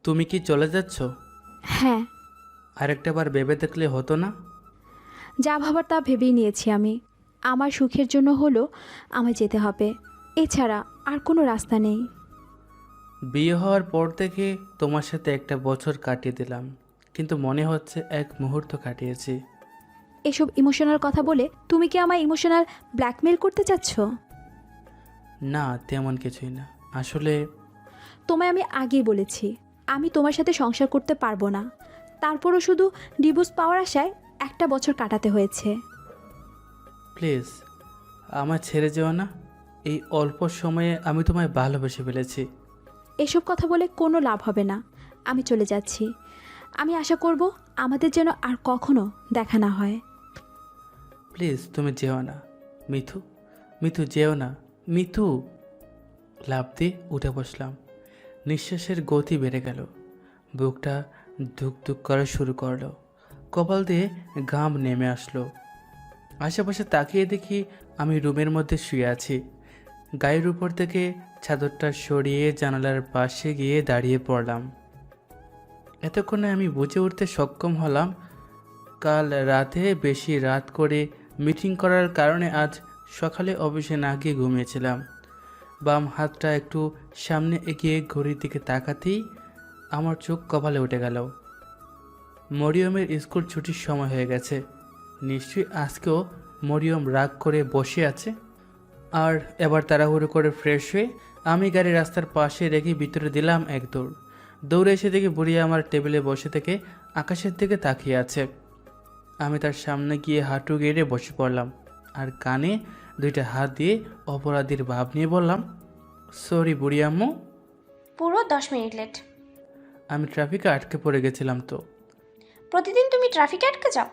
তুমি কি চলে যাচ্ছ? হ্যাঁ, আরেকটা বার ভেবে দেখলে হতো না? যা ভাবার তা ভেবেই নিয়েছি আমি। আমার সুখের জন্য হলো আমায় যেতে হবে, এছাড়া আর কোনো রাস্তা নেই। বিয়ে হওয়ার পর থেকে তোমার সাথে একটা বছর কাটিয়ে দিলাম, কিন্তু মনে হচ্ছে এক মুহূর্ত কাটিয়েছি। এসব ইমোশনাল কথা বলে তুমি কি আমায় ইমোশনাল ব্ল্যাকমেল করতে চাচ্ছ? না, তেমন কিছুই না আসলে। তোমায় আমি আগেই বলেছি আমি তোমার সাথে সংসার করতে পারবো না। তারপরও শুধু ডিভোর্স পাওয়ার আশায় একটা বছর কাটাতে হয়েছে। প্লিজ আমার ছেড়ে যেও না। এই অল্প সময়ে আমি তোমায় ভালোবেসে ফেলেছি। এসব কথা বলে কোনো লাভ হবে না। আমি চলে যাচ্ছি। আমি আশা করব আমাদের যেন আর কখনো দেখা না হয়। প্লিজ তুমি যেও না। মিথু, মিথু যেও না। মিথু। লাফ দিয়ে উঠে বসলাম। নিঃশ্বাসের গতি বেড়ে গেল। বুকটা ধুক ধুক করা শুরু করলো। কপাল দিয়ে ঘাম নেমে আসলো। আশেপাশে তাকিয়ে দেখি আমি রুমের মধ্যে শুয়ে আছি। গায়ের উপর থেকে চাদরটা সরিয়ে জানালার পাশে গিয়ে দাঁড়িয়ে পড়লাম। এতক্ষণে আমি বুঝে উঠতে সক্ষম হলাম, কাল রাতে বেশি রাত করে মিটিং করার কারণে আজ সকালে অফিসে না গিয়ে ঘুমিয়েছিলাম। বাম হাতটা একটু সামনে এগিয়ে ঘড়ির দিকে তাকাতেই আমার চোখ কপালে উঠে গেল। মরিয়মের স্কুল ছুটির সময় হয়ে গেছে। নিশ্চয়ই আজকেও মরিয়ম রাগ করে বসে আছে। আর এবার তাড়াহুড়ো করে ফ্রেশ হয়ে আমি গাড়ি রাস্তার পাশে রেখে ভিতরে দিলাম এক দৌড়। দৌড়ে এসে দেখি বুড়িয়া আমার টেবিলে বসে থেকে আকাশের দিকে তাকিয়ে আছে। আমি তার সামনে গিয়ে হাঁটু গেড়ে বসে পড়লাম আর কানে দুইটা হাত দিয়ে অপরাধীর ভাব নিয়ে বললাম, সরি বুড়ি আম্মু। পুরো 10 মিনিট লেট। আমি ট্রাফিকে আটকে পড়ে গেছিলাম তো। প্রতিদিন তুমি ট্রাফিকে আটকে যাও?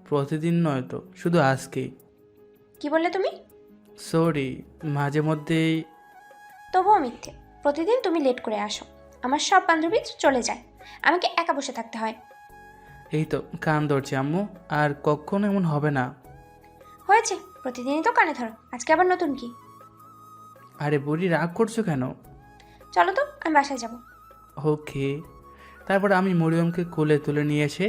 প্রতিদিন নয় তো, শুধু আজকেই। কি বললে তুমি? সরি, মাঝে মধ্যেই। তবুও মিথ্যে। প্রতিদিন তুমি লেট করে আসো, আমার সব বান্ধবী চলে যায়, আমাকে একা বসে থাকতে হয়। এই তো কান ধরছি আম্মু, আর কখনো এমন হবে না। হয়েছে, প্রতিদিনই তো কানে ধরো, আজকে আবার নতুন কি? আরে বুড়ি রাগ করছো কেন? চলো তো, আমি বাসায় যাব। ওকে। তারপর আমি মরিয়মকে কোলে তুলে নিয়ে এসে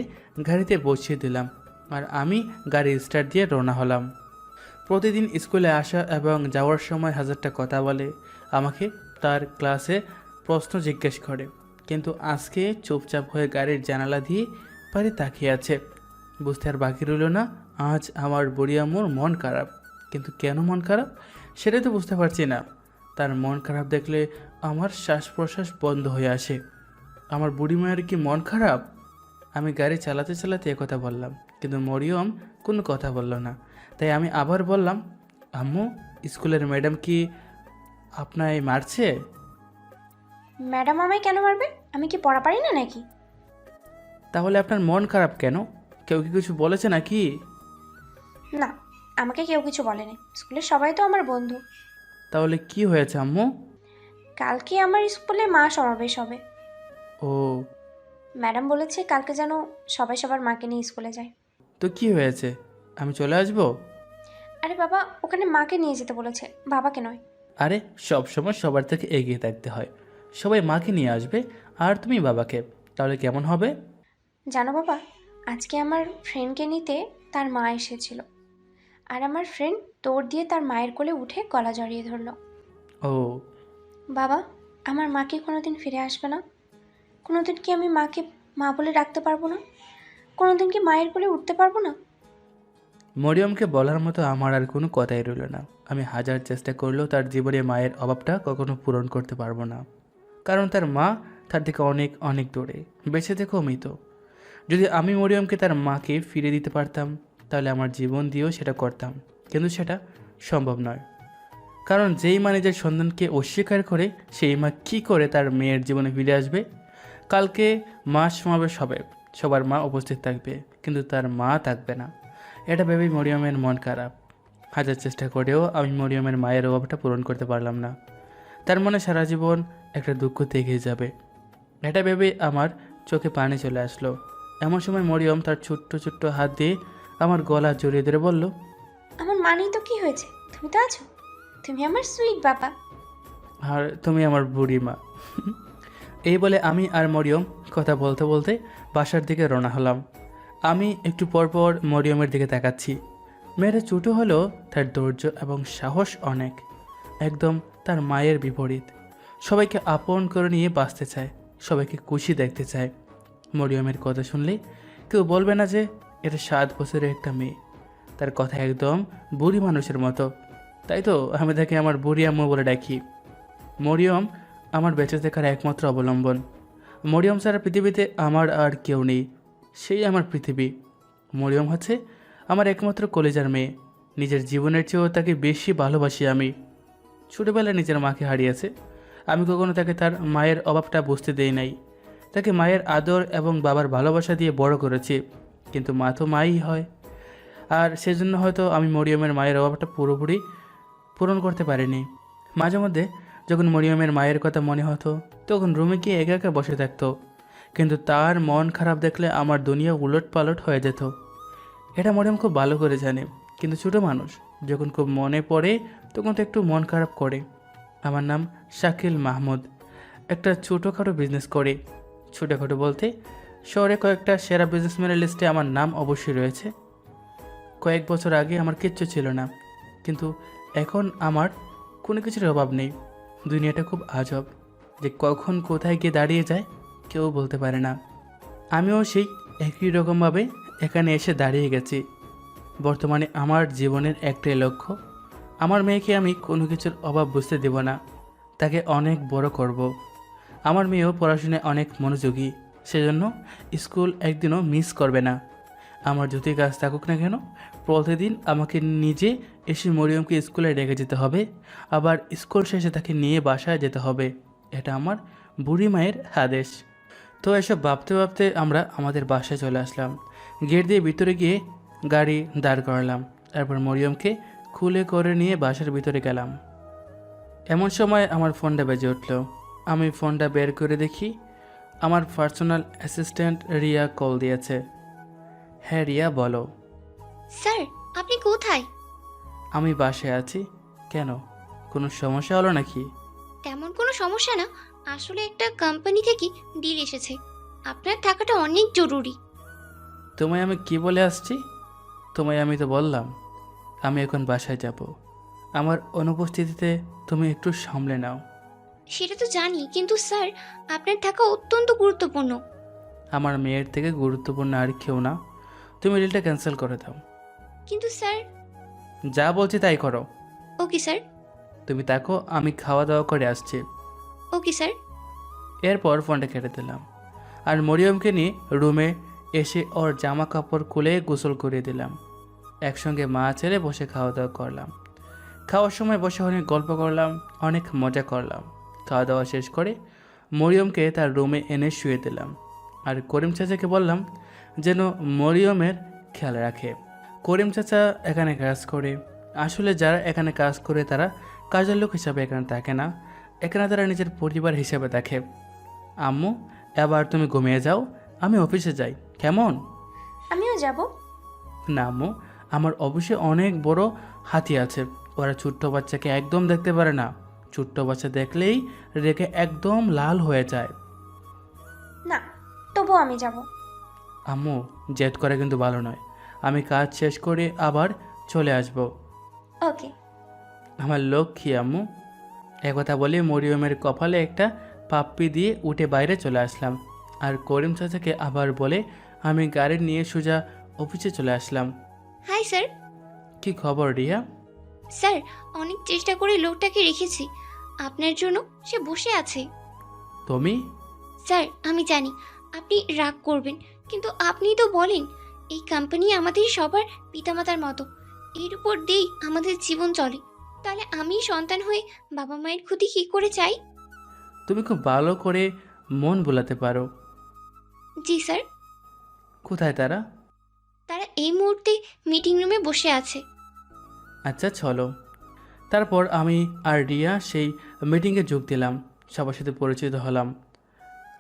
গাড়িতে বসিয়ে দিলাম আর আমি গাড়ি স্টার্ট দিয়ে রওনা হলাম। প্রতিদিন স্কুলে আসা এবং যাওয়ার সময় হাজারটা কথা বলে, আমাকে তার ক্লাসে প্রশ্ন জিজ্ঞেস করে, কিন্তু আজকে চুপচাপ হয়ে গাড়ির জানালা দিয়ে বাইরে তাকিয়ে আছে। বুঝতে আর বাকি রইল না, আজ আমার বুড়ি আম্মুর মন খারাপ। কিন্তু কেন মন খারাপ সেটাই তো বুঝতে পারছি না। তার মন খারাপ দেখলে আমার শ্বাস প্রশ্বাস বন্ধ হয়ে আসে। আমার বুড়ি মায়ের কি মন খারাপ? আমি গাড়ি চালাতে চালাতে একথা বললাম, কিন্তু মরিয়ম কোনো কথা বলল না। তাই আমি আবার বললাম, আম্মু, স্কুলের ম্যাডাম কি আপনায় মারছে? ম্যাডাম আমায় কেন মারবে? আমি কি পড়া পারি না নাকি? তাহলে আপনার মন খারাপ কেন? কেউ কি কিছু বলেছে নাকি? না, আমাকে কেউ কিছু বলেনি, স্কুলের সবাই তো আমার বন্ধু। তাহলে কি হয়েছে আম্মু? কালকে আমার স্কুলে মা সমাবেশ হবে। ও, ম্যাডাম বলেছে কালকে যেন সবাই সবার মাকে নিয়ে স্কুলে যায়। তো কি হয়েছে? আমি চলে আসবো? আরে বাবা, ওখানে মাকে নিয়ে যেতে বলেছে, বাবাকে নয়। আরে সব সময় সবার থেকে এগিয়ে থাকতে হয়। সবাই মাকে নিয়ে আসবে আর তুমি বাবাকে, তাহলে কেমন হবে? জানো বাবা, আজকে আমার ফ্রেন্ডকে নিতে তার মা এসেছিল, আর আমার ফ্রেন্ড দৌড় দিয়ে তার মায়ের কোলে উঠে গলা জড়িয়ে ধরলো। ও, বাবা, আমার মা কি কোনোদিন ফিরে আসবে না? কোনোদিন কি আমি মাকে মা বলে ডাকতে পারবো না? কোনোদিন কি মায়ের কোলে উঠতে পারবো না? মরিয়মকে বলার মতো আমার আর কোনো কথাই রইল না। আমি হাজার চেষ্টা করলেও তার জীবনে মায়ের অভাবটা কখনো পূরণ করতে পারবো না, কারণ তার মা তার থেকে অনেক অনেক দূরে, বেঁচে থেকেও মৃত। যদি আমি মরিয়মকে তার মাকে ফিরে দিতে পারতাম তাহলে আমার জীবন দিয়েও সেটা করতাম, কিন্তু সেটা সম্ভব নয়। কারণ যেই মা নিজের সন্তানকে অস্বীকার করে সেই মা কী করে তার মেয়ের জীবনে ফিরে আসবে? কালকে মা সমাবেশ হবে, সবার মা উপস্থিত থাকবে, কিন্তু তার মা থাকবে না। এটা ভেবেই মরিয়মের মন খারাপ। হাজার চেষ্টা করেও আমি মরিয়মের মায়ের অভাবটা পূরণ করতে পারলাম না। তার মনে সারা জীবন একটা দুঃখ থেকে যাবে, এটা ভেবেই আমার চোখে পানি চলে আসলো। এমন সময় মরিয়ম তার ছোট্ট ছোট্ট হাত দিয়ে আমার গলা জড়িয়ে ধরে বলল, আমার মা নেই তো কি হয়েছে, তুমি তো আছো। তুমি আমার সুইট বাবা। আর তুমি আমার বুড়িমা। এই বলে আমি আর মরিয়ম কথা বলতে বলতে বাসার দিকে রওনা হলাম। আমি একটু পরপর মরিয়মের দিকে তাকাচ্ছি। মেয়েটা ছোটো হলেও তার ধৈর্য এবং সাহস অনেক, একদম তার মায়ের বিপরীত। সবাইকে আপন করে নিয়ে বাঁচতে চায়, সবাইকে খুশি দেখতে চায়। মরিয়মের কথা শুনলে কেউ বলবে না যে এটা 7 বছরের একটা মেয়ে। তার কথা একদম বুড়ি মানুষের মতো, তাই তো আমি তাকে আমার বুড়ি আম্মু বলে ডাকি। মরিয়ম আমার বেঁচে থাকার একমাত্র অবলম্বন। মরিয়ম ছাড়া পৃথিবীতে আমার আর কেউ নেই, সেই আমার পৃথিবী। মরিয়ম হচ্ছে আমার একমাত্র কলেজার মেয়ে। নিজের জীবনের চেয়েও তাকে বেশি ভালোবাসি আমি। ছোটোবেলায় নিজের মাকে হারিয়েছে, আমি কখনো তাকে তার মায়ের অভাবটা বুঝতে দেই নাই। তাকে মায়ের আদর এবং বাবার ভালোবাসা দিয়ে বড় করেছি, কিন্তু মা তো মাই হয়। আর সেজন্য হয়তো আমি মরিয়মের মায়ের অভাবটা পুরোপুরি পূরণ করতে পারিনি। মাঝে মধ্যে যখন মরিয়মের মায়ের কথা মনে হতো, তখন রুমে গিয়ে একা একা বসে থাকতো, কিন্তু তার মন খারাপ দেখলে আমার দুনিয়া উলট পালট হয়ে যেত। এটা মরিয়ম খুব ভালো করে জানে, কিন্তু ছোটো মানুষ যখন খুব মনে পড়ে তখন তো একটু মন খারাপ করে। আমার নাম শাকিল মাহমুদ, একটা ছোটোখাটো বিজনেস করি। ছোটোখাটো বলতে শহরে কয়েকটা সেরা বিজনেসম্যানের লিস্টে আমার নাম অবশ্যই রয়েছে। কয়েক বছর আগে আমার কিচ্ছু ছিল না, কিন্তু এখন আমার কোনো কিছুর অভাব নেই। দুনিয়াটা খুব আজব, যে কখন কোথায় গিয়ে দাঁড়িয়ে যায় কেউ বলতে পারে না। আমিও সেই একই রকমভাবে এখানে এসে দাঁড়িয়ে গেছি। বর্তমানে আমার জীবনের একটাই লক্ষ্য, আমার মেয়েকে আমি কোনো কিছুর অভাব বুঝতে দেব না, তাকে অনেক বড় করব। আমার মেয়েও পড়াশোনায় অনেক মনোযোগী, সেজন্য স্কুল একদিনও মিস করবে না। আমার যতই কাজ থাকুক না কেন, প্রতিদিন আমাকে নিজে এসে মরিয়মকে স্কুলে রেখে যেতে হবে, আবার স্কুল শেষে তাকে নিয়ে বাসায় যেতে হবে। এটা আমার বুড়ি মায়ের আদেশ। তো এসব ভাবতে ভাবতে আমরা আমাদের বাসায় চলে আসলাম। গেট দিয়ে ভিতরে গিয়ে গাড়ি দাঁড় করালাম, তারপর মরিয়মকে খুলে করে নিয়ে বাসার ভিতরে গেলাম। এমন সময় আমার ফোনটা বেজে উঠল। আমি ফোনটা বের করে দেখি আমার পার্সোনাল অ্যাসিস্ট্যান্ট রিয়া কল দিয়েছে। হ্যাঁ রিয়া, বলো। স্যার, আপনি কোথায়? আমি বাসায় আছি। কেন, কোনো সমস্যা হলো নাকি? তেমন কোনো সমস্যা না, আসলে একটা কোম্পানি থেকে ডিল এসেছে, আপনার থাকাটা অনেক জরুরি। তোমায় আমি কি বলে আসছি? তোমায় আমি তো বললাম আমি এখন বাসায় যাব। আমার অনুপস্থিতিতে তুমি একটু সামলে নাও। সেটা তো জানি, কিন্তু স্যার আপনার থাকা অত্যন্ত গুরুত্বপূর্ণ। আমার মেয়ের থেকে গুরুত্বপূর্ণ আর কেউ না, তুমি ডিলটা ক্যান্সেল করে দাও। কিন্তু স্যার। যা বলছি তাই করো। Okay sir. তুমি তাকো, আমি খাওয়া দাওয়া করে আসছি। Okay sir. এরপর ফোনটা কেটে দিলাম আর মরিয়মকে নিয়ে রুমে এসে ওর জামা কাপড় খুলে গোসল করিয়ে দিলাম। একসঙ্গে মা ছেলে বসে খাওয়া দাওয়া করলাম। খাওয়ার সময় বসে অনেক গল্প করলাম, অনেক মজা করলাম। খাওয়া দাওয়া শেষ করে মরিয়মকে তার রুমে এনে শুয়ে দিলাম, আর করিম চাচাকে বললাম যেন মরিয়মের খেয়াল রাখে। করিম চাচা এখানে কাজ করে। আসলে যারা এখানে কাজ করে তারা কাজের লোক হিসাবে এখানে থাকে না, এখানে তারা নিজের পরিবার হিসাবে দেখে। আম্মু, এবার তুমি ঘুমিয়ে যাও, আমি অফিসে যাই, কেমন? আমিও যাব। না আম্মু, আমার অফিসে অনেক বড় হাতি আছে, ওরা ছোট্ট বাচ্চাকে একদম দেখতে পারে না। ছোট্ট বাচ্চা দেখলেই রেগে একদম লাল হয়ে যায়। না, তবুও আমি যাব। আম্মু, জেদ করা কিন্তু ভালো নয়। আমি কাজ শেষ করে আবার চলে আসব। ওকে। আমার লক্ষ্মী আম্মু। একথা বলে মরিয়মের কপালে একটা পাপ্পি দিয়ে উঠে বাইরে চলে আসলাম, আর করিম চাচাকে আবার বলে আমি গাড়ি নিয়ে সোজা অফিসে চলে আসলাম। Hi sir. কি খবর রিয়া? স্যার, অনেক চেষ্টা করে লোকটাকে রেখেছি, আপনার জন্য সে বসে আছে। তুমি? স্যার, আমি জানি আপনি রাগ করবেন, কিন্তু আপনিই তো বলেন এই কোম্পানি আমাদের সবার পিতামাতার মতো, এর উপর দিয়েই আমাদের জীবন চলে, তাহলে আমি সন্তান হয়ে বাবা মায়ের ক্ষতি কী করে চাই? তুমি খুব ভালো করে মন বোলাতে পারো। জি স্যার। কোথায় তারা? তারা এই মুহূর্তে মিটিং রুমে বসে আছে। আচ্ছা চলো। তারপর আমি আর রিয়া সেই মিটিংয়ে যোগ দিলাম, সবার সাথে পরিচিত হলাম।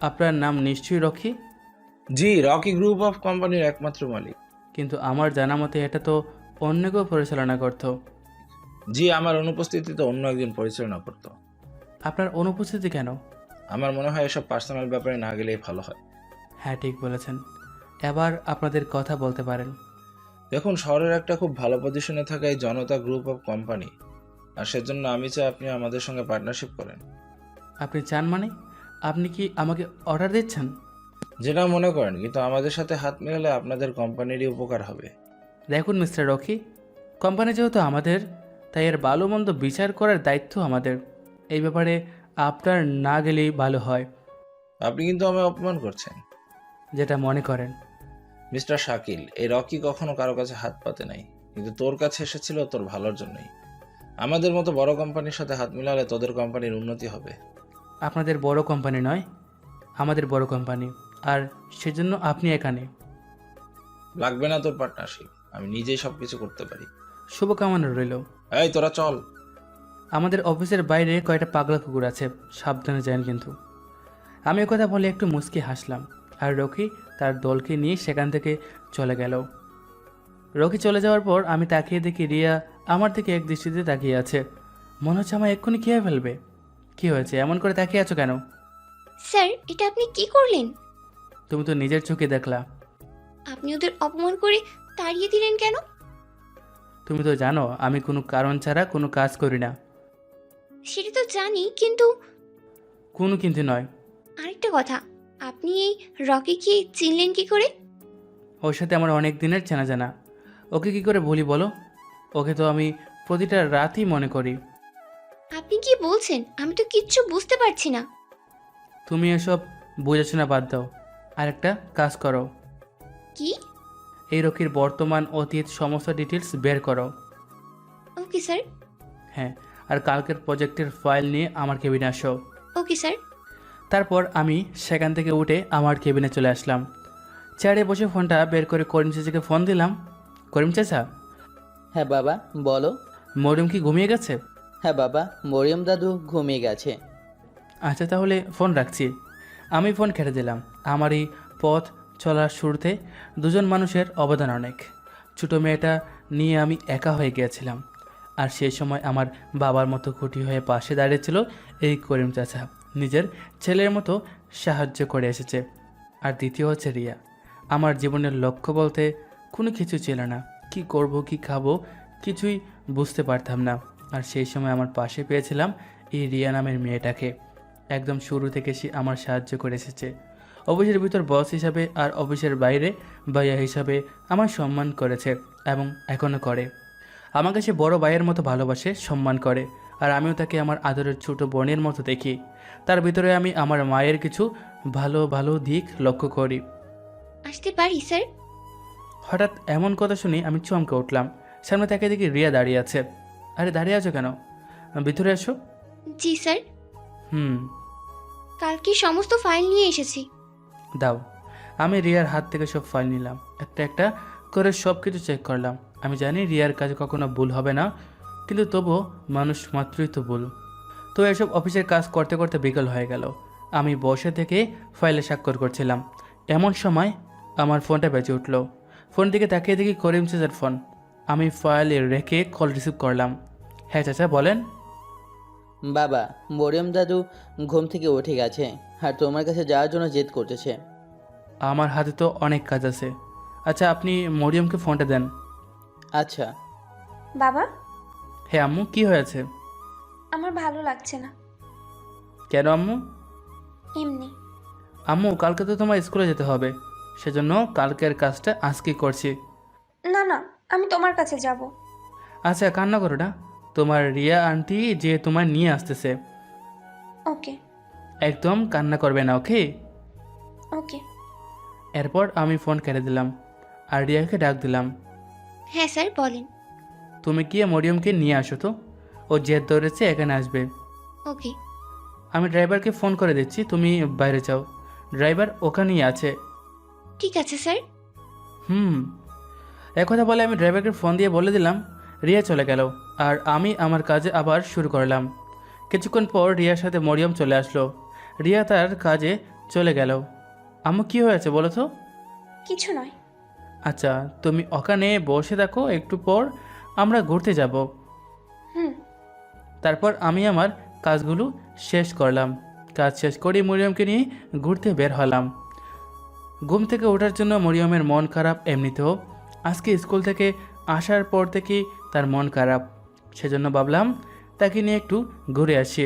আপনার নাম নিশ্চয়ই Rocky? G, Rocky group of কোম্পানির একমাত্র মালিক। কিন্তু আমার জানা মতে এটা তো অন্য কেউ পরিচালনা করতো। জি, আমার অনুপস্থিতিতে অন্য একজন পরিচালনা করতো। আপনার অনুপস্থিতি কেন? আমার মনে হয় এসব পার্সোনাল ব্যাপারে না গেলেই ভালো হয়। হ্যাঁ, ঠিক বলেছেন। এবার আপনাদের কথা বলতে পারেন। দেখুন, শহরের একটা খুব ভালো পজিশনে থাকা এই জনতা গ্রুপ অফ কোম্পানি, আর সেজন্য আমি চাই আপনি আমাদের সঙ্গে পার্টনারশিপ করেন। আপনি চান মানে? আপনি কি আমাকে অর্ডার দিচ্ছেন? যেটা মনে করেন, কিন্তু আমাদের সাথে হাত মেলালে আপনাদের কোম্পানিরই উপকার হবে। দেখুন মিস্টার রকি, কোম্পানি যেহেতু আমাদের, তাই এর ভালো মন্দ বিচার করার দায়িত্ব আমাদের। এই ব্যাপারে আপনার না গেলেই ভালো হয়। আপনি কিন্তু আমায় অপমান করছেন। যেটা মনে করেন। মিস্টার শাকিল, এই রকি কখনো কারো কাছে হাত পাতে নাই, কিন্তু তোর কাছে এসেছিল তোর ভালোর জন্যই। আমাদের মতো বড় কোম্পানির সাথে হাত মিলালে তোদের কোম্পানির উন্নতি হবে। আপনাদের বড় কোম্পানি নয়, আমাদের বড় কোম্পানি, আর সেজন্য আপনি এখানে। লাগবে না তোর পার্টনারশিপ, আমি নিজেই সবকিছু করতে পারি। শুভকামনা রইল। এই তোরা চল। আমাদের অফিসের বাইরে কয়টা পাগলা কুকুর আছে, সাবধানে যান কিন্তু। আমি কথা বলে একটু মুচকি হাসলাম, আর রকি তার দলকে নিয়ে সেখান থেকে চলে গেল। রকি চলে যাওয়ার পর আমি তাকিয়ে দেখি রিয়া আমার দিকে এক দৃষ্টিতে তাকিয়ে আছে। মনে হচ্ছে আমার এক্ষুনি খেয়ে ফেলবে। কি হয়েছে, এমন করে তাকিয়ে আছো কেন? স্যার, এটা আপনি কি করলেন? তুমি তো নিজের চোখে দেখলা। আপনি ওদের অপমান করে তাড়িয়ে দিলেন কেন? তুমি তো জানো আমি কোনো কারণ ছাড়া কোনো কাজ করি না। সেটা তো জানি, কিন্তু কোনো কিন্তু নয়। আরেকটা কথা, আপনি এই রকিকে চিনলেন কি করে? ওর সাথে আমার অনেক দিনের চেনা জানা। ওকে কি করে বলি বলো? ওকে তো আমি প্রতিটা রাতই মনে করি। আপনি কি বলছেন? আমি তো কিচ্ছু বুঝতে পারছি না। তুমি এসব বোঝাশোনা বাদ দাও, আর একটা কাজ করো। কি? এই রকির বর্তমান অতীত সমস্ত ডিটেলস বের করো। Okay sir. হ্যাঁ, আর কালকের প্রজেক্টের ফাইল নিয়ে আমার কেবিনে আসো। Okay sir. তারপর আমি সেখান থেকে উঠে আমার কেবিনে চলে আসলাম। চেয়ারে বসে ফোনটা বের করে করিম চাচাকে ফোন দিলাম। করিম চাচা, হ্যাঁ বাবা, বলো। মরিয়ম কি ঘুমিয়ে গেছে? হ্যাঁ বাবা, মরিয়ম দাদু ঘুমিয়ে গেছে। আচ্ছা, তাহলে ফোন রাখছি। আমি ফোন কেটে দিলাম। আমার এই পথ চলার শুরুতে দুজন মানুষের অবদান অনেক। ছোটো মেয়েটা নিয়ে আমি একা হয়ে গিয়েছিলাম, আর সেই সময় আমার বাবার মতো খুঁটি হয়ে পাশে দাঁড়িয়েছিল এই করিম চাচা। নিজের ছেলের মতো সাহায্য করে এসেছে। আর দ্বিতীয় হচ্ছে রিয়া। আমার জীবনের লক্ষ্য বলতে কোনো কিছু ছিল না। কি করব, কি খাবো, কিছুই বুঝতে পারতাম না। আর সেই সময় আমার পাশে পেয়েছিলাম এই রিয়া নামের মেয়েটাকে। একদম শুরু থেকে সে আমার সাহায্য করে এসেছে। অফিসের ভিতর বস হিসাবে আর অফিসের বাইরে ভাইয়া হিসাবে আমার সম্মান করেছে, এবং এখনও করে। আমাকে সে বড় ভাইয়ের মতো ভালোবাসে, সম্মান করে, আর আমিও তাকে আমার আদরের ছোট বোনের মতো দেখি। তার ভিতরে আমি আমার মায়ের কিছু ভালো ভালো দিক লক্ষ্য করি। আসতে পারি স্যার? হঠাৎ এমন কথা শুনে আমি চমকে উঠলাম। সামনে তাকে দেখি রিয়া দাঁড়িয়ে আছে। আরে দাঁড়িয়ে আছো কেন? ভিতরে আসো। জি স্যার। হুম, কালকে সমস্ত ফাইল নিয়ে এসেছি। দাও। আমি রিয়ার হাত থেকে সব ফাইল নিলাম, একটা একটা করে সব কিছু চেক করলাম। আমি জানি রিয়ার কাছে কখনো ভুল হবে না, কিন্তু তবুও মানুষ মাত্রই তো ভুল। তো এসব অফিসের কাজ করতে করতে বিকেল হয়ে গেল। আমি বসে থেকে ফাইলে স্বাক্ষর করছিলাম। এমন সময় আমার ফোনটা বেজে উঠল। ফোন দিকে তাকিয়ে দেখি করিম চাচার ফোন। আমি ফাইল রেখে কল রিসিভ করলাম। হ্যাঁ চাচা, বলেন। বাবা, মরিয়ম দাদু ঘুম থেকে উঠে গেছে, আর তোমার কাছে যাওয়ার জন্য জেদ করতেছে। আমার হাতে তো অনেক কাজ আছে। আচ্ছা, আপনি মরিয়মকে ফোনটা দেন। আচ্ছা। বাবা, হ্যাঁ আম্মু, কি হয়েছে? আমার ভালো লাগছে না। কেন আম্মু? এমনি। আম্মু, কালকে তো তোমার স্কুলে যেতে হবে, সেজন্য কালকের কাজটা আজকে করছি। না না, আমি তোমার কাছে যাব। আচ্ছা, কান্না করো না। তোমার রিয়া আন্টি যে তোমার নিয়ে আসতেছে। ওকে। একদম কান্না করবে না, ওকে? ওকে। এরপর আমি ফোন কেটে দিলাম আর রিয়াকে ডাক দিলাম। হ্যাঁ স্যার, বলেন। তুমি গিয়ে মরিয়মকে নিয়ে আসো তো, ও জেদ ধরেছে, এখানে আসবে। ওকে। আমি ড্রাইভারকে ফোন করে দিচ্ছি, তুমি বাইরে যাও। ড্রাইভার ওখানেই আছে। ঠিক আছে স্যার। একথা বলে আমি ড্রাইভারকে ফোন দিয়ে বলে দিলাম। রিয়া চলে গেল, আর আমি আমার কাজে আবার শুরু করলাম। কিছুক্ষণ পর রিয়ার সাথে মরিয়ম চলে আসলো। রিয়া তার কাজে চলে গেল। আম্মু, কি হয়েছে বলো তো? কিছু নয়। আচ্ছা, তুমি ওখানে বসে থাকো, একটু পর আমরা ঘুরতে যাব। হুম। তারপর আমি আমার কাজগুলো শেষ করলাম। কাজ শেষ করে মরিয়মকে নিয়ে ঘুরতে বের হলাম। ঘুম থেকে ওঠার জন্য মরিয়মের মন খারাপ এমনিতেও। আজকে স্কুল থেকে আসার পর থেকেই তার মন খারাপ। সেজন্য ভাবলাম তাকে নিয়ে একটু ঘুরে আসি,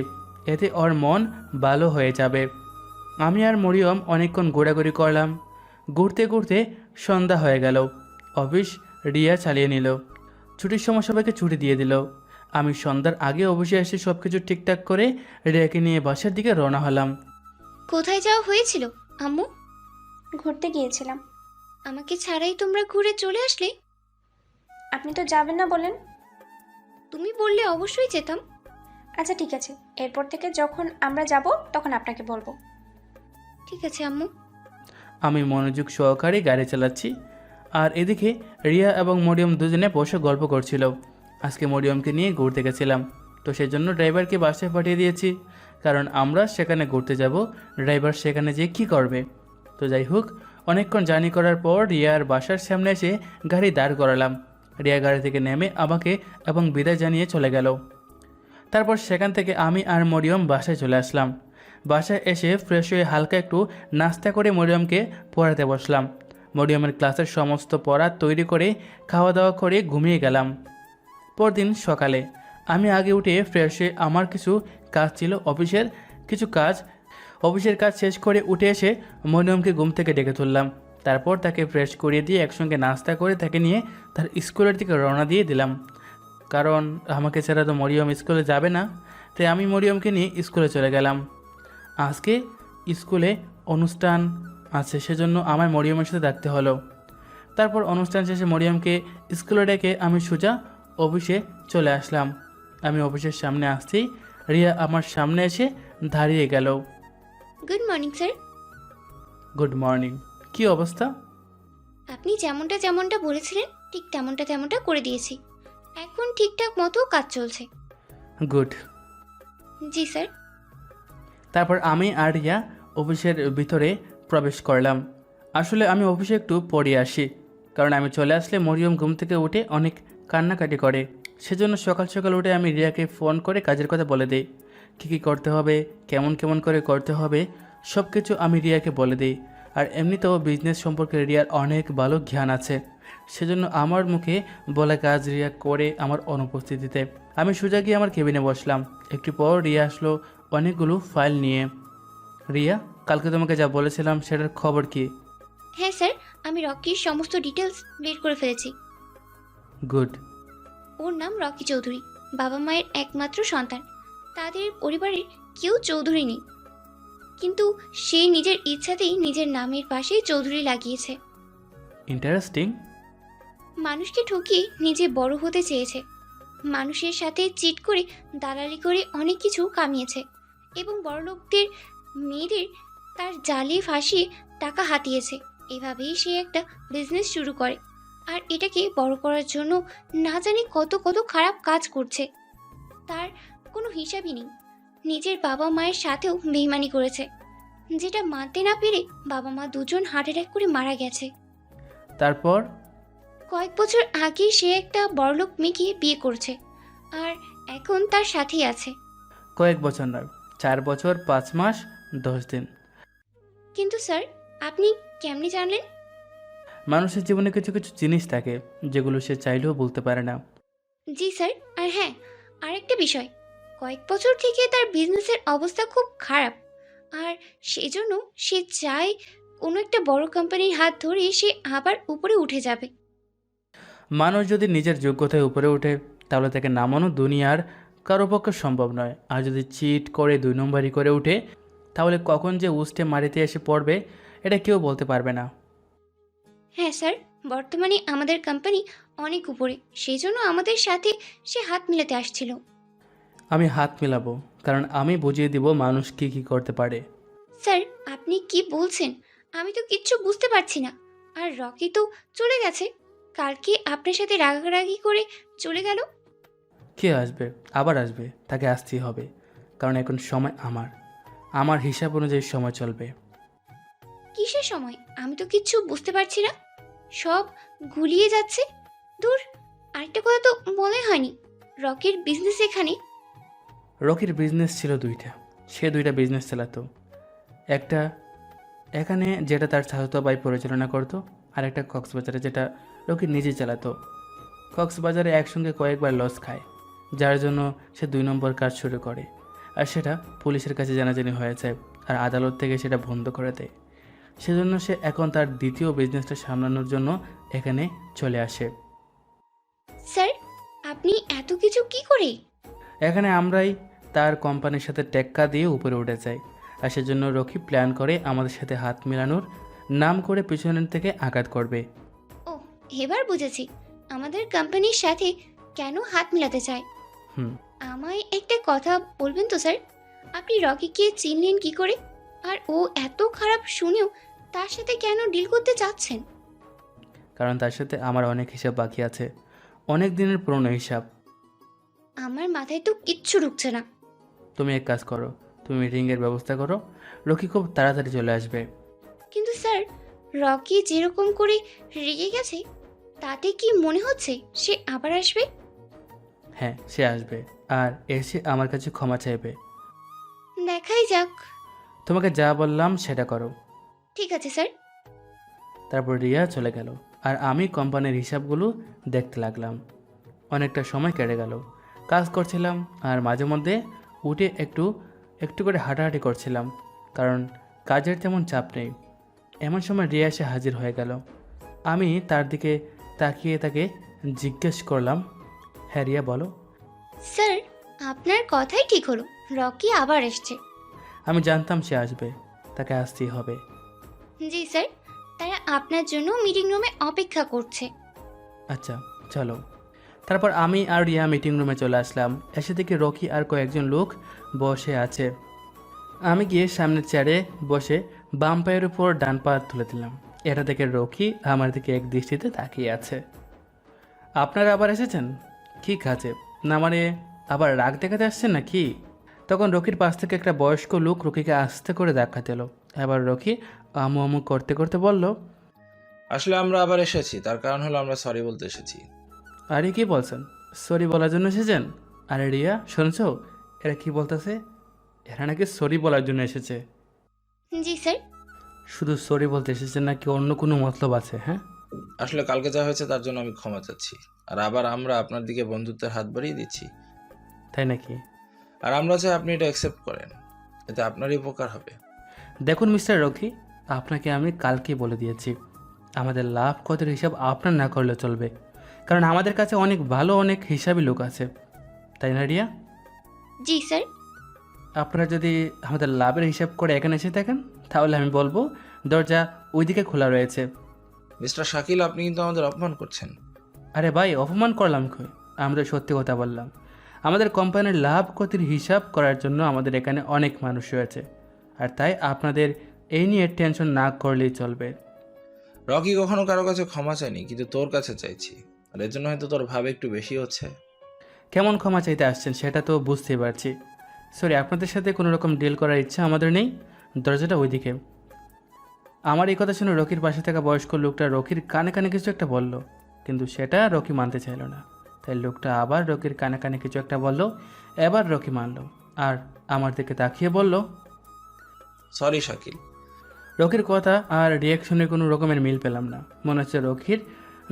এতে ওর মন ভালো হয়ে যাবে। আমি আর মরিয়ম অনেকক্ষণ ঘোরাঘুরি করলাম। ঘুরতে ঘুরতে সন্ধ্যা হয়ে গেল। অফিস রিয়া চালিয়ে নিল। ছুটির সময় সবাইকে ছুটি দিয়ে দিল। আমি সন্ধ্যার আগে অফিসে এসে সব কিছু ঠিকঠাক করে রিয়াকে নিয়ে বাসার দিকে রওনা হলাম। কোথায় যাওয়া হয়েছিল আম্মু? ঘুরতে গিয়েছিলাম। আমাকে ছাড়াই তোমরা ঘুরে চলে আসলে? আপনি তো যাবেন না বলেন। তুমি বললে অবশ্যই যেতাম। আচ্ছা ঠিক আছে, এরপর থেকে যখন আমরা যাব তখন আপনাকে বলবো। ঠিক আছে আম্মু। আমি মনোযোগ সহকারে গাড়ি চালাচ্ছি, আর এদিকে রিয়া এবং মরিয়ম দুজনে বসে গল্প করছিল। আজকে মরিয়মকে নিয়ে ঘুরতে গেছিলাম, তো সেজন্য ড্রাইভারকে বাসায় পাঠিয়ে দিয়েছি, কারণ আমরা সেখানে ঘুরতে যাব। ড্রাইভার সেখানে যেয়ে কী করবে? তো যাই হোক, অনেকক্ষণ জার্নি করার পর রিয়ার বাসার সামনে এসে গাড়ি দাঁড় করালাম। রিয়া গাড়ি থেকে নেমে আমাকে এবং বিদায় জানিয়ে চলে গেল। তারপর সেখান থেকে আমি আর মরিয়ম বাসায় চলে আসলাম। বাসায় এসে ফ্রেশ হয়ে হালকা একটু নাস্তা করে মরিয়মকে পড়াতে বসলাম। মরিয়মের ক্লাসের সমস্ত পড়া তৈরি করে খাওয়া দাওয়া করে ঘুমিয়ে গেলাম। পরদিন সকালে আমি আগে উঠে ফ্রেশ হয়ে আমার কিছু কাজ ছিল, অফিসের কাজ শেষ করে উঠে এসে মরিয়মকে ঘুম থেকে ডেকে তুললাম। তারপর তাকে ফ্রেশ করিয়ে দিয়ে একসঙ্গে নাস্তা করে তাকে নিয়ে তার স্কুলের দিকে রওনা দিয়ে দিলাম, কারণ আমাকে ছাড়া তো মরিয়ম স্কুলে যাবে না। তাই আমি মরিয়মকে নিয়ে স্কুলে চলে গেলাম। আজকে স্কুলে অনুষ্ঠান আছে, সেজন্য আমার মরিয়মের সাথে থাকতে হলো। তারপর অনুষ্ঠান শেষে মরিয়মকে স্কুলে ডেকে আমি সোজা অফিসে চলে আসলাম। আমি অফিসের সামনে আসতেই রিয়া আমার সামনে এসে দাঁড়িয়ে গেল। Good morning sir. Good morning. কী অবস্থা? আপনি যেমনটা বলেছিলেন ঠিক তেমনটা করে দিয়েছি। এখন ঠিকঠাক মতো কাজ চলছে। গুড। জি স্যার। তারপর আমি আর রিয়া অফিসের ভিতরে প্রবেশ করলাম। আসলে আমি অফিসে একটু পরে আসি, কারণ আমি চলে আসলে মরিয়ম ঘুম থেকে উঠে অনেক কান্নাকাটি করে। সেজন্য সকাল সকাল উঠে আমি রিয়াকে ফোন করে কাজের কথা বলে দিই। কী করতে হবে, কেমন করে করতে হবে, সব কিছু আমি রিয়াকে বলে দিই। আর এমনিতেও বিজনেস সম্পর্কে রিয়ার অনেক ভালো জ্ঞান আছে, সেজন্য আমার মুখে বলা কাজ রিয়া করে আমার অনুপস্থিতিতে। আমি সোজা গিয়ে আমার কেবিনে বসলাম। একটু পর রিয়া আসলো অনেকগুলো ফাইল নিয়ে। রিয়া, কালকে তোমাকে যা বলেছিলাম সেটার খবর কি? হ্যাঁ স্যার, আমি রকির সমস্ত ডিটেলস বের করে ফেলেছি। গুড। ওর নাম রকি চৌধুরী, বাবা মায়ের একমাত্র সন্তান। তাদের পরিবারের কেউ চৌধুরী নেই, কিন্তু সে নিজের ইচ্ছাতেই নিজের নামের পাশে চৌধুরী লাগিয়েছে। ইন্টারেস্টিং। মানুষকে ঠকিয়ে নিজে বড় হতে চেয়েছে, মানুষের সাথে চিট করে দালালি করে অনেক কিছু কামিয়েছে এবং বড়লোকদের মেয়েদের তার জালে ফাঁসিয়ে টাকা হাতিয়েছে। এভাবেই সে একটা বিজনেস শুরু করে, আর এটাকে বড় করার জন্য না জানি কত কত খারাপ কাজ করছে। তার কোনো হিসাবই নেই। নিজের বাবা মায়ের সাথেও বেইমানি করেছে, যেটা মানতে না পেরে বাবা মা দুজন হার্ট অ্যাটাক করে মারা গেছে। তারপর? কয়েক বছর আগে সে একটা বড়লোক মেয়েকে বিয়ে করছে, আর এখন তার সাথেই আছে। কয়েক বছর নয়, 4 বছর 5 মাস 10 দিন। কিন্তু স্যার, আপনি কেমনে জানলেন? মানুষের জীবনে কিছু কিছু জিনিস থাকে যেগুলো সে চাইলেও বলতে পারে না। জি স্যার। আর হ্যাঁ, আরেকটা বিষয়, কয়েক বছর থেকে তার বিজনেসের অবস্থা খুব খারাপ, আর সেজন্য সে চায় কোনো একটা বড় কোম্পানির হাত ধরে সে আবার উপরে উঠে যাবে। মানুষ যদি নিজের যোগ্যতায় উপরে ওঠে, তাহলে তাকে নামানো দুনিয়ার কারো পক্ষে সম্ভব নয়। আর যদি চিট করে 2 নম্বরই করে উঠে, তাহলে কখন যে উষ্টে মারিতে এসে পড়বে এটা কেউ বলতে পারবে না। হ্যাঁ স্যার, বর্তমানে আমাদের কোম্পানি অনেক উপরে, সেই জন্য আমাদের সাথে সে হাত মিলাতে আসছিল। আমি হাত মেলাবো, কারণ আমি বুঝিয়ে দিব মানুষ কি কি করতে পারে। স্যার, আপনি কি বলছেন? আমি তো কিচ্ছু বুঝতে পারছি না। আর রকি তো চলে গেছে, কালকে আপনার সাথে রাগারাগি করে চলে গেল। কে আসবে? আবার আসবে, তাকে আসতেই হবে, কারণ এখন সময় আমার হিসাব অনুযায়ী সময় চলবে। কিসের সময়? আমি তো কিচ্ছু বুঝতে পারছি না, সব গুলিয়ে যাচ্ছে। দূর, আরেকটা কথা তো বলাই হয়নি, রকির বিজনেস এখানে। রকির বিজনেস ছিল দুইটা, সে দুইটা বিজনেস চালাতো। একটা এখানে যেটা তার চাচাতো ভাই পরিচালনা করতো, আর একটা কক্সবাজারে যেটা রকি নিজেই চালাতো। কক্সবাজারে একসঙ্গে কয়েকবার লস খায়, যার জন্য সে 2 নম্বর কাজ শুরু করে, আর সেটা পুলিশের কাছে জানাজানি হয়ে যায়, আর আদালত থেকে সেটা বন্ধ করে দেয়। সেজন্য সে এখন তার দ্বিতীয় বিজনেসটা সামলানোর জন্য এখানে চলে আসে। স্যার, আপনি এত কিছু কি করে? এখানে আমরাই তার কোম্পানির সাথে টেক্কা দিয়ে উপরে উঠে যাই, আর সেজন্য রকি প্ল্যান করে আমাদের সাথে হাত মেলানোর নাম করে পিছনের থেকে আঘাত করবে। ও, এবার বুঝেছি আমাদের কোম্পানির সাথে কেন হাত মেলাতে চায়। হুম আমায় একটা কথা বলবেন তো স্যার, আপনি রকিকে চিনলেন কি করে? আর ও এত খারাপ শুনেও তার সাথে কেন ডিল করতে চাচ্ছেন? কারণ তার সাথে আমার অনেক হিসাব বাকি আছে, অনেক দিনের পুরনো হিসাব। আমার মাথায় তো কিচ্ছু ঢুকছে না। তুমি এক কাজ করো, তুমি মিটিংয়ের ব্যবস্থা করো, রকি খুব তাড়াতাড়ি চলে আসবে। কিন্তু স্যার, রকি যেরকম করে রেগে গেছে, তাতে কি মনে হচ্ছে সে আবার আসবে? হ্যাঁ, সে আসবে, আর এসে আমার কাছে ক্ষমা চাইবে। দেখাই যাক। তোমাকে যা বললাম সেটা করো। ঠিক আছে স্যার। তারপর রিয়া চলে গেল, আর আমি কোম্পানির হিসাবগুলো দেখতে লাগলাম। অনেকটা সময় কেটে গেল, কাজ করছিলাম, আর মাঝে মধ্যে উঠে একটু একটু করে হাঁটাহাঁটি করছিলাম, কারণ কাজের তেমন চাপ নেই। এমন সময় রিয়া এসে হাজির হয়ে গেল। আমি তার দিকে তাকিয়ে তাকে জিজ্ঞেস করলাম, হ্যাঁ রিয়া বলো। স্যার, আপনার কথাই ঠিক হলো, রকি আবার এসছে। আমি জানতাম সে আসবে, তাকে আসতেই হবে। জি স্যার, তারা আপনার জন্য মিটিং রুমে অপেক্ষা করছে। আচ্ছা চলো। তারপর আমি আর রিয়া মিটিং রুমে চলে আসলাম। এসে দেখি রকি আর কয়েকজন লোক বসে আছে। আমি গিয়ে সামনের চেয়ারে বসে বাম পায়ের উপর ডান পা তুলে দিলাম। এটা দেখে রকি আমার দিকে এক দৃষ্টিতে তাকিয়ে আছে। আপনারা আবার এসেছেন? কি কাজে? না মানে আবার রাগ দেখাতে আসছেন নাকি? তখন রকির পাশ থেকে একটা বয়স্ক লোক রকিকে আস্তে করে ধাক্কা দিল। এবার রকি আমু আমু করতে করতে বলল, আসলে আমরা আবার এসেছি, তার কারণ হলো আমরা সরি বলতে এসেছি। আরে কি বলছেন? সরি বলার জন্য এসেছেন? আরে রিয়া শুনছো, এরা কি বলতেছে? এরা নাকি সরি বলার জন্য এসেছে। জি স্যার। শুধু সরি বলতে এসেছেন নাকি অন্য কোনো মতলব আছে? হ্যাঁ, আসলে কালকে যা হয়েছে তার জন্য আমি ক্ষমা চাচ্ছি, আর আবার আমরা আপনার দিকে বন্ধুত্বের হাত বাড়িয়ে দিচ্ছি, তাই নাকি? আর আমরা চাই আপনি এটা অ্যাকসেপ্ট করেন, এতে আপনারই উপকার হবে। দেখুন মিস্টার রকি, আপনাকে আমি কালকে বলে দিয়েছি, আমাদের লাভ ক্ষতির হিসাব আপনার না করলে চলবে, কারণ আমাদের কাছে অনেক ভালো অনেক হিসাবি লোক আছে, তাই না রিয়া? জি স্যার। আপনারা যদি আমাদের লাভের হিসাব করে এখানে এসে থাকেন, তাহলে আমি বলবো দরজা ওইদিকে খোলা রয়েছে। মিস্টার শাকিল, আপনি কিন্তু আমাদের অপমান করছেন। আরে ভাই, অপমান করলাম কই? আমরা সত্যি কথা বললাম। আমাদের কোম্পানির লাভ ক্ষতির হিসাব করার জন্য আমাদের এখানে অনেক মানুষ রয়েছে, আর তাই আপনাদের এই নিয়ে টেনশন না করলেই চলবে। রকি কখনো কারো কাছে ক্ষমা চাইনি, কিন্তু তোর কাছে চাইছি, আর এর জন্য হয়তো তোর ভাব একটু বেশি হচ্ছে। কেমন ক্ষমা চাইতে আসছেন সেটা তো বুঝতেই পারছি। সরি, আপনাদের সাথে কোনো রকম ডিল করার ইচ্ছা আমাদের নেই। দরজাটা ওইদিকে। আমার এই কথা শুনে রকির পাশে থাকা বয়স্ক লোকটা রকির কানে কানে কিছু একটা বলল, কিন্তু সেটা রকি মানতে চাইল না। তাই লোকটা আবার রকির কানে কানে কিছু একটা বলল, এবার রকি মানল, আর আমার দিকে তাকিয়ে বলল, সরি শাকিল। রকির কথা আর রিয়াকশনে কোনো রকমের মিল পেলাম না। মনে হচ্ছে রকির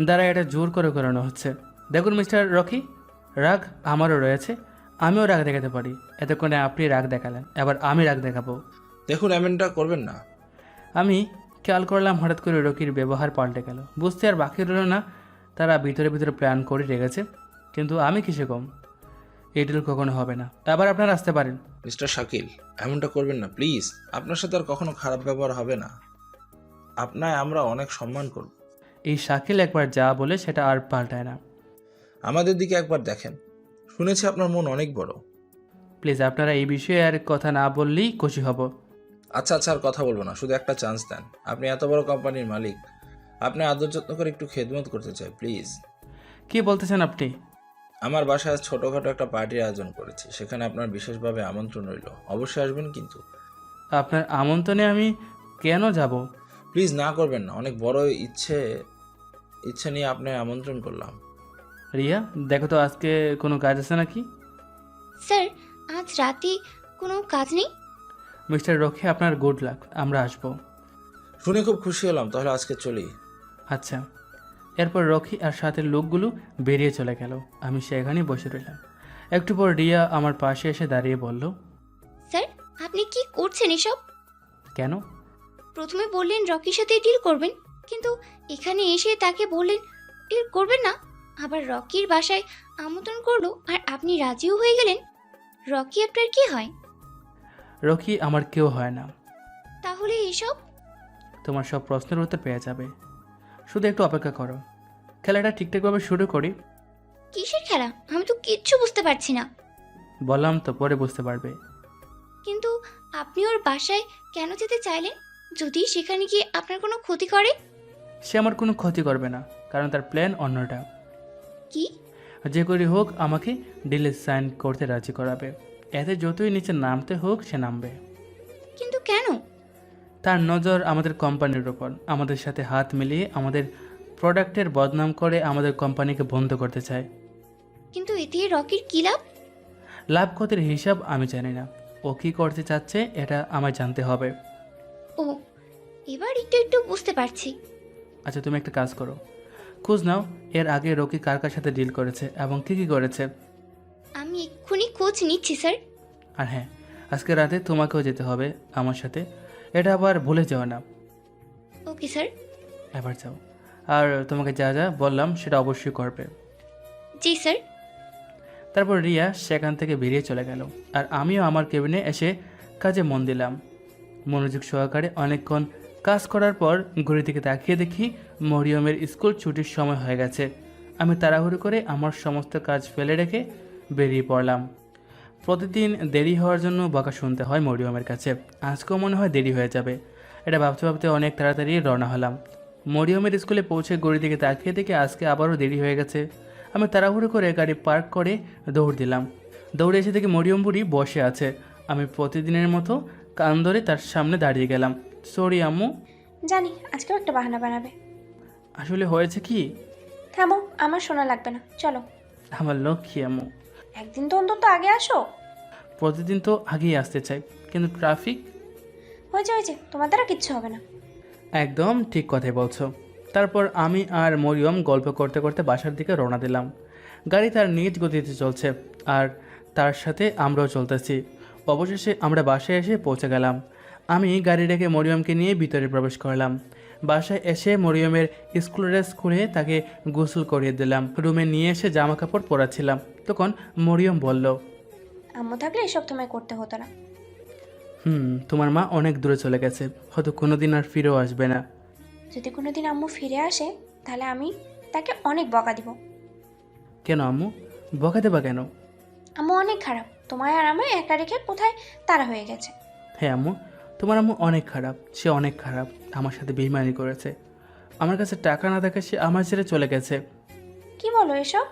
দ্বারা এটা জোর করে করানো হচ্ছে। দেখুন মিস্টার রকি, রাগ আমারও রয়েছে, আমিও রাগ দেখাতে পারি। এতক্ষণে আপনি রাগ দেখালেন, এবার আমি রাগ দেখাবো। দেখুন, এমনটা করবেন না। আমি খেয়াল করলাম হঠাৎ করে রকির ব্যবহার পাল্টে গেল। বুঝতে আর বাকি রইল না, তারা ভিতরে ভিতরে প্ল্যান করে রেখেছে, কিন্তু আমি কিসে কম। এই ডিল কখনো হবে না। এবার আপনারা আসতে পারেন। মিস্টার শাকিল, এমনটা করবেন না প্লিজ। আপনার সাথে আর কখনো খারাপ ব্যবহার হবে না। আপনায় আমরা অনেক সম্মান করব। এই শাকিল একবার যা বলে সেটা আর পাল্টায় না। আমাদের দিকে একবার দেখেন, শুনেছি আপনার মন অনেক বড়। প্লিজ আপনারা এই বিষয়ে আর কথা না বললেই খুশি হব। আচ্ছা আচ্ছা, আর কথা বলবো না, শুধু একটা চান্স দেন। আপনি এত বড় কোম্পানির মালিক, আপনি আদর যত্ন করে একটু খেদমত করতে চাই প্লিজ। কি বলতেছেন আপনি? আমার বাসায় ছোটোখাটো একটা পার্টির আয়োজন করেছি, সেখানে আপনার বিশেষভাবে আমন্ত্রণ রইল, অবশ্যই আসবেন কিন্তু। আপনার আমন্ত্রণে আমি কেন যাব? প্লিজ না করবেন না, অনেক বড় ইচ্ছে নিয়ে আপনার আমন্ত্রণ করলাম। রিয়া দেখো তো আজকে কোনো কাজ আছে নাকি? স্যার, আজ রাতে কোনো কাজ নেই? মিস্টার রকি, আপনার গুড লাক, আমরা আসবো। শুনে খুব খুশি হলাম, তাহলে আজকে চলি। আচ্ছা। এরপর রকি আর সাথের লোকগুলো বেরিয়ে চলে গেল। আমি সেখানেই বসে রইলাম। একটু পর রিয়া আমার পাশে এসে দাঁড়িয়ে বলল, স্যার, আপনি কি করছেন এসব? কেন? প্রথমে বললেন রকির সাথে ডিল করবেন, কিন্তু এখানে এসে তাকে বললেন ডিল করবেন না। আবার রকির বাসায় আমন্ত্রণ করলো আর আপনি রাজিও হয়ে গেলেন। রকি আপনার কি হয়? রকি আমার কেউ হয় না। তাহলে এসব? তোমার সব প্রশ্নের উত্তর পেয়ে যাবে, শুধু একটু অপেক্ষা করো। খেলাটা ঠিকঠাকভাবে শুরু করি। কিসের খেলা? আমি তো কিচ্ছু বুঝতে পারছি না। বললাম তো, পরে বুঝতে পারবে। কিন্তু আপনি ওর বাসায় কেন যেতে চাইলেন? যদি সেখানে গিয়ে আপনার কোনো ক্ষতি করে? সে আমার কোনো ক্ষতি করবে না, কারণ তার প্ল্যান অন্যটা। কি? যে করে হোক আমাকে ডিলে সাইন করতে রাজি করাবে। এতে যতই নিচে নামতে হোক সে নামবে। কিন্তু কেন? তার নজর আমাদের কোম্পানির ওপর। আমাদের সাথে হাত মিলিয়ে আমাদের প্রোডাক্টের বদনাম করে আমাদের কোম্পানিকে বন্ধ করতে চায়। কিন্তু এতে রকির কি লাভ? লাভ ক্ষতির হিসাব আমি জানি না। ও কী করতে চাচ্ছে এটা আমায় জানতে হবে। ও, এবার একটু একটু বুঝতে পারছি। আচ্ছা, তুমি একটা কাজ করো, খোঁজ নাও এর আগে রকি কার কার সাথে ডিল করেছে এবং কী কী করেছে। আমি এক্ষুনি খোঁজ নিচ্ছি স্যার। আর হ্যাঁ, আজকে রাতে তোমাকেও যেতে হবে আমার সাথে, এটা আবার ভুলে যাও না। Okay sir. এবার যাও, আর তোমাকে যা যা বললাম সেটা অবশ্যই করবে। জি স্যার। তারপর রিয়া সেখান থেকে বেরিয়ে চলে গেল, আর আমিও আমার কেবিনে এসে কাজে মন দিলাম। মনোযোগ সহকারে অনেকক্ষণ কাজ করার পর ঘড়ির দিকে তাকিয়ে দেখি মরিয়মের স্কুল ছুটির সময় হয়ে গেছে। আমি তাড়াহুড়ো করে আমার সমস্ত কাজ ফেলে রেখে বেরিয়ে পড়লাম। প্রতিদিন দেরি হওয়ার জন্য বকা শুনতে হয় মরিয়মের কাছে। আজকেও মনে হয় দেরি হয়ে যাবে। এটা ভাবতে ভাবতে অনেক তাড়াতাড়ি রওনা হলাম। মরিয়মের স্কুলে পৌঁছে ঘড়ির দিকে তাকিয়ে দেখি আজকে আবারও দেরি হয়ে গেছে। আমি তাড়াহুড়ো করে গাড়ি পার্ক করে দৌড় দিলাম। দৌড়ে এসে দেখি মরিয়ম বুড়ি বসে আছে। আমি প্রতিদিনের মতো কান ধরে তার সামনে দাঁড়িয়ে গেলাম। সরি আম্মু। জানি আজকেও একটা বাহানা বানাবে। আসলে হয়েছে কি, থামো, আমার শোনা লাগবে না, চলো। আমার লক্ষ্মী আম্মু। একদিন তো অন্তত আগে আসো। প্রতিদিন তো আগেই আসতে চাই, কিন্তু ট্রাফিক। হয়েছে, তোমার দ্বারা কিচ্ছু হবে না। একদম ঠিক কথাই বলছো। তারপর আমি আর মরিয়ম গল্প করতে করতে বাসার দিকে রওনা দিলাম। গাড়ি তার নিজ গতিতে চলছে আর তার সাথে আমরাও চলতেছি। অবশেষে আমরা বাসায় এসে পৌঁছে গেলাম। আমি গাড়ি রেখে মরিয়মকে নিয়ে ভিতরে প্রবেশ করলাম। বাসায় এসে মরিয়মের স্কুল ড্রেস খুলে তাকে গোসল করিয়ে দিলাম। রুমে নিয়ে এসে জামা কাপড় পরাচ্ছিলাম, তখন মরিয়ম বলল, আম্মু থাকলে এসব তোমায় করতে হতো না। তোমার মা অনেক দূরে চলে গেছে, হয়তো কোনোদিন আর ফিরেও আসবে না। যদি কোনোদিন আম্মু ফিরে আসে তাহলে আমি তাকে অনেক বকা দিব। কেন আম্মু, বকা দেবা কেন? আম্মু অনেক খারাপ, তোমায় আর আমায় একা রেখে কোথায় তারা হয়ে গেছে। হ্যাঁ আম্মু, তোমার আম্মু অনেক খারাপ। সে অনেক খারাপ, আমার সাথে বেইমানি করেছে। আমার কাছে টাকা না থাকে সে আমার ছেড়ে চলে গেছে। কি বলো এসব?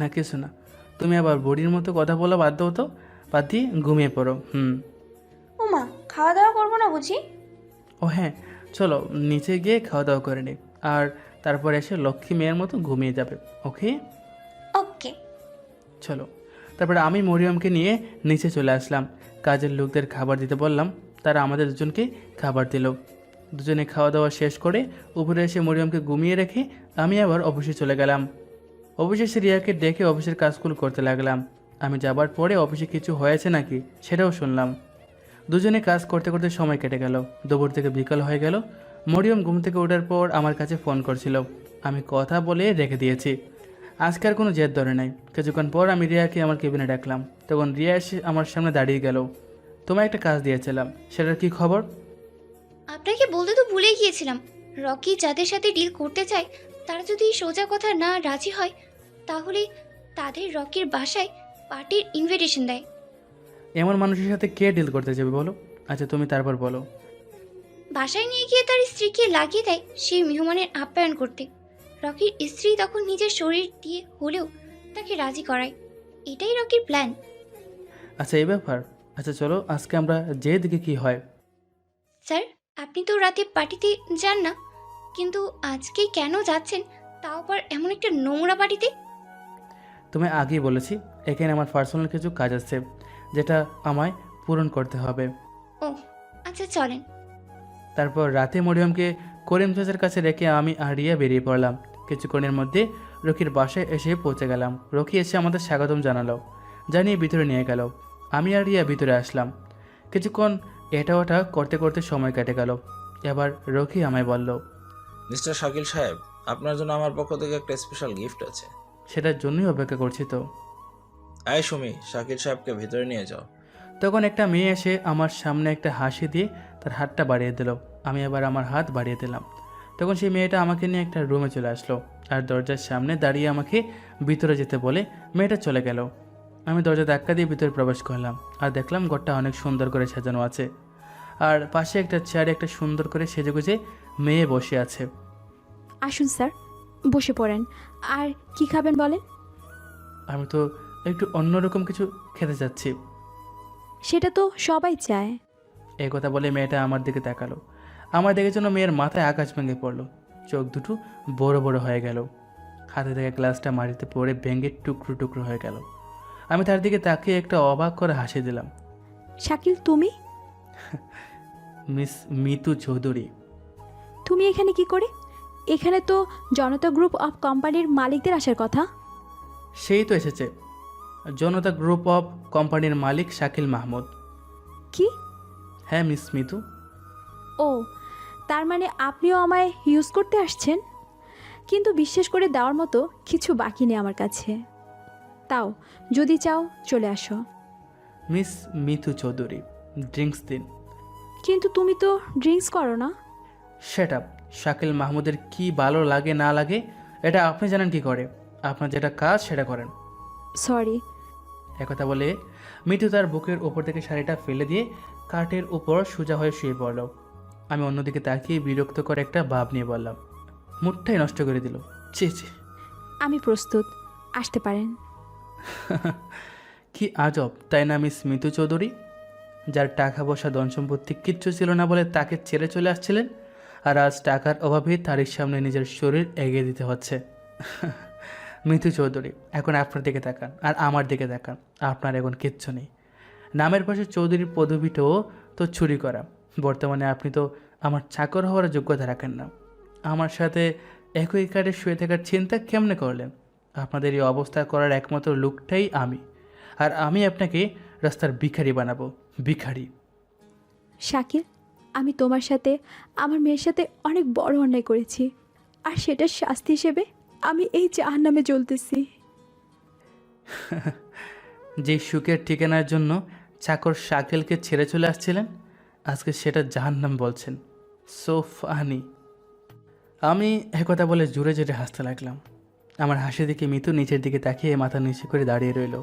না কিছু না, তুমি আবার বুড়ির মতো কথা বলা বাদ দাও তো। বাদ দিয়ে ঘুমিয়ে পড়ো। উমা, খাওয়া দাওয়া করবো না বুঝি? ও হ্যাঁ, চলো নিচে গিয়ে খাওয়া দাওয়া করে নিই, আর তারপর এসে লক্ষ্মী মেয়ের মতো ঘুমিয়ে যাবে। ওকে ওকে। চলো। তারপরে আমি মরিয়মকে নিয়ে নিচে চলে আসলাম। কাজের লোকদের খাবার দিতে বললাম, তারা আমাদের দুজনকে খাবার দিল। দুজনে খাওয়া দাওয়া শেষ করে উপরে এসে মরিয়মকে ঘুমিয়ে রেখে আমি আবার অফিসে চলে গেলাম। অফিসে রিয়াকে ডেকে অফিসের কাজগুলো করতে লাগলাম। আমি যাবার পরে অফিসে কিছু হয়েছে নাকি সেটাও শুনলাম। দুজনে কাজ করতে করতে সময় কেটে গেল। দুপুর থেকে বিকাল হয়ে গেল। মরিয়ম ঘুম থেকে ওঠার পর আমার কাছে ফোন করছিল। আমি কথা বলে রেখে দিয়েছি। আজকে আর কোনো জেদ ধরে নাই। কিছুক্ষণ পর আমি রিয়াকে আমার কেবিনে ডাকলাম। তখন রিয়া এসে আমার সামনে দাঁড়িয়ে গেল। তোমায় একটা কাজ দিয়েছিলাম, সেটার কি খবর? আপনাকে বলতে তো ভুলে গিয়েছিলাম, রকি যাদের সাথে ডিল করতে চায় তারা যদি সোজা কথা না রাজি হয় তাহলে তাদের রকির বাসায় পার্টির ইনভিটেশন দেয়। এমন মানুষের সাথে কে ডিল করতে যাবে বলো? আচ্ছা তুমি তারপর বলো। বাসায় নিয়ে গিয়ে তার স্ত্রীকে লাগিয়ে দেয় সেই মেহমানের আপ্যায়ন করতে। রকির স্ত্রী তখন নিজের শরীর দিয়ে হলেও তাকে রাজি করায়। এটাই রকির প্ল্যান। আচ্ছা এই ব্যাপার। আচ্ছা চলো আজকে আমরা যে দিকে কি হয়। স্যার, আপনি তো রাতে পার্টিতে যান না, কিন্তু আজকে কেন যাচ্ছেন, তাও আবার এমন একটা নোংরা পার্টিতে? তুমি আগেই বলেছি এখানে আমার পার্সোনাল কিছু কাজ আছে, যেটা আমায় পূরণ করতে হবে। ও আচ্ছা চলেন। তারপর রাতে মরিয়মকে করিম চাচার কাছে রেখে আমি আর রিয়া বেরিয়ে পড়লাম। কিছুক্ষণের মধ্যে রকির বাসায় এসে পৌঁছে গেলাম। রকি এসে আমাদের স্বাগতম জানালো, জানিয়ে ভিতরে নিয়ে গেল। আমি আর রিয়া ভিতরে আসলাম। কিছুক্ষণ এটা ওটা করতে করতে সময় কেটে গেল। এবার রকি আমায় বলল, মিস্টার শাকিল সাহেব, আপনার জন্য আমার পক্ষ থেকে একটা স্পেশাল গিফট আছে। সেটার জন্যই অপেক্ষা করছি তো। আয় সুমি, শাকিল সাহেবকে ভিতরে নিয়ে যাও। তখন একটা মেয়ে এসে আমার সামনে একটা হাসি দিয়ে তার হাতটা বাড়িয়ে দিল। আমি আবার আমার হাত বাড়িয়ে দিলাম। তখন সেই মেয়েটা আমাকে নিয়ে একটা রুমে চলে আসলো আর দরজার সামনে দাঁড়িয়ে আমাকে ভিতরে যেতে বলে মেয়েটা চলে গেল। আমি দরজা ধাক্কা দিয়ে ভিতরে প্রবেশ করলাম আর দেখলাম ঘরটা অনেক সুন্দর করে সাজানো আছে। আর পাশে একটা চেয়ারে একটা সুন্দর করে সেজেগুজে মেয়ে বসে আছে। আসুন স্যার, বসে পড়েন। আর কি খাবেন বলেন? আমি তো একটু অন্যরকম কিছু খেতে চাচ্ছি। সেটা তো সবাই চায়। এই কথা বলে মেয়েটা আমার দিকে তাকালো। আমার দেখে যেন মেয়ের মাথায় আকাশ ভেঙে পড়লো। চোখ দুটো বড় বড় হয়ে গেল। হাতে থেকে গ্লাসটা মাটিতে পড়ে ভেঙে টুকরো টুকরো হয়ে গেল। আমি তার দিকে তাকিয়ে একটা অবাক করে হাসি দিলাম। শাকিল, তুমি মিস মিতু চৌধুরী। তুমি এখানে কি করে? এখানে তো জনতা গ্রুপ অফ কোম্পানির মালিকদের আসার কথা। সেই তো এসেছে, জনতা গ্রুপ অফ কোম্পানির মালিক শাকিল মাহমুদ। কি? হ্যাঁ মিস মিতু। ও, তার মানে আপনিও আমায় ইউজ করতে আসছেন? কিন্তু বিশ্বাস করে দেওয়ার মতো কিছু বাকি নেই আমার কাছে। তাও যদি চাও চলে আসো। মিস মিতু চৌধুরী, ড্রিঙ্কস দিন। কিন্তু তুমি তো ড্রিঙ্কস করো না। Set up. শাকিল মাহমুদের কি ভালো লাগে না লাগে এটা আপনি জানেন কি করে? আপনার যেটা কাজ সেটা করেন। সরি। একথা বলে মিতু তার বুকের ওপর থেকে শাড়িটা ফেলে দিয়ে কাঠের উপর সোজা হয়ে শুয়ে পড়ল। আমি অন্যদিকে তাকিয়ে বিরক্ত করে একটা ভাব নিয়ে বললাম, মুডটাই নষ্ট করে দিল। ছি ছি। আমি প্রস্তুত, আসতে পারেন। কি আজব তাই না মিস মিতু চৌধুরী? যার টাকা পয়সা ধন সম্পত্তি কিচ্ছু ছিল না বলে তাকে ছেড়ে চলে আসছিলেন, আর আজ টাকার অভাবে তারই সামনে নিজের শরীর এগিয়ে দিতে হচ্ছে। মিতু চৌধুরী, এখন আপনার দিকে তাকান আর আমার দিকে তাকান। আপনার এখন কিচ্ছু নেই। নামের পাশে চৌধুরীর পদবিটাও তো চুরি করা। বর্তমানে আপনি তো আমার চাকর হওয়ার যোগ্যতা রাখেন না। আমার সাথে একই কার্ডে শুয়ে থাকার চিন্তা কেমনে করলেন? আপনাদের এই অবস্থা করার একমাত্র লোকটাই আমি, আর আমি আপনাকে রাস্তার ভিখারি বানাবো। ভিখারি। শাকিল, আমি তোমার সাথে, আমার মেয়ের সাথে অনেক বড় অন্যায় করেছি, আর সেটার শাস্তি হিসেবে আমি এই জাহান্নামে জ্বলতেছি। যে সুখের ঠিকানার জন্য চাকর শাকিলকে ছেড়ে চলে আসছিলেন, আজকে সেটা জাহান্নাম বলছেন। So funny. আমি একথা বলে জোরে জোরে হাসতে লাগলাম। আমার হাসি দেখে মিতু নিচের দিকে তাকিয়ে মাথা নিচু করে দাঁড়িয়ে রইল।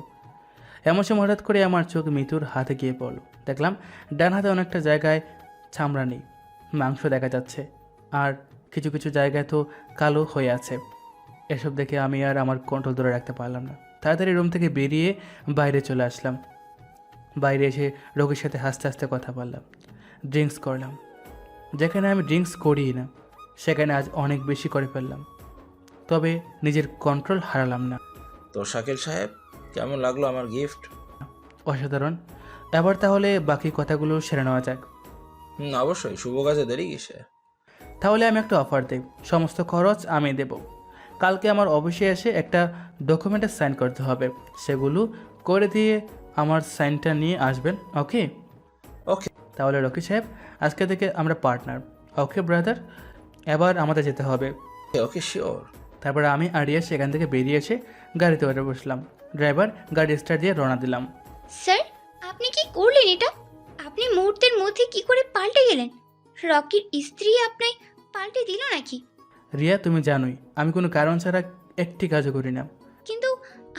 এমন সময় হঠাৎ করে আমার চোখ মিতুর হাতে গিয়ে পড়ল। দেখলাম ডান হাতে অনেকটা জায়গায় চামড়া নেই, মাংস দেখা যাচ্ছে, আর কিছু কিছু জায়গায় তো কালো হয়ে আছে। এসব দেখে আমি আর আমার কন্ট্রোল ধরে রাখতে পারলাম না। তাড়াতাড়ি রুম থেকে বেরিয়ে বাইরে চলে আসলাম। বাইরে এসে রোগীর সাথে হাসতে হাসতে কথা বললাম, ড্রিঙ্কস করলাম। যেখানে আমি ড্রিঙ্কস করি না সেখানে আজ অনেক বেশি করে ফেললাম, তবে নিজের কন্ট্রোল হারালাম না। তো শাকিল সাহেব, কেমন লাগলো আমার গিফট? অসাধারণ। এবার তাহলে বাকি কথাগুলো সেরে নেওয়া যাক। অবশ্যই, শুভ কাজে দেরি কিসে? তাহলে আমি একটা অফার দেব, সমস্ত খরচ আমি দেব। কালকে আমার অফিসে এসে একটা ডকুমেন্টে সাইন করতে হবে, সেগুলো করে দিয়ে আমার সাইনটা নিয়ে আসবেন। ওকে? ওকে। তাহলে রকি সাহেব, আজকে থেকে আমরা পার্টনার। ওকে ব্রাদার? এবার আমাদের যেতে হবে। ওকে, শিওর। তারপর আমি আর রিয়া সেখান থেকে বেরিয়ে এসে গাড়িতে উঠে বসলাম। ড্রাইভার গাড়ি স্টার্ট দিয়ে রওনা দিলাম। স্যার, আপনি কি করলেন এটা? আপনি মুহূর্তের মধ্যে কি করে পাল্টে গেলেন? রকির স্ত্রী আপনাই পাল্টে দিল নাকি? রিয়া, তুমি জানোই আমি কোনো কারণ ছাড়া একটি কাজও করি না। কিন্তু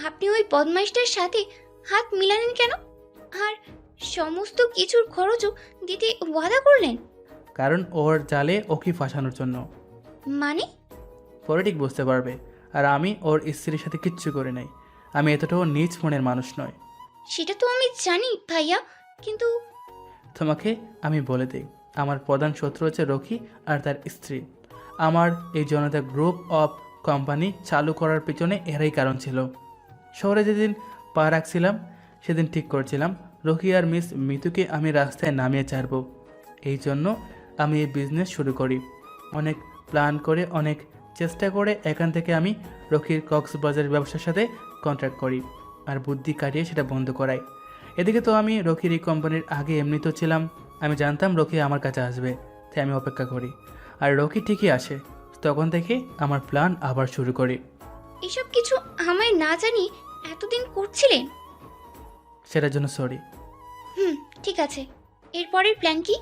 আপনি ওই বদমাইশটার সাথে হাত মিলালেন কেন? আর সমস্ত কিছুর খরচও দিতে ওয়াদা করলেন? কারণ ওর জালে ওকে ফাঁসানোর জন্য। মানে? পরে ঠিক বুঝতে পারবে। আর আমি ওর স্ত্রীর সাথে কিচ্ছু করি নাই। আমি এতটাও নিজ মনের মানুষ নয়। সেটা তো আমি জানি ভাইয়া, কিন্তু তোমাকে আমি বলে দিই, আমার প্রধান শত্রু হচ্ছে রকি আর তার স্ত্রী। আমার এই জনতা গ্রুপ অফ কোম্পানি চালু করার পিছনে এরাই কারণ ছিল। শহরে যেদিন পা রাখছিলাম সেদিন ঠিক করেছিলাম রকি আর মিস মিতুকে আমি রাস্তায় নামিয়ে ছাড়ব। এই জন্য আমি এই বিজনেস শুরু করি। অনেক প্ল্যান করে, অনেক চেষ্টা করে এখান থেকে আমি রকির কক্সবাজার ব্যবসার সাথে কন্ট্রাক্ট করি আর বুদ্ধি কাটিয়ে সেটা বন্ধ করাই। এদিকে তো আমি রকির এই কোম্পানির আগে এমনিতেও ছিলাম। আমি জানতাম রকি আমার কাছে আসবে, তাই আমি অপেক্ষা করি। আর রকি ঠিকই আসে। তখন থেকে আমার প্ল্যান আবার শুরু করি। এসব কিছু আমায় না জানি এতদিন করছিলেন? সেটার জন্য সরি। ঠিক আছে, এরপরের প্ল্যান কি?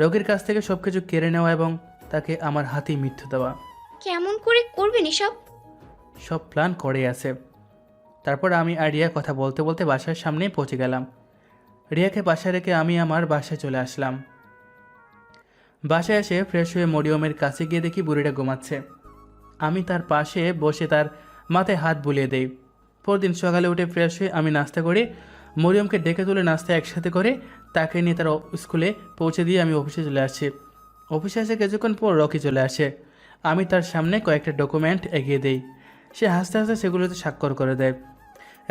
রকির কাছ থেকে সব কিছু কেড়ে নেওয়া এবং তাকে আমার হাতেই মৃত্যু দেওয়া। কেমন করে করবেন এসব? সব প্ল্যান করে আছে। তারপর আমি আর রিয়া কথা বলতে বলতে বাসার সামনে পৌঁছে গেলাম। রিয়াকে বাসায় রেখে আমি আমার বাসায় চলে আসলাম। বাসায় এসে ফ্রেশ হয়ে মরিয়মের কাছে গিয়ে দেখি বুড়িটা ঘুমাচ্ছে। আমি তার পাশে বসে তার মাথায় হাত বুলিয়ে দেই। পরদিন সকালে উঠে ফ্রেশ হয়ে আমি নাস্তা করে মরিয়মকে ডেকে তুলে নাস্তা একসাথে করে তাকে নিয়ে তার স্কুলে পৌঁছে দিয়ে আমি অফিসে চলে আসি। অফিসে এসে কিছুক্ষণ পর রকি চলে আসে। আমি তার সামনে কয়েকটা ডকুমেন্ট এগিয়ে দেই। সে হাসতে হাসতে সেগুলোতে স্বাক্ষর করে দেয়।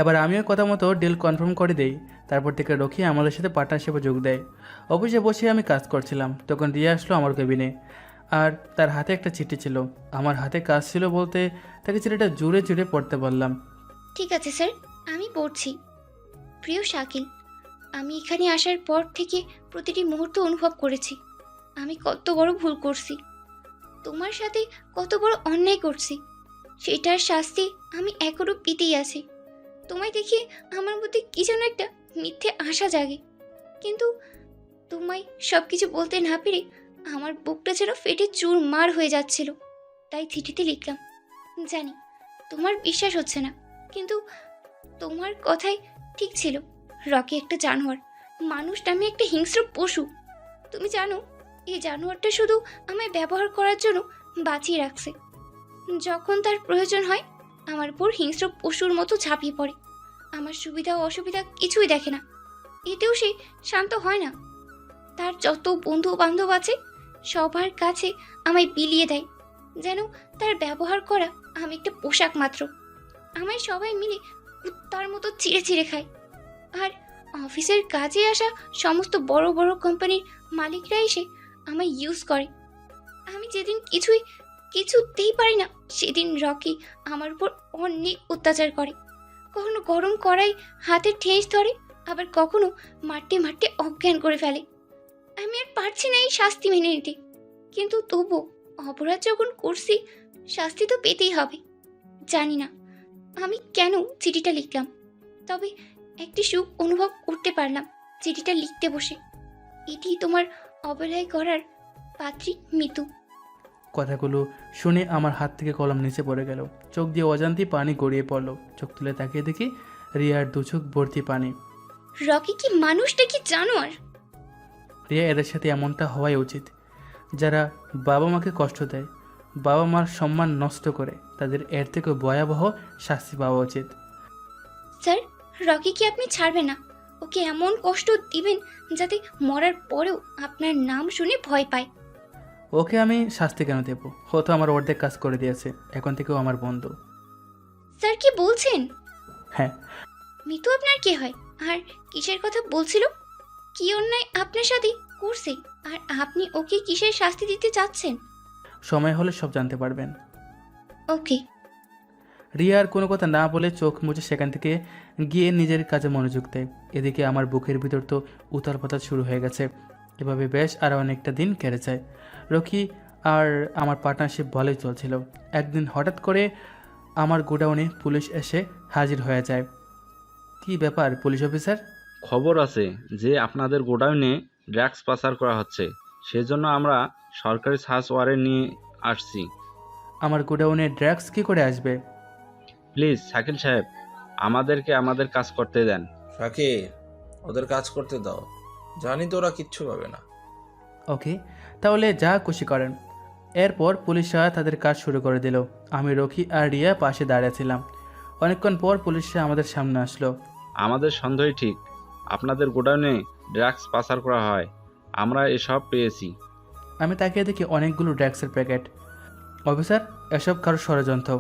এবার আমিও কথা মতো ডিল কনফার্ম করে দেই। তারপর থেকে রকি আমাদের সাথে পার্টনারশিপে যোগ দেয়। অফিসে বসে আমি কাজ করছিলাম, তখন রিয়া আসলো আমার কেবিনে। আর তার হাতে একটা চিঠি ছিল। আমার হাতে কাজ ছিল বলতে তাকে চিঠিটা জুড়ে জুড়ে পড়তে বললাম। ঠিক আছে স্যার, আমি পড়ছি। প্রিয় শাকিল, আমি এখানে আসার পর থেকে প্রতিটি মুহূর্ত অনুভব করেছি আমি কত বড় ভুল করছি, তোমার সাথে কত বড় অন্যায় করছি। সেটার শাস্তি আমি এখনও পেতেই আছি। তোমায় দেখে আমার মধ্যে কি যেন একটা মিথ্যে আশা জাগে, কিন্তু তোমায় সব কিছু বলতে না পেরে আমার বুকটা যেন ফেটে চুরমার হয়ে যাচ্ছিল। তাই চিঠিতে লিখলাম। জানি তোমার বিশ্বাস হচ্ছে না, কিন্তু তোমার কথাই ঠিক ছিল। রকি একটা জানোয়ার, মানুষ নামে একটা হিংস্র পশু। তুমি জানো, এই জানোয়ারটা শুধু আমায় ব্যবহার করার জন্য বাঁচিয়ে রাখছে। যখন তার প্রয়োজন হয় আমার উপর হিংস্র পশুর মতো ঝাঁপিয়ে পড়ে। আমার সুবিধা ও অসুবিধা কিছুই দেখে না। এতেও সে শান্ত হয় না। তার যত বন্ধু বান্ধব আছে সবার কাছে আমায় বিলিয়ে দেয়, যেন তার ব্যবহার করা আমি একটা পোশাক মাত্র। আমায় সবাই মিলে কুত্তার মতো চিড়ে চিড়ে খায়। আর অফিসের কাজে আসা সমস্ত বড় বড় কোম্পানির মালিকরা এসে আমায় ইউজ করে। আমি যেদিন কিছুতেই পারি না, সেদিন রকি আমার উপর অনেক অত্যাচার করে। কখনো গরম কড়াই হাতে ঠেস ধরে, আবার কখনো মারতে মারতে অজ্ঞান করে ফেলে। আমি আর পারছি না এই শাস্তি মেনে নিতে, কিন্তু তবু অপরাধ যখন করছি শাস্তি তো পেতেই হবে। জানি না আমি কেন চিঠিটা লিখলাম, তবে একটি সুখ অনুভব করতে পারলাম চিঠিটা লিখতে বসে। এটি তোমার অবহেলায় করার পাত্রী মিতু। কথাগুলো শুনে আমার হাত থেকে কলম নিচে পড়ে গেল। চোখ দিয়ে অজান্তি পানি গড়িয়ে পড়লো। চোখ তুলে তাকিয়ে দেখি রিয়ার দু চোখ ভর্তি পানি। রকি কি মানুষটা কি জানোয়ার? রিয়া, এদের সাথে এমনটা হওয়াই উচিত। যারা বাবা মাকে কষ্ট দেয়, বাবা মার সম্মান নষ্ট করে, তাদের এর থেকে ভয়াবহ শাস্তি পাওয়া উচিত। স্যার, রকি কি আপনি ছাড়বেন না? ওকে এমন কষ্ট দিবেন যাতে মরার পরেও আপনার নাম শুনে ভয় পায়। ওকে আমি শাস্তি কেন দেব? ও তো আমার অর্ধেক কাজ করে দিয়েছে, এখন থেকেও আমার বন্ধু। স্যার কি বলছেন? হ্যাঁ। মিতু আপনার কে হয় আর কিসের কথা বলছিল? কি অন্যায় আপনার সাথে করছে আর আপনি ওকে কিসের শাস্তি দিতে চাচ্ছেন? সময় হলে সব জানতে পারবেন। ওকে। রিয়া আর কোনো কথা না বলে চোখ মুছে সেখান থেকে গিয়ে নিজের কাজে মনোযোগ দেয়। এদিকে আমার বুকের ভিতর তো উতাল পাতাল শুরু হয়ে গেছে। এভাবে বেশ আরও অনেকটা দিন কেটে যায়। রকি আর আমার পার্টনারশিপ ভালোই চলছিল। একদিন হঠাৎ করে আমার গোডাউনে পুলিশ এসে হাজির হয়ে যায়। কি ব্যাপার পুলিশ অফিসার? খবর আছে যে আপনাদের গোডাউনে ড্রাগস পাচার করা হচ্ছে, সেজন্য আমরা সরকারি সার্চ ওয়ারেন্ট নিয়ে আসছি। আমার গোডাউনে ড্রাগস কী করে আসবে? প্লিজ শাকিল সাহেব, আমাদেরকে আমাদের কাজ করতে দেন। শাকিল, ওদের কাজ করতে দাও। জানি তো ওরা কিচ্ছু পাবে না। ওকে, তাহলে যা খুশি করেন। এরপর পুলিশরা তাদের কাজ শুরু করে দিল। আমি রকি আর রিয়া পাশে দাঁড়িয়েছিলাম। অনেকক্ষণ পর পুলিশরা আমাদের সামনে আসলো। আমাদের সন্দেহই ঠিক, আপনাদের গোডাউনে ড্রাগস পাচার করা হয়। আমরা এসব পেয়েছি। আমি তাকিয়ে দেখি অনেকগুলো ড্রাগসের প্যাকেট। অফিসার, এসব কারো ষড়যন্ত্র।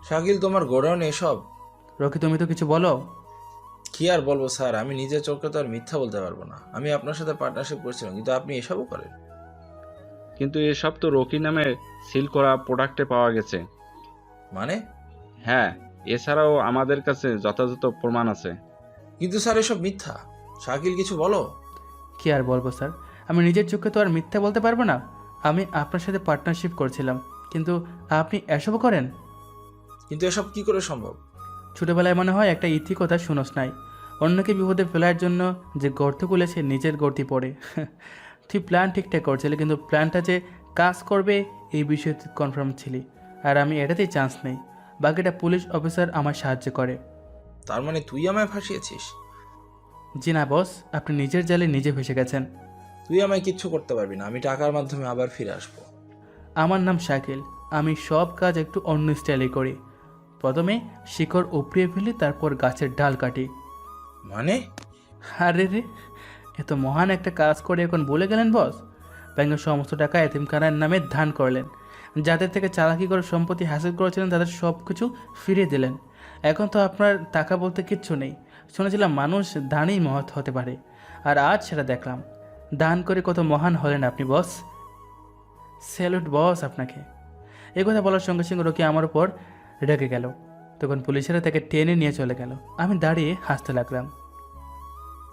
শাকিল, তোমার গোডাউনে এসব? রকি, তুমি তো কিছু বলো। কি আর বলবো স্যার, আমি নিজের চোখে তো আর মিথ্যা বলতে পারবো না। আমি আপনার সাথে পার্টনারশিপ করছিলাম, কিন্তু আপনি এসবও করেন। কিন্তু এসব তো রকি নামে সিল করা প্রোডাক্টে পাওয়া গেছে। মানে? হ্যাঁ, এছাড়াও আমাদের কাছে যথাযথ প্রমাণ আছে। কিন্তু স্যার এসব মিথ্যা। শাকিল, কিছু বলো। কি আর বলবো স্যার, আমি নিজের চোখে তো আর মিথ্যা বলতে পারবো না। আমি আপনার সাথে পার্টনারশিপ করছিলাম, কিন্তু আপনি এসবও করেন? কিন্তু এসব কি করে সম্ভব? ছোটোবেলায় মনে হয় একটা ইতি কথা শুনোস নাই, অন্যকে বিপদে ফেলার জন্য যে গর্ত খুলেছে নিজের গর্তি পড়ে। তুই প্ল্যান ঠিকঠাক করছিলি, কিন্তু প্ল্যানটা যে কাজ করবে এই বিষয়ে তুই কনফার্ম ছিলি, আর আমি এটাতেই চান্স নেই। বাকিটা পুলিশ অফিসার আমার সাহায্য করে। তার মানে তুই আমায় ফাঁসিয়েছিস? জি না বস, আপনি নিজের জালে নিজে ফেসে গেছেন। তুই আমায় কিচ্ছু করতে পারবি না। আমি টাকার মাধ্যমে আবার ফিরে আসবো। আমার নাম শাকিল, আমি সব কাজ একটু অন্য স্টাইলে করি। প্রথমে শিকড় উপড়িয়ে ফেলি, তারপর গাছের ডাল কাটি। মানে? আরে রে, এত মহান একটা কাজ করে এখন বলে গেলেন বস? ব্যাংকের সমস্ত টাকা এতিমখানার নামে দান করলেন, যাদের থেকে চালাকি করে সম্পত্তি হাসিল করেছিলেন তাদের সব কিছু ফিরিয়ে দিলেন। এখন তো আপনার টাকা বলতে কিচ্ছু নেই। শুনেছিলাম মানুষ দানই মহৎ হতে পারে, আর আজ সেটা দেখলাম। দান করে কত মহান হলেন আপনি বস। স্যালুট বস আপনাকে। এই কথা বলার সঙ্গে সঙ্গে রকি আমার উপর রেগে গেল। তখন পুলিশেরা তাকে টেনে নিয়ে চলে গেল। আমি দাঁড়িয়ে হাসতে লাগলাম।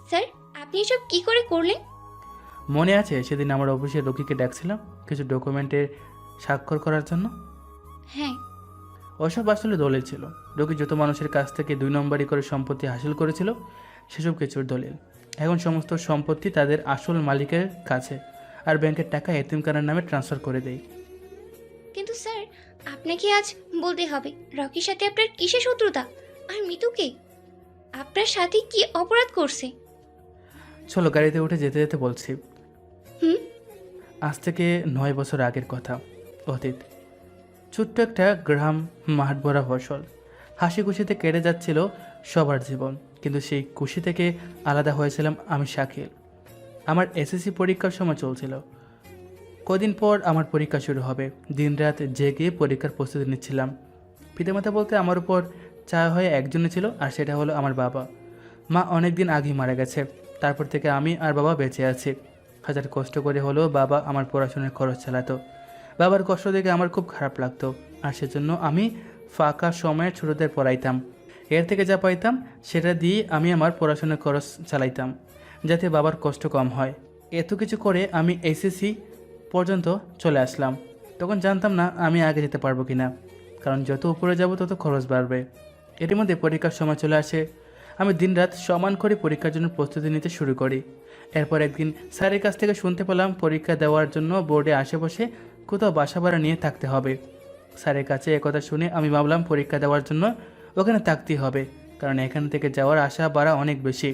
স্যার, আপনি এসব কি করে করলেন? মনে আছে সেদিন আমার অফিসে রকিকে ডাকছিলাম কিছু ডকুমেন্টের স্বাক্ষর করার জন্য? হ্যাঁ। ওসব আসলে দলিল ছিল। রকি যত মানুষের কাছ থেকে 2 নম্বরই করে সম্পত্তি হাসিল করেছিল সেসব কিছুর দলিল। এখন সমস্ত সম্পত্তি তাদের আসল মালিকের কাছে, আর ব্যাংকের টাকা এতিমখানার নামে ট্রান্সফার করে দেয়। কিন্তু স্যার, আপনাকে আজ বলতে হবে রকির সাথে আপনার কিসের শত্রুতা? আর মিতুকে আপনার সাথে কি অপরাধ করছে? চলো গাড়িতে উঠে যেতে যেতে বলছি। হুম। আজ থেকে 9 বছর আগের কথা, অতীত। ছোট্ট একটা গ্রাম, মাঠ ভরা ফসল, হাসি খুশিতে কেটে যাচ্ছিল সবার জীবন। কিন্তু সেই খুশি থেকে আলাদা হয়েছিলাম আমি শাকিল। আমার এসএসসি পরীক্ষার সময় চলছিল। কদিন পর আমার পরীক্ষা শুরু হবে। দিনরাত জেগে পরীক্ষার প্রস্তুতি নিচ্ছিলাম। পিতামাতা বলতে আমার উপর চাওয়া হয়ে একজনই ছিল, আর সেটা হলো আমার বাবা। মা অনেক দিন আগেই মারা গেছে। তারপর থেকে আমি আর বাবা বেঁচে আছি। হাজার কষ্ট করে হলেও বাবা আমার পড়াশোনার খরচ চালাতো। বাবার কষ্ট দেখে আমার খুব খারাপ লাগতো, আর সেজন্য আমি ফাঁকা সময়ে ছোটদের পড়াইতাম। এর থেকে যা পাইতাম সেটা দিয়ে আমি আমার পড়াশোনার খরচ চালাইতাম, যাতে বাবার কষ্ট কম হয়। এত কিছু করে আমি এসএসসি পর্যন্ত চলে আসলাম। তখন জানতাম না আমি আগে যেতে পারবো কি না, কারণ যত উপরে যাব তত খরচ বাড়বে। এর মধ্যে পরীক্ষার সময় চলে আসে। আমি দিনরাত সমান করে পরীক্ষার জন্য প্রস্তুতি নিতে শুরু করি। এরপর একদিন স্যারের কাছ থেকে শুনতে পেলাম পরীক্ষা দেওয়ার জন্য বোর্ডে আশেপাশে কোথাও বাসা ভাড়া নিয়ে থাকতে হবে। স্যারের কাছে একথা শুনে আমি ভাবলাম পরীক্ষা দেওয়ার জন্য ওখানে থাকতেই হবে, কারণ এখান থেকে যাওয়ার আশা ভাড়া অনেক বেশি।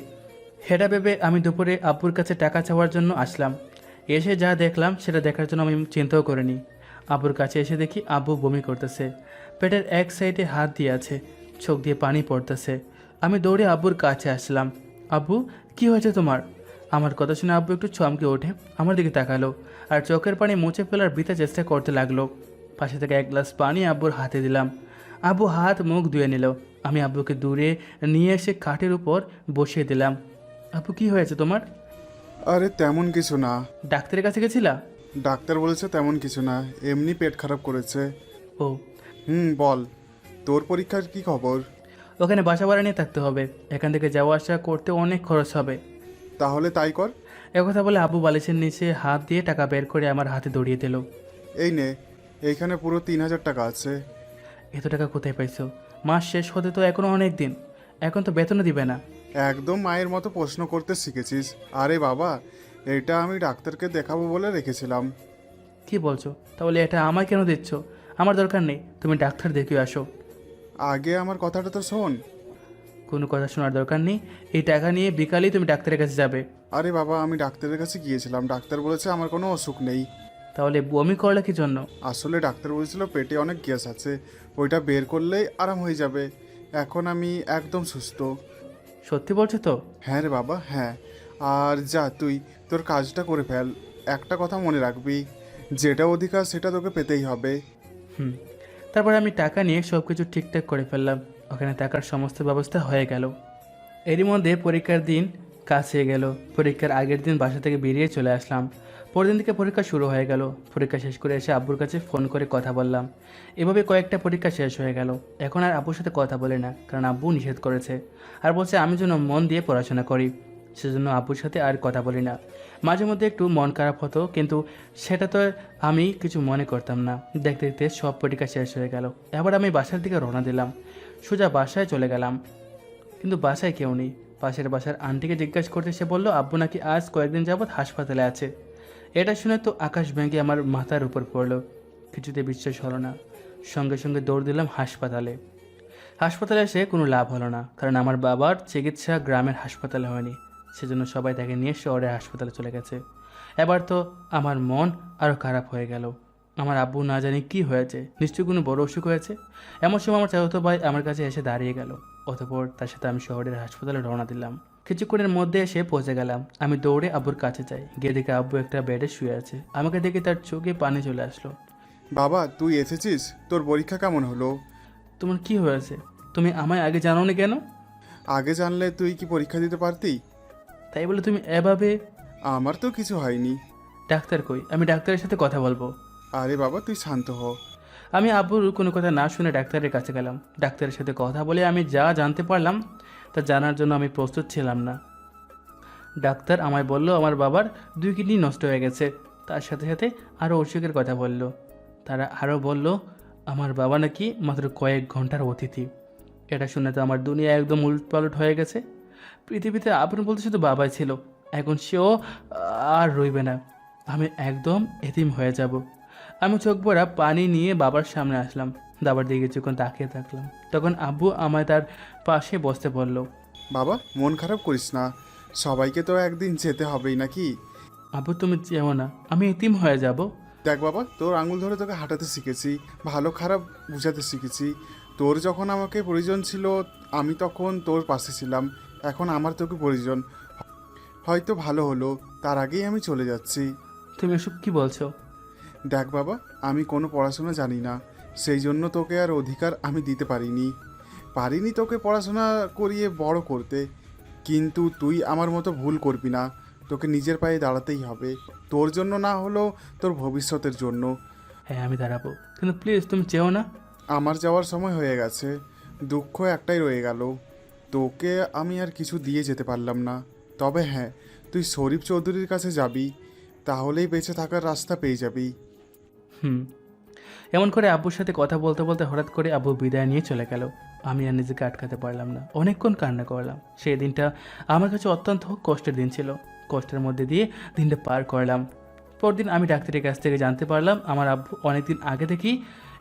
সেটা ভেবে আমি দুপুরে আব্বুর কাছে টাকা চাওয়ার জন্য আসলাম। এসে যা দেখলাম সেটা দেখার জন্য আমি চিন্তাও করিনি। আব্বুর কাছে এসে দেখি আব্বু বমি করতেছে, পেটের এক সাইডে হাত দিয়ে আছে, চোখ দিয়ে পানি পড়তেছে। আমি দৌড়ে আব্বুর কাছে আসলাম। আব্বু, কি হয়েছে তোমার? আমার কথা শুনে আব্বু একটু চমকে ওঠে, আমার দিকে তাকালো, আর চোখের পানি মুছে ফেলার বৃথা চেষ্টা করতে লাগলো। পাশে থেকে 1 গ্লাস পানি আব্বুর হাতে দিলাম। আব্বু হাত মুখ ধুয়ে নিল। আমি আব্বুকে দূরে নিয়ে এসে খাটের উপর বসিয়ে দিলাম। আব্বু, কি হয়েছে তোমার? আরে তেমন কিছু না। ডাক্তারের কাছে গেছিলা? ডাক্তার বলেছে তেমন কিছু না, এমনি পেট খারাপ করেছে। ও, বল, তোর পরীক্ষার কি খবর? ওখানে বাসা ভাড়া নিয়ে থাকতে হবে। এখান থেকে যাওয়া আসা করতে অনেক খরচ হবে। তাহলে তাই কর। একথা বলে আব্বু বালিশের নিচে হাত দিয়ে টাকা বের করে আমার হাতে ধরিয়ে দিল। এই নে, এইখানে পুরো 3000 টাকা আছে। এত টাকা কোথায় পাইছো? মাস শেষ হতে তো এখনো অনেক দিন, এখন তো বেতনও দিবে না। একদম মায়ের মতো প্রশ্ন করতে শিখেছিস। আরে বাবা, এটা আমি ডাক্তারকে দেখাবো বলে রেখেছিলাম। কি বলছো? তাহলে এটা আমায় কেন দিচ্ছ? আমার দরকার নেই, তুমি ডাক্তার দেখিয়ে আসো। আগে আমার কথাটা তো শোন। কোনো কথা শোনার দরকার নেই, এই টাকা নিয়ে বিকালেই তুমি ডাক্তারের কাছে যাবে। আরে বাবা, আমি ডাক্তারের কাছে গিয়েছিলাম, ডাক্তার বলেছে আমার কোনো অসুখ নেই। তাহলে বমি করলে কি জন্য? আসলে ডাক্তার বলেছিল পেটে অনেক গ্যাস আছে, ওইটা বের করলেই আরাম হয়ে যাবে। এখন আমি একদম সুস্থ। সত্যি বলছো তো? হ্যাঁ রে বাবা, হ্যাঁ। আর যা, তুই তোর কাজটা করে ফেল। একটা কথা মনে রাখবি, যেটা অধিকার সেটা তোকে পেতেই হবে। তারপর আমি টাকা নিয়ে সব কিছু ঠিকঠাক করে ফেললাম। ওখানে থাকার সমস্ত ব্যবস্থা হয়ে গেল। এরই মধ্যে পরীক্ষার দিন কাছে গেল। পরীক্ষার আগের দিন বাসা থেকে বেরিয়ে চলে আসলাম। পরের দিন থেকে পরীক্ষা শুরু হয়ে গেল। পরীক্ষা শেষ করে এসে আব্বুর কাছে ফোন করে কথা বললাম। এভাবে কয়েকটা পরীক্ষা শেষ হয়ে গেল। এখন আর আব্বুর সাথে কথা বলি না, কারণ আব্বু নিষেধ করেছে আর বলছে আমি যেন মন দিয়ে পড়াশোনা করি। সেজন্য আব্বুর সাথে আর কথা বলি না। মাঝে মধ্যে একটু মন খারাপ হতো, কিন্তু সেটা তো আমি কিছু মনে করতাম না। দেখতে দেখতে সব পরীক্ষা শেষ হয়ে গেল। এবার আমি বাসার দিকে রওনা দিলাম। সোজা বাসায় চলে গেলাম, কিন্তু বাসায় কেউ নেই। পাশের বাসার আন্টিকে জিজ্ঞাসা করতে সে বলল আব্বু নাকি আজ কয়েকদিন যাবৎ হাসপাতালে আছে। এটা শুনে তো আকাশ ভেঙে আমার মাথার উপর পড়লো। কিছুতে বিশ্বাস হলো না। সঙ্গে সঙ্গে দৌড় দিলাম হাসপাতালে। হাসপাতালে এসে কোনো লাভ হলো না, কারণ আমার বাবার চিকিৎসা গ্রামের হাসপাতালে হয়নি। সেজন্য সবাই তাকে নিয়ে শহরের হাসপাতালে চলে গেছে। এবার তো আমার মন আরও খারাপ হয়ে গেল। আমার আব্বু না জানি কি হয়েছে, নিশ্চয়ই কোনো বড় অসুখ হয়েছে। এমন সময় আমার চাচাতো ভাই আমার কাছে এসে দাঁড়িয়ে গেল। অতঃপর তার সাথে আমি শহরের হাসপাতালে রওনা দিলাম। কিছুক্ষণের মধ্যে এসে পৌঁছে গেলাম। আমি দৌড়ে আব্বুর কাছে যাই। গিয়ে দেখে আব্বু একটা বেডে শুয়ে আছে। আমাকে দেখে তার চোখে পানি চলে আসলো। বাবা, তুই এসেছিস? তোর পরীক্ষা কেমন হলো? তোমার কি হয়েছে? তুমি আমায় আগে জানোনি কেন? আগে জানলে তুই কি পরীক্ষা দিতে পারতি? তাই বলে তুমি এভাবে? আমার তো কিছু হয়নি। ডাক্তার কই? আমি ডাক্তারের সাথে কথা বলবো। আরে বাবা, তুই শান্ত হ। আমি আব্বুর কোনো কথা না শুনে ডাক্তারের কাছে গেলাম। ডাক্তারের সাথে কথা বলে আমি যা জানতে পারলাম তা জানার জন্য আমি প্রস্তুত ছিলাম না। ডাক্তার আমায় বলল আমার বাবার 2 কিডনি নষ্ট হয়ে গেছে। তার সাথে সাথে আরও অসুখের কথা বলল। তারা আরও বলল আমার বাবা নাকি মাত্র কয়েক ঘন্টার অতিথি। এটা শুনে তো আমার দুনিয়া একদম উলটপালট হয়ে গেছে। পৃথিবীতে আপন বলতে শুধু বাবাই ছিল, এখন সেও আর রইবে না। আমি একদম এতিম হয়ে যাব। আমি চোখ ভরা পানি নিয়ে বাবার সামনে আসলাম। বাবার দিকে কিছুক্ষণ তাকিয়ে থাকলাম। তখন আব্বু আমায় তার পাশে বসতে বলল। বাবা, মন খারাপ করিস না। সবাইকে তো একদিন যেতে হবেই নাকি? আব্বু তুমি যেও না, আমি এতিম হয়ে যাব। দেখ বাবা, তোর আঙুল ধরে তোকে হাঁটাতে শিখেছি, ভালো খারাপ বুঝাতে শিখেছি। তোর যখন আমাকে প্রয়োজন ছিল আমি তখন তোর পাশে ছিলাম। এখন আমার তোকে প্রয়োজন। হয়তো ভালো হলো, তার আগেই আমি চলে যাচ্ছি। তুমি এসব কি বলছো? দেখ বাবা, আমি কোনো পড়াশোনা জানি না, সেই জন্য তোকে আর অধিকার আমি দিতে পারিনি তোকে পড়াশোনা করিয়ে বড় করতে। কিন্তু তুই আমার মতো ভুল করবি না। তোকে নিজের পায়ে দাঁড়াতেই হবে, তোর জন্য না হলেও তোর ভবিষ্যতের জন্য। হ্যাঁ আমি দাঁড়াবো, কিন্তু প্লিজ তুমি চেও না। আমার যাওয়ার সময় হয়ে গেছে। দুঃখ একটাই রয়ে গেল, তোকে আমি আর কিছু দিয়ে যেতে পারলাম না। তবে হ্যাঁ, তুই শরীফ চৌধুরীর কাছে যাবি, তাহলেই বেঁচে থাকার রাস্তা পেয়ে যাবি। এমন করে আব্বুর সাথে কথা বলতে বলতে হঠাৎ করে আব্বু বিদায় নিয়ে চলে গেল। আমি আর নিজেকে আটকাতে পারলাম না, অনেকক্ষণ কান্না করলাম। সেই দিনটা আমার কাছে অত্যন্ত কষ্টের দিন ছিল। কষ্টের মধ্যে দিয়ে দিনটা পার করলাম। পরদিন আমি ডাক্তারের কাছ থেকে জানতে পারলাম আমার আব্বু অনেকদিন আগে থেকেই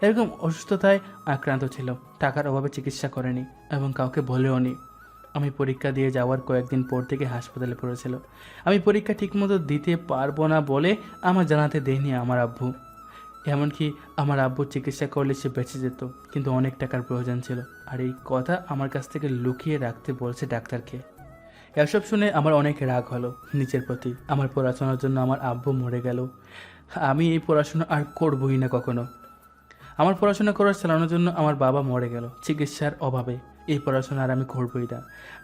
এরকম অসুস্থতায় আক্রান্ত ছিল। টাকার অভাবে চিকিৎসা করেনি এবং কাউকে বলেও নি। আমি পরীক্ষা দিয়ে যাওয়ার কয়েকদিন পর থেকে হাসপাতালে পড়েছিল। আমি পরীক্ষা ঠিকমতো দিতে পারবো না বলে আমার জানাতে দেয়নি আমার আব্বু। এমনকি আমার আব্বুর চিকিৎসা করলে সে বেঁচে যেত, কিন্তু অনেক টাকার প্রয়োজন ছিল। আর এই কথা আমার কাছ থেকে লুকিয়ে রাখতে বলছে ডাক্তারকে। এসব শুনে আমার অনেক রাগ হলো নিজের প্রতি। আমার পড়াশোনার জন্য আমার আব্বু মরে গেল। আমি এই পড়াশোনা আর করবই না কখনো। আমার পড়াশোনা করার চালানোর জন্য আমার বাবা মরে গেল চিকিৎসার অভাবে। এই পড়াশোনা আর আমি করবই না,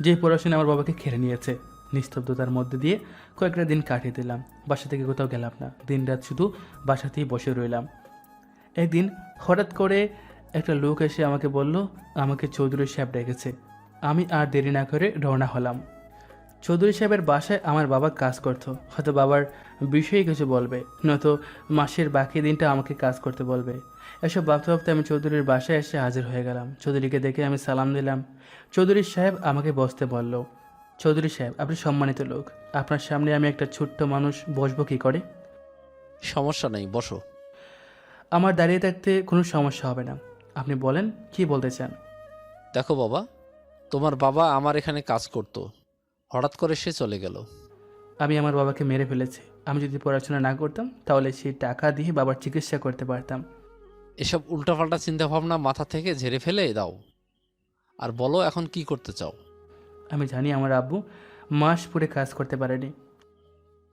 যে পড়াশোনা আমার বাবাকে খেড়ে নিয়েছে। নিস্তব্ধতার মধ্যে দিয়ে কয়েকটা দিন কাটিয়ে দিলাম। বাসা থেকে কোথাও গেলাম না, দিনরাত শুধু বাসাতেই বসে রইলাম। একদিন হঠাৎ করে একটা লোক এসে আমাকে বলল আমাকে চৌধুরী সাহেব ডেকেছে। আমি আর দেরি না করে রওনা হলাম। চৌধুরী সাহেবের বাসায় আমার বাবা কাজ করতো। হয়তো বাবার বিষয়ে কিছু বলবে, নয়তো মাসের বাকি দিনটা আমাকে কাজ করতে বলবে। এসব ভাবতে ভাবতে আমি চৌধুরীর বাসায় এসে হাজির হয়ে গেলাম। চৌধুরীকে দেখে আমি সালাম দিলাম। চৌধুরী সাহেব আমাকে বসতে বলল। চৌধুরী সাহেব, আপনি সম্মানিত লোক, আপনার সামনে আমি একটা ছোট্ট মানুষ বসবো কী করে? সমস্যা নেই, বসো। আমার দাঁড়িয়ে থাকতে কোনো সমস্যা হবে না। আপনি বলেন কি বলতে চান। দেখো বাবা, তোমার বাবা আমার এখানে কাজ করতো, হঠাৎ করে সে চলে গেল। আমি আমার বাবাকে মেরে ফেলেছি। আমি যদি পড়াশোনা না করতাম তাহলে সেই টাকা দিয়ে বাবার চিকিৎসা করতে পারতাম। এসব উল্টাপাল্টা চিন্তাভাবনা মাথা থেকে ঝেড়ে ফেলে দাও, আর বলো এখন কি করতে চাও। আমি জানি আমার আব্বু মাস পুরে কাজ করতে পারেনি।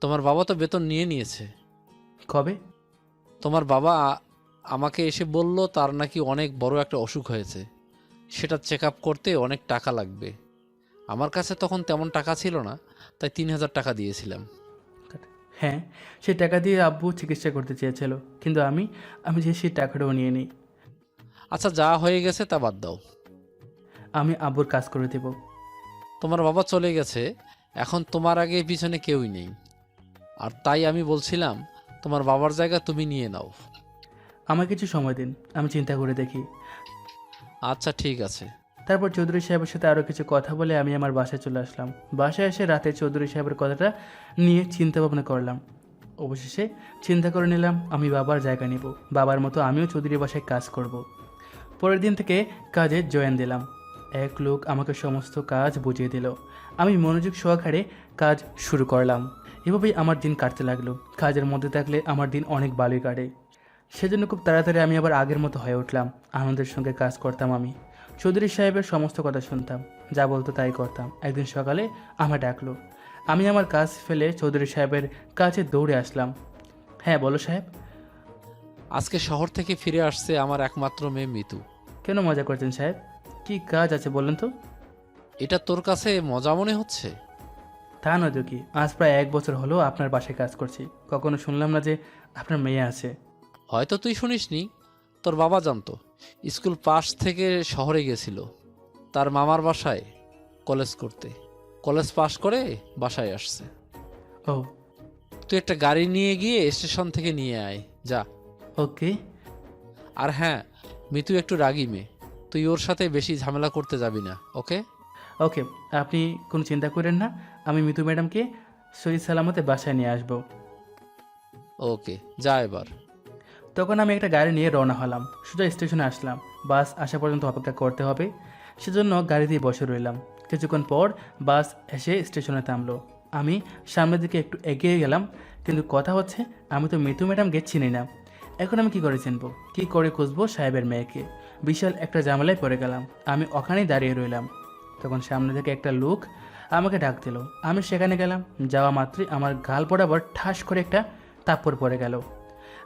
তোমার বাবা তো বেতন নিয়ে নিয়েছে। কবে? তোমার বাবা আমাকে এসে বলল তার নাকি অনেক বড় একটা অসুখ হয়েছে, সেটা চেক আপ করতে অনেক টাকা লাগবে। আমার কাছে তখন তেমন টাকা ছিল না, তাই 3,000 টাকা দিয়েছিলাম। হ্যাঁ, সেই টাকা দিয়ে আব্বু চিকিৎসা করতে চেয়েছিল, কিন্তু আমি আমি যে সেই টাকাটাও নিয়ে নিই। আচ্ছা, যা হয়ে গেছে তা বাদ দাও। আমি আব্বুর কাজ করে দেব। তোমার বাবা চলে গেছে, এখন তোমার আগে পিছনে কেউই নেই, আর তাই আমি বলছিলাম তোমার বাবার জায়গা তুমি নিয়ে নাও। আমার কিছু সময় দিন, আমি চিন্তা করে দেখি। আচ্ছা ঠিক আছে। তারপর চৌধুরী সাহেবের সাথে আরও কিছু কথা বলে আমি আমার বাসায় চলে আসলাম। বাসায় এসে রাতে চৌধুরী সাহেবের কথাটা নিয়ে চিন্তা ভাবনা করলাম। অবশেষে চিন্তা করে নিলাম আমি বাবার জায়গা নেব, বাবার মতো আমিও চৌধুরীর বাসায় কাজ করব। পরের দিন থেকে কাজে জয়েন দিলাম। এক লোক আমাকে সমস্ত কাজ বুঝিয়ে দিল। আমি মনোযোগ সহকারে কাজ শুরু করলাম। এভাবেই আমার দিন কাটতে লাগলো। কাজের মধ্যে থাকলে আমার দিন অনেক ভালোই কাটে। সেজন্য খুব তাড়াতাড়ি আমি আবার আগের মতো হয়ে উঠলাম। আনন্দের সঙ্গে কাজ করতাম আমি। চৌধুরী সাহেবের সমস্ত কথা শুনতাম, যা বলতো তাই করতাম। একদিন সকালে আমার ডাকলো। আমি আমার কাজ ফেলে চৌধুরী সাহেবের কাছে দৌড়ে আসলাম। হ্যাঁ বলো সাহেব। আজকে শহর থেকে ফিরে আসছে আমার একমাত্র মেয়ে মিতু। কেন মজা করছেন সাহেব? কি কাজ আছে বললেন তো? এটা তোর কাছে মজা মনে হচ্ছে? তা নয় তো কি, আজ প্রায় 1 বছর হলো আপনার বাসায় কাজ করছি, কখনো শুনলাম না যে আপনার মেয়ে আছে। হয়তো তুই শুনিসনি, তোর বাবা জানতো। স্কুল পাশ থেকে শহরে গেছিল তার মামার বাসায় কলেজ করতে। কলেজ পাশ করে বাসায় আসছে। ও তুই একটা গাড়ি নিয়ে গিয়ে স্টেশন থেকে নিয়ে আয় যা। ওকে। আর হ্যাঁ, মিতু একটু রাগী মেয়ে, তুই ওর সাথে বেশি ঝামেলা করতে যাবি না, ওকে? ওকে, আপনি কোনো চিন্তা করেন না, আমি মিতু ম্যাডামকে সহি সালামতে বাসায় নিয়ে আসবো। ওকে, যা এবার। তখন আমি একটা গাড়ি নিয়ে রওনা হলাম। সোজা স্টেশনে আসলাম। বাস আসা পর্যন্ত অপেক্ষা করতে হবে, সেজন্য গাড়িতেই বসে রইলাম। কিছুক্ষণ পর বাস এসে স্টেশনে থামলো। আমি সামনের দিকে একটু এগিয়ে গেলাম, কিন্তু কথা হচ্ছে আমি তো মিতু ম্যাডামকে চিনি না। এখন আমি কি করে চিনবো, কি করে খুঁজবো সাহেবের মেয়েকে? বিশাল একটা ঝামেলায় পড়ে গেলাম। আমি ওখানেই দাঁড়িয়ে রইলাম। তখন সামনে থেকে একটা লোক আমাকে ডাক দিল। আমি সেখানে গেলাম। যাওয়া মাত্রই আমার গাল বরাবর ঠাস করে একটা থাপ্পড় পড়ে গেল।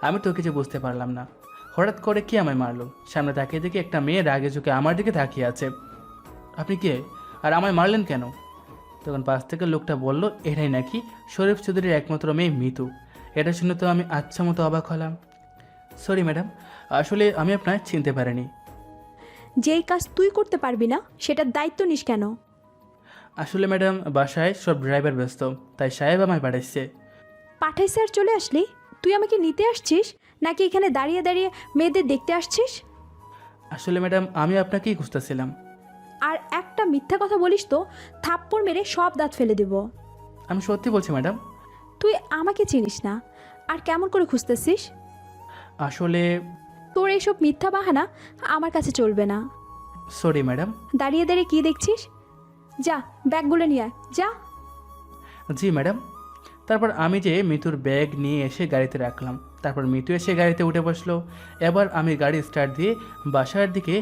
আমি তো কিছু বুঝতে পারলাম না, হঠাৎ করে কি আমায় মারলো। সামনে তাকিয়ে দেখি একটা মেয়ে রাগে ঝুঁকে আমার দিকে তাকিয়ে আছে। আপনি কে, আর আমায় মারলেন কেন? তখন পাশ থেকে লোকটা বলল, এটাই নাকি শরীফ চৌধুরীর একমাত্র মেয়ে মিতু। এটা শুনে তো আমি আচ্ছা মতো অবাক হলাম। সরি ম্যাডাম, আসলে আমি আপনার চিনতে পারিনি। যেই কাজ তুই করতে পারবি না সেটার দায়িত্ব নিস কেন? আসলে ম্যাডাম বাসায় সব ড্রাইভার ব্যস্ত, তাই সাহেব আমায় পাঠাইছে। পাঠাইছে আর চলে আসলি? তুই আমাকে নিতে আসছিস নাকি এখানে দাঁড়িয়ে দাঁড়িয়ে মেয়েদের দেখতে আসছিস? আসলে ম্যাডাম আমি আপনাকেই খুঁজতেছিলাম। আর একটা মিথ্যা কথা বলিস তো থাপ্পড় মেরে সব দাঁত ফেলে দেব। আমি সত্যি বলছি ম্যাডাম। তুই আমাকে চিনিস না আর কেমন করে খুঁজতেছিস? আসলে তোর এইসব মিথ্যা বাহানা আমার কাছে চলবে না। Sorry madam. দাঁড়িয়ে দাঁড়িয়ে কি দেখছিস? যা ব্যাগগুলো নিয়ে আয়, যা। জি ম্যাডাম। তারপর আমি যে মিতুর ব্যাগ নিয়ে এসে গাড়িতে রাখলাম। তারপর মিতু এসে গাড়িতে উঠে বসলো। এবার আমি গাড়ি স্টার্ট দিয়ে বাসার দিকে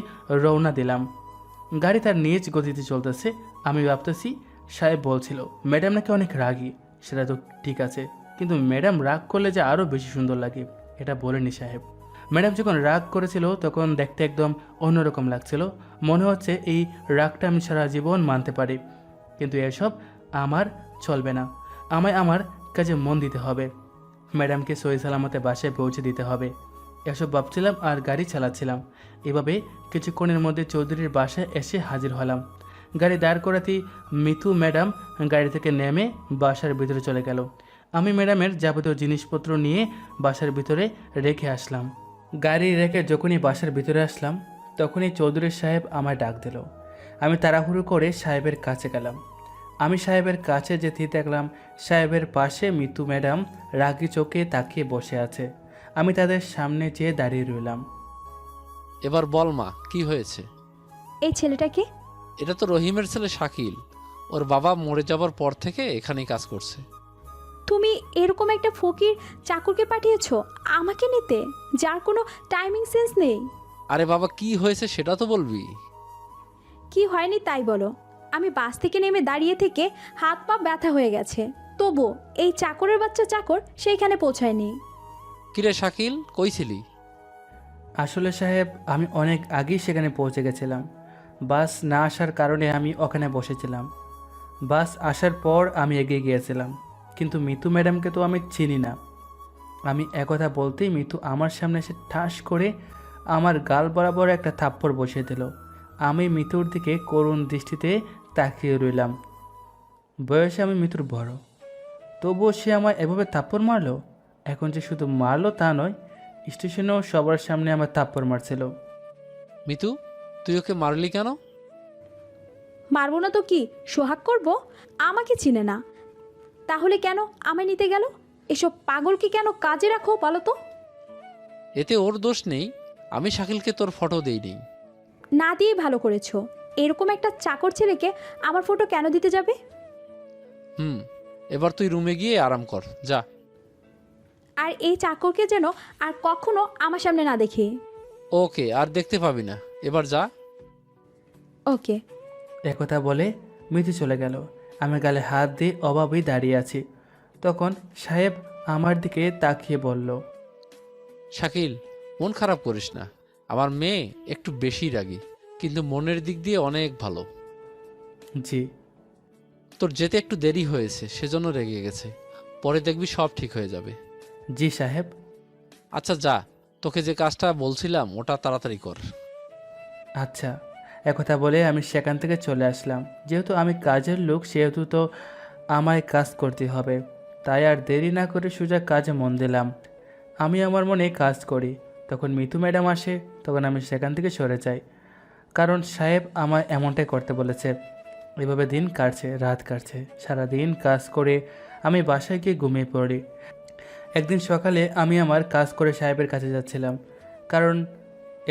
রওনা দিলাম। গাড়ি তার নিজ গতিতে চলতেছে। আমি ভাবতেছি সাহেব বলছিল ম্যাডাম নাকি অনেক রাগী। সেটা তো ঠিক আছে, কিন্তু ম্যাডাম রাগ করলে যে আরও বেশি সুন্দর লাগে এটা বলেনি সাহেব। ম্যাডাম যখন রাগ করেছিল তখন দেখতে একদম অন্যরকম লাগছিল। মনে হচ্ছে এই রাগটা আমি সারা জীবন মানতে পারি, কিন্তু এসব আমার চলবে না। আমায় আমার কাজে মন দিতে হবে, ম্যাডামকে সহি সালামতে বাসায় পৌঁছে দিতে হবে। এসব ভাবছিলাম আর গাড়ি চালাচ্ছিলাম। এভাবে কিছুক্ষণের মধ্যে চৌধুরীর বাসায় এসে হাজির হলাম। গাড়ি দাঁড় করাতেই মিতু ম্যাডাম গাড়ি থেকে নেমে বাসার ভিতরে চলে গেল। আমি ম্যাডামের যাবতীয় জিনিসপত্র নিয়ে বাসার ভিতরে রেখে আসলাম। গাড়ি রেখে যখনই বাসার ভিতরে আসলাম তখনই চৌধুরী সাহেব আমায় ডাক দিল। আমি তাড়াহুড়ো করে সাহেবের কাছে গেলাম। আমি সাহেবের কাছে যেতেই দেখলাম সাহেবের পাশে মিতু ম্যাডাম রাগী চোখে তাকিয়ে বসে আছে। আমি তাদের সামনে যেয়ে দাঁড়িয়ে রইলাম। এবার বল মা, কি হয়েছে? এই ছেলেটাকে? এটা তো রহিমের ছেলে শাকিল। ওর বাবা মরে যাবার পর থেকে এখানেই কাজ করছে। তুমি এরকম একটা ফকির চাকরকে পাঠিয়েছো আমাকে নিতে, যার কোনো টাইমিং সেন্স নেই? আরে বাবা, কি হয়েছে সেটা তো বলবি। কি হয়নি তাই বলো। আমি বাস থেকে নেমে দাঁড়িয়ে থেকে হাত পা ব্যথা হয়ে গেছে, তবু এই চাকরের বাচ্চা চাকর সেইখানে পৌঁছায়নি। কিরে শাকিল, কই ছিলি? আসলে সাহেব আমি অনেক আগেই সেখানে পৌঁছে গেছিলাম। বাস না আসার কারণে আমি ওখানে বসেছিলাম। বাস আসার পর আমি এগিয়ে গিয়েছিলাম, কিন্তু মিতু ম্যাডামকে তো আমি চিনি না। আমি একথা বলতেই মিতু আমার সামনে এসে ঠাস করে আমার গাল বরাবর একটা থাপ্পড় বসিয়ে দিল। আমি মিতুর দিকে করুণ দৃষ্টিতে তাকিয়ে রইলাম। বয়সে আমি মিতুর বড়, তবুও সে আমায় এভাবে থাপ্পড় মারলো। এখন যে শুধু মারলো তা নয়, স্টেশনেও সবার সামনে আমার থাপ্পড় মারছিল। মিতু, তুই ওকে মারলি কেন? মারবো না তো কি, সোহাগ করব? আমাকে চিনে না, তাহলে কেন আমায় নিতে গেল? এসব পাগলকে কেন কাজে রাখো বলো তো? এতে ওর দোষ নেই, আমি শাকিলকে তোর ফটো দেইনি। না দিয়েই ভালো করেছো। এরকম একটা চাকর ছেলেকে আমার ফটো কেন দিতে যাবে? এবার তুই রুমে গিয়ে আরাম কর, যা। আর এই চাকরকে যেন আর কখনো আমার সামনে না দেখি। ওকে, আর দেখতে পাবি না, এবার যা। ওকে। একথা বলে মিতু চলে গেল। আমি গালে হাত দিয়ে অভাবেই দাঁড়িয়ে আছি। তখন সাহেব আমার দিকে তাকিয়ে বলল, শাকিল, মন খারাপ করিস না। আমার মেয়ে একটু বেশি রাগী, কিন্তু মনের দিক দিয়ে অনেক ভালো। জি। তোর যেতে একটু দেরি হয়েছে, সেজন্য রেগে গেছে। পরে দেখবি সব ঠিক হয়ে যাবে। জি সাহেব। আচ্ছা যা, তোকে যে কাজটা বলছিলাম ওটা তাড়াতাড়ি কর। আচ্ছা। একথা বলে আমি সেখান থেকে চলে আসলাম। যেহেতু আমি কাজের লোক, সেহেতু তো আমায় কাজ করতে হবে। তাই আর দেরি না করে সোজা কাজে মন দিলাম। আমি আমার মনে কাজ করি। তখন মিতু ম্যাডাম আসে, তখন আমি সেখান থেকে সরে যাই, কারণ সাহেব আমায় এমনটাই করতে বলেছে। এভাবে দিন কাটছে, রাত কাটছে, সারাদিন কাজ করে আমি বাসায় গিয়ে ঘুমিয়ে পড়ি। একদিন সকালে আমি আমার কাজ করে সাহেবের কাছে যাচ্ছিলাম, কারণ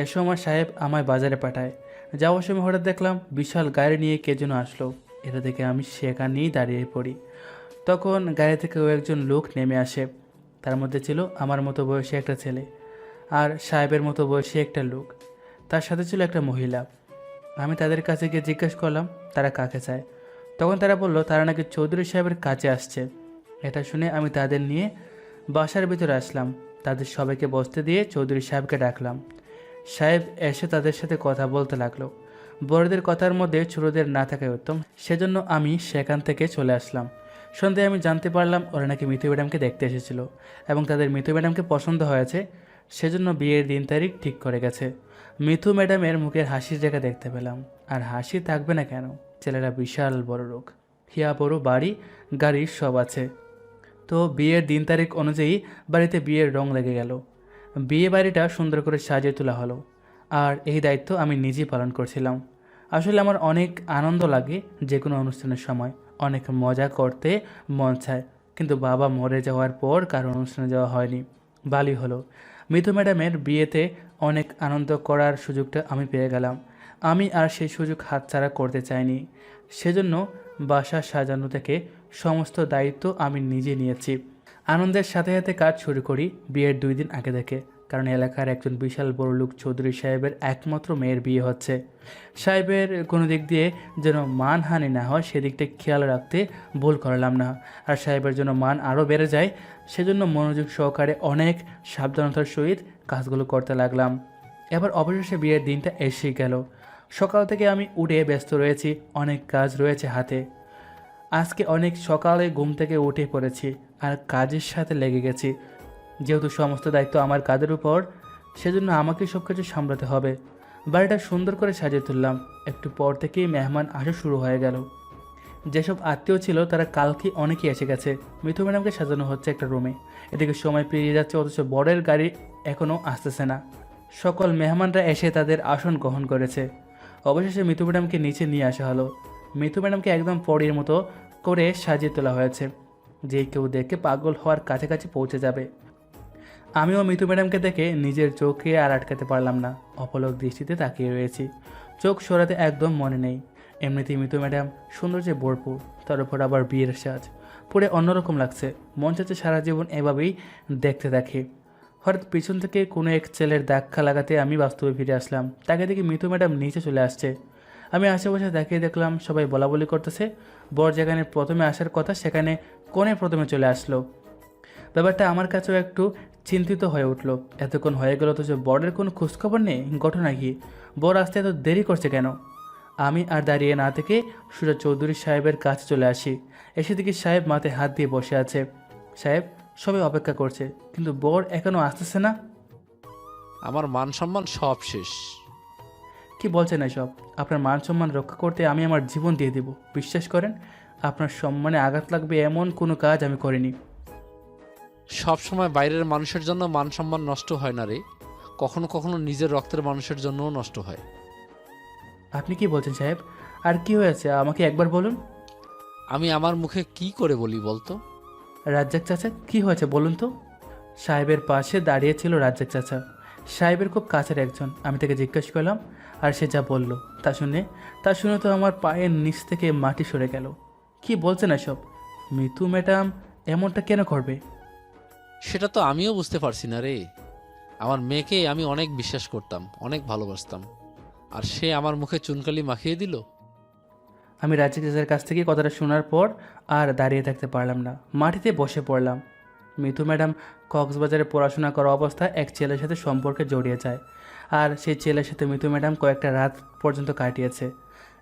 এ সময় সাহেব আমায় বাজারে পাঠায়। যাওয়ার সময় হঠাৎ দেখলাম বিশাল গাড়ি নিয়ে কে যেন আসলো। এটা দেখে আমি সেখানেই দাঁড়িয়ে পড়ি। তখন গাড়ি থেকে একজন লোক নেমে আসে। তার মধ্যে ছিল আমার মতো বয়সী একটা ছেলে আর সাহেবের মতো বয়সী একটা লোক। তার সাথে ছিল একটা মহিলা। আমি তাদের কাছে গিয়ে জিজ্ঞেস করলাম তারা কাকে চায়। তখন তারা বলল তারা নাকি চৌধুরী সাহেবের কাছে আসছে। এটা শুনে আমি তাদের নিয়ে বাসার ভিতরে আসলাম। তাদের সবাইকে বসতে দিয়ে চৌধুরী সাহেবকে ডাকলাম। সাহেব এসে তাদের সাথে কথা বলতে লাগলো। বড়দের কথার মধ্যে ছোটদের না থাকাই উত্তম, সেজন্য আমি সেখান থেকে চলে আসলাম। সন্ধ্যায় আমি জানতে পারলাম ওরা নাকি মিতু ম্যাডামকে দেখতে এসেছিল এবং তাদের মিতু ম্যাডামকে পছন্দ হয়েছে, সেজন্য বিয়ের দিন তারিখ ঠিক করে গেছে। মিতু ম্যাডামের মুখের হাসির জায়গা দেখতে পেলাম। আর হাসি থাকবে না কেন, ছেলেরা বিশাল বড় লোক, হিয়া বড় বাড়ি গাড়ি সব আছে। তো বিয়ের দিন তারিখ অনুযায়ী বাড়িতে বিয়ের রং লেগে গেল। বিয়ে বাড়িটা সুন্দর করে সাজিয়ে তোলা হলো, আর এই দায়িত্ব আমি নিজেই পালন করছিলাম। আসলে আমার অনেক আনন্দ লাগে যে কোনো অনুষ্ঠানের সময়, অনেক মজা করতে মন চায়। কিন্তু বাবা মরে যাওয়ার পর কারো অনুষ্ঠানে যাওয়া হয়নি। ভালোই হলো, মিতু ম্যাডামের বিয়েতে অনেক আনন্দ করার সুযোগটা আমি পেয়ে গেলাম। আমি আর সেই সুযোগ হাতছাড়া করতে চাইনি, সেজন্য বাসা সাজানো থেকে সমস্ত দায়িত্ব আমি নিজে নিয়েছি। আনন্দের সাথে সাথে কাজ শুরু করি বিয়ের 2 দিন আগে থেকে, কারণ এলাকার একজন বিশাল বড় লোক চৌধুরী সাহেবের একমাত্র মেয়ের বিয়ে হচ্ছে। সাহেবের কোনো দিক দিয়ে যেন মানহানি না হয় সেদিকটা খেয়াল রাখতে ভুল করলাম না, আর সাহেবের জন্য মান আরও বেড়ে যায়, সেজন্য মনোযোগ সহকারে অনেক সাবধানতার সহিত কাজগুলো করতে লাগলাম। এবার অবশেষে বিয়ের দিনটা এসে গেল। সকাল থেকে আমি উঠে ব্যস্ত রয়েছি, অনেক কাজ রয়েছে হাতে। আজকে অনেক সকালে ঘুম থেকে উঠে পড়েছি আর কাজের সাথে লেগে গেছি। যেহেতু সমস্ত দায়িত্ব আমার কাঁধের উপর, সেজন্য আমাকে সব কিছু সামলাতে হবে। বাড়িটা সুন্দর করে সাজিয়ে তুললাম। একটু পর থেকেই মেহমান আসা শুরু হয়ে গেল। যেসব আত্মীয় ছিল তারা কালকে অনেকেই এসে গেছে। মিথু ম্যাডামকে সাজানো হচ্ছে একটা রুমে। এদিকে সময় পেরিয়ে যাচ্ছে, অথচ বরের গাড়ি এখনও আসতেছে না। সকল মেহমানরা এসে তাদের আসন গ্রহণ করেছে। অবশেষে মিথু ম্যাডামকে নিচে নিয়ে আসা হলো। মিথু ম্যাডামকে একদম পরীর মতো করে সাজিয়ে তোলা হয়েছে, যে কেউ দেখে পাগল হওয়ার কাছাকাছি পৌঁছে যাবে। আমিও মিতু ম্যাডামকে দেখে নিজের চোখে আর আটকাতে পারলাম না, অপলক দৃষ্টিতে তাকিয়ে রয়েছি। চোখ সরাতে একদম মনে নেই। এমনিতেই মিতু ম্যাডাম সৌন্দর্যে ভরপুর, তার উপর আবার বিয়ের সাজ, পুরো অন্যরকম লাগছে। মন চাচ্ছে সারা জীবন এভাবেই দেখতে দেখে। হঠাৎ পিছন থেকে কোনো এক ছেলের ধাক্কা লাগাতে আমি বাস্তবে ফিরে আসলাম। তাকে দেখে মিতু ম্যাডাম নিচে চলে আসছে। আমি আশেপাশে তাকিয়ে দেখলাম সবাই বলাবলি করতেছে। বর যেখানে প্রথমে আসার কথা সেখানে কোণে প্রথমে চলে আসলো। ব্যাপারটা আমার কাছেও একটু চিন্তিত হয়ে উঠলো। এতক্ষণ হয়ে গেল অথচ বরের কোনো খোঁজখবর নেই, ঘটনা কি? বর আসতে এত দেরি করছে কেন? আমি আর দাঁড়িয়ে না থেকে সোজা চৌধুরী সাহেবের কাছে চলে আসি। এসে দেখি সাহেব মাথায় হাত দিয়ে বসে আছে। সাহেব, সবাই অপেক্ষা করছে, কিন্তু বর এখনও আসতেছে না। আমার মান সম্মান সব শেষ। কি বলছেন এসব? আপনার মান সম্মান রক্ষা করতে আমি আমার জীবন দিয়ে দেব। বিশ্বাস করেন, আপনার সম্মানে আঘাত লাগবে এমন কোনো কাজ আমি করিনি। সব সময় বাইরের মানুষের জন্য মান সম্মান নষ্ট হয় না রে, কখনো কখনো নিজের রক্তের মানুষের জন্যও নষ্ট হয়। আপনি কি বলছেন সাহেব? আর কি হয়েছে আমাকে একবার বলুন। আমি আমার মুখে কি করে বলি বলতো? রাজ্জাক চাচা, কি হয়েছে বলুন তো? সাহেবের পাশে দাঁড়িয়ে ছিল রাজ্জাক চাচা, সাহেবের খুব কাছের একজন। আমি তাকে জিজ্ঞেস করলাম, আর সে যা বলল তা শুনে তো আমার পায়ের নিচ থেকে মাটি সরে গেল। কি বলছেন এসব? মিতু ম্যাডাম এমনটা কেন করবে? সেটা তো আমিও বুঝতে পারছি না রে। আমার মেয়েকে আমি অনেক বিশ্বাস করতাম, অনেক ভালোবাসতাম, আর সে আমার মুখে চুনকালি মাখিয়ে দিল। আমি রাজ্জাক চাচার কাছ থেকে কথাটা শোনার পর আর দাঁড়িয়ে থাকতে পারলাম না, মাটিতে বসে পড়লাম। মিতু ম্যাডাম কক্সবাজারে পড়াশোনা করা অবস্থায় এক ছেলের সাথে সম্পর্কে জড়িয়ে যায়, আর সেই ছেলের সাথে মিতু ম্যাডাম কয়েকটা রাত পর্যন্ত কাটিয়েছে,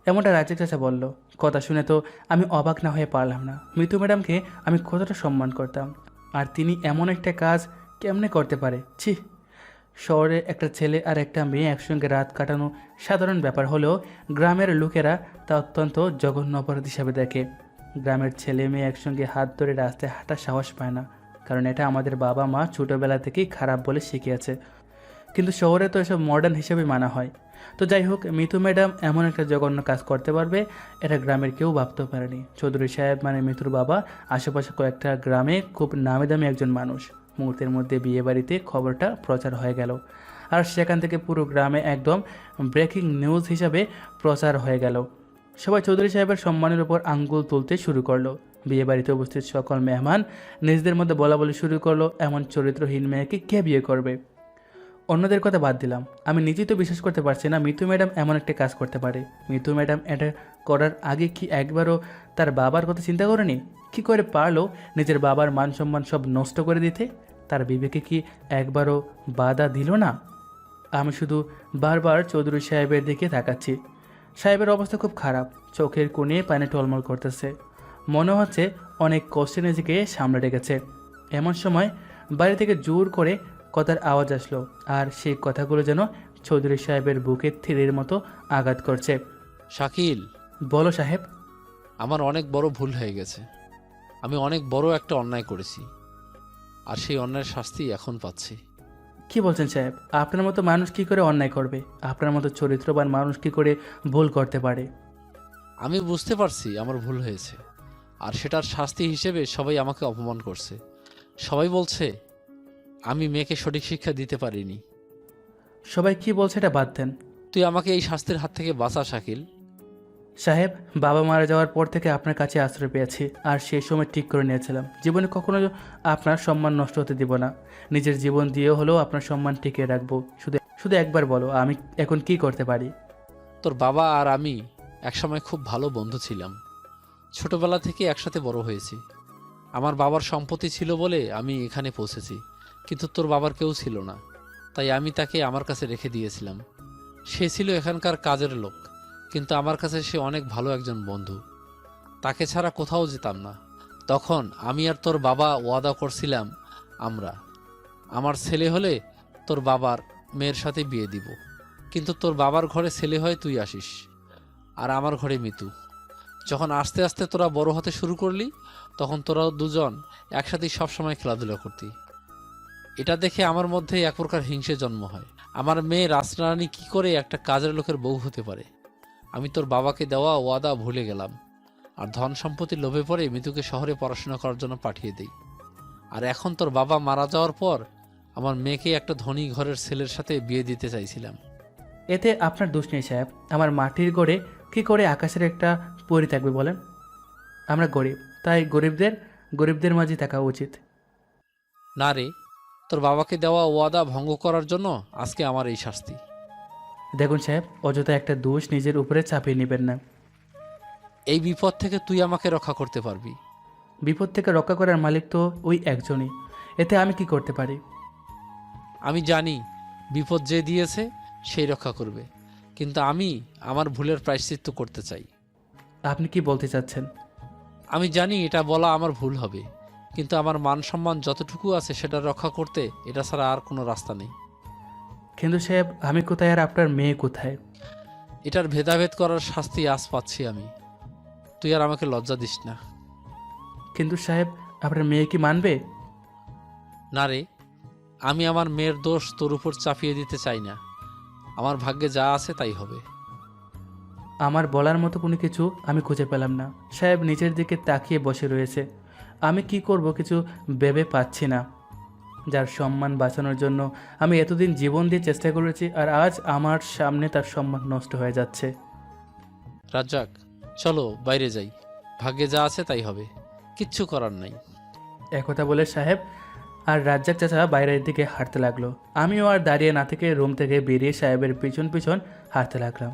এমনটা রাজ্জাক চাচা বলল। কথা শুনে তো আমি অবাক না হয়ে পারলাম না। মিতু ম্যাডামকে আমি কতটা সম্মান করতাম, আর তিনি এমন একটা কাজ কেমনে করতে পারে? ছি! শহরে একটা ছেলে আর একটা মেয়ে একসঙ্গে রাত কাটানো সাধারণ ব্যাপার হলেও গ্রামের লোকেরা তা অত্যন্ত জঘন্য অপরাধ হিসাবে দেখে। গ্রামের ছেলে মেয়ে একসঙ্গে হাত ধরে রাস্তায় হাঁটার সাহস পায় না, কারণ এটা আমাদের বাবা মা ছোটোবেলা থেকেই খারাপ বলে শিখিয়েছে। কিন্তু শহরে তো এসব মডার্ন হিসেবে মানা হয়। তো যাই হোক, মিতু ম্যাডাম এমন একটা জঘন্য কাজ করতে পারবে এটা গ্রামের কেউ ভাবতেও পারেনি। চৌধুরী সাহেব মানে মিতুর বাবা আশেপাশে কয়েকটা গ্রামে খুব নামি দামি একজন মানুষ। মুহূর্তের মধ্যে বিয়েবাড়িতে খবরটা প্রচার হয়ে গেল, আর সেখান থেকে পুরো গ্রামে একদম ব্রেকিং নিউজ হিসাবে প্রচার হয়ে গেল। সবাই চৌধুরী সাহেবের সম্মানের উপর আঙ্গুল তুলতে শুরু করলো। বিয়েবাড়িতে উপস্থিত সকল মেহমান নিজেদের মধ্যে বলাবলি শুরু করলো, এমন চরিত্রহীন মেয়েকে কে বিয়ে করবে? অন্যদের কথা বাদ দিলাম, আমি নিজেই তো বিশ্বাস করতে পারছি না মিতু ম্যাডাম এমন একটা কাজ করতে পারে। মিতু ম্যাডাম এটা করার আগে কি একবারও তার বাবার কথা চিন্তা করেনি? কি করে পারলো নিজের বাবার মান সম্মান সব নষ্ট করে দিতে? তার বিবেকে কি একবারও বাধা দিল না? আমি শুধু বারবার চৌধুরী সাহেবের দিকে তাকাচ্ছি। সাহেবের অবস্থা খুব খারাপ, চোখের কোণে পানি টলমল করতেছে, মনে হচ্ছে অনেক কষ্টে নিজেকে সামলে রেখেছে। এমন সময় বাড়ি থেকে জোর করে কথার আওয়াজ আসলো, আর সেই কথাগুলো যেন চৌধুরী সাহেবের বুকে থিরের মতো আঘাত করছে। শাকিল, বলো সাহেব। আমার অনেক বড় ভুল হয়ে গেছে। আমি অনেক বড় একটা অন্যায় করেছি, আর সেই অন্যায়ের শাস্তি এখন পাচ্ছি। কি বলছেন সাহেব? আপনার মতো মানুষ কি করে অন্যায় করবে? আপনার মতো চরিত্রবান মানুষ কি করে ভুল করতে পারে? আমি বুঝতে পারছি আমার ভুল হয়েছে, আর সেটার শাস্তি হিসেবে সবাই আমাকে অপমান করছে। সবাই বলছে আমি মেয়েকে সঠিক শিক্ষা দিতে পারিনি। সবাই কি বলছে এটা বাদ দেন। তুই আমাকে এই শাস্তির হাত থেকে বাঁচা শাকিল। সাহেব, বাবা মারা যাওয়ার পর থেকে আপনার কাছে আশ্রয় পেয়েছি, আর সেই সময় ঠিক করে নিয়েছিলাম জীবনে কখনো আপনার সম্মান নষ্ট হতে দিব না। নিজের জীবন দিয়েও হলেও আপনার সম্মান টিকিয়ে রাখবো। শুধু একবার বলো, আমি এখন কি করতে পারি? তোর বাবা আর আমি একসময় খুব ভালো বন্ধু ছিলাম। ছোটবেলা থেকে একসাথে বড় হয়েছি। আমার বাবার সম্পত্তি ছিল বলে আমি এখানে পৌঁছেছি, কিন্তু তোর বাবার কেউ ছিল না, তাই আমি তাকে আমার কাছে রেখে দিয়েছিলাম। সে ছিল এখানকার কাজের লোক, কিন্তু আমার কাছে সে অনেক ভালো একজন বন্ধু। তাকে ছাড়া কোথাও যেতাম না। তখন আমি আর তোর বাবা ওয়াদা করছিলাম আমার ছেলে হলে তোর বাবার মেয়ের সাথে বিয়ে দিব, কিন্তু তোর বাবার ঘরে ছেলে হয়ে তুই আসিস, আর আমার ঘরে মিতু। যখন আস্তে আস্তে তোরা বড় হতে শুরু করলি, তখন তোরা দুজন একসাথেই সবসময় খেলাধুলা করতি। এটা দেখে আমার মধ্যে এক প্রকার হিংসে জন্ম হয়। আমার মেয়ে রাজরানী কি করে একটা কাজের লোকের বউ হতে পারে? আমি তোর বাবাকে দেওয়া ওয়াদা ভুলে গেলাম, আর ধন সম্পত্তির লোভে পড়ে মিতুকে শহরে পড়াশোনা করার জন্য পাঠিয়ে দিই। আর এখন তোর বাবা মারা যাওয়ার পর আমার মেয়েকে একটা ধনী ঘরের ছেলের সাথে বিয়ে দিতে চাইছিলাম। এতে আপনার দোষ নেই সাহেব। আমার মাটির গড়ে কি করে আকাশের একটা পরি থাকবে বলেন? আমরা গরিব, তাই গরিবদের মাঝে থাকা উচিত। না রে, তোর বাবাকে দেওয়া ওয়াদা ভঙ্গ করার জন্য আজকে আমার এই শাস্তি। দেখুন সাহেব, অযথা একটা দোষ নিজের উপরে চাপিয়ে নেবেন না। এই বিপদ থেকে তুই আমাকে রক্ষা করতে পারবি। বিপদ থেকে রক্ষা করার মালিক তো ওই একজনই, এতে আমি কি করতে পারি? আমি জানি বিপদ যে দিয়েছে সেই রক্ষা করবে, কিন্তু আমি আমার ভুলের প্রায়শ্চিত্ত করতে চাই। আপনি কি বলতে চাচ্ছেন? আমি জানি এটা বলা আমার ভুল হবে, কিন্তু আমার মান সম্মান যতটুকু আছে সেটা রক্ষা করতে এটা ছাড়া আর কোনো রাস্তা নেই। কিন্তু সাহেব, আমি কোথায় আর আপনার মেয়ে কোথায়? এটার ভেদাভেদ করার শাস্তি আজ পাচ্ছি আমি। তুই আর আমাকে লজ্জা দিস না। কিন্তু সাহেব, আপনার মেয়ে কি মানবে? না রে, আমি আমার মেয়ের দোষ তোর উপর চাপিয়ে দিতে চাই না। আমার ভাগ্যে যা আছে তাই হবে। আমার বলার মতো কোনো কিছু আমি খুঁজে পেলাম না। সাহেব নিচের দিকে তাকিয়ে বসে রয়েছে। আমি কি করব কিছু ভেবে পাচ্ছি না। যার সম্মান বাঁচানোর জন্য আমি এতদিন জীবন দিয়ে চেষ্টা করেছি, আর আজ আমার সামনে তার সম্মান নষ্ট হয়ে যাচ্ছে। রাজ্জাক, চলো বাইরে যাই। ভাগ্যে যা আছে তাই হবে, কিচ্ছু করার নাই। একথা বলে সাহেব আর রাজ্জাক চাচা বাইরের দিকে হাঁটতে লাগলো। আমিও আর দাঁড়িয়ে না থেকে রুম থেকে বেরিয়ে সাহেবের পিছন পিছন হাঁটতে লাগলাম।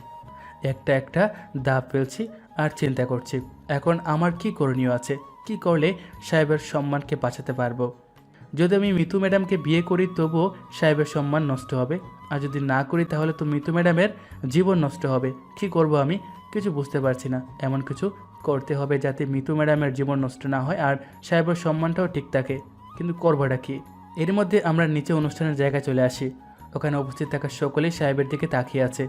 একটা একটা দাব ফেলছি আর চিন্তা করছি, এখন আমার কি করণীয় আছে, কি করলে সাহেবের সম্মানকে বাঁচাতে পারবো। যদি আমি মিতু ম্যাডামকে বিয়ে করি তবুও সাহেবের সম্মান নষ্ট হবে, আর যদি না করি তাহলে তো মিতু ম্যাডামের জীবন নষ্ট হবে। কি করব আমি কিছু বুঝতে পারছি না। এমন কিছু করতে হবে যাতে মিতু ম্যাডামের জীবন নষ্ট না হয় আর সাহেবের সম্মানটাও ঠিক থাকে। কিন্তু করবোটা কি? এর মধ্যে আমরা নিচে অনুষ্ঠানের জায়গায় চলে আসি। ওখানে উপস্থিত থাকা সকলেই সাহেবের দিকে তাকিয়ে আছে।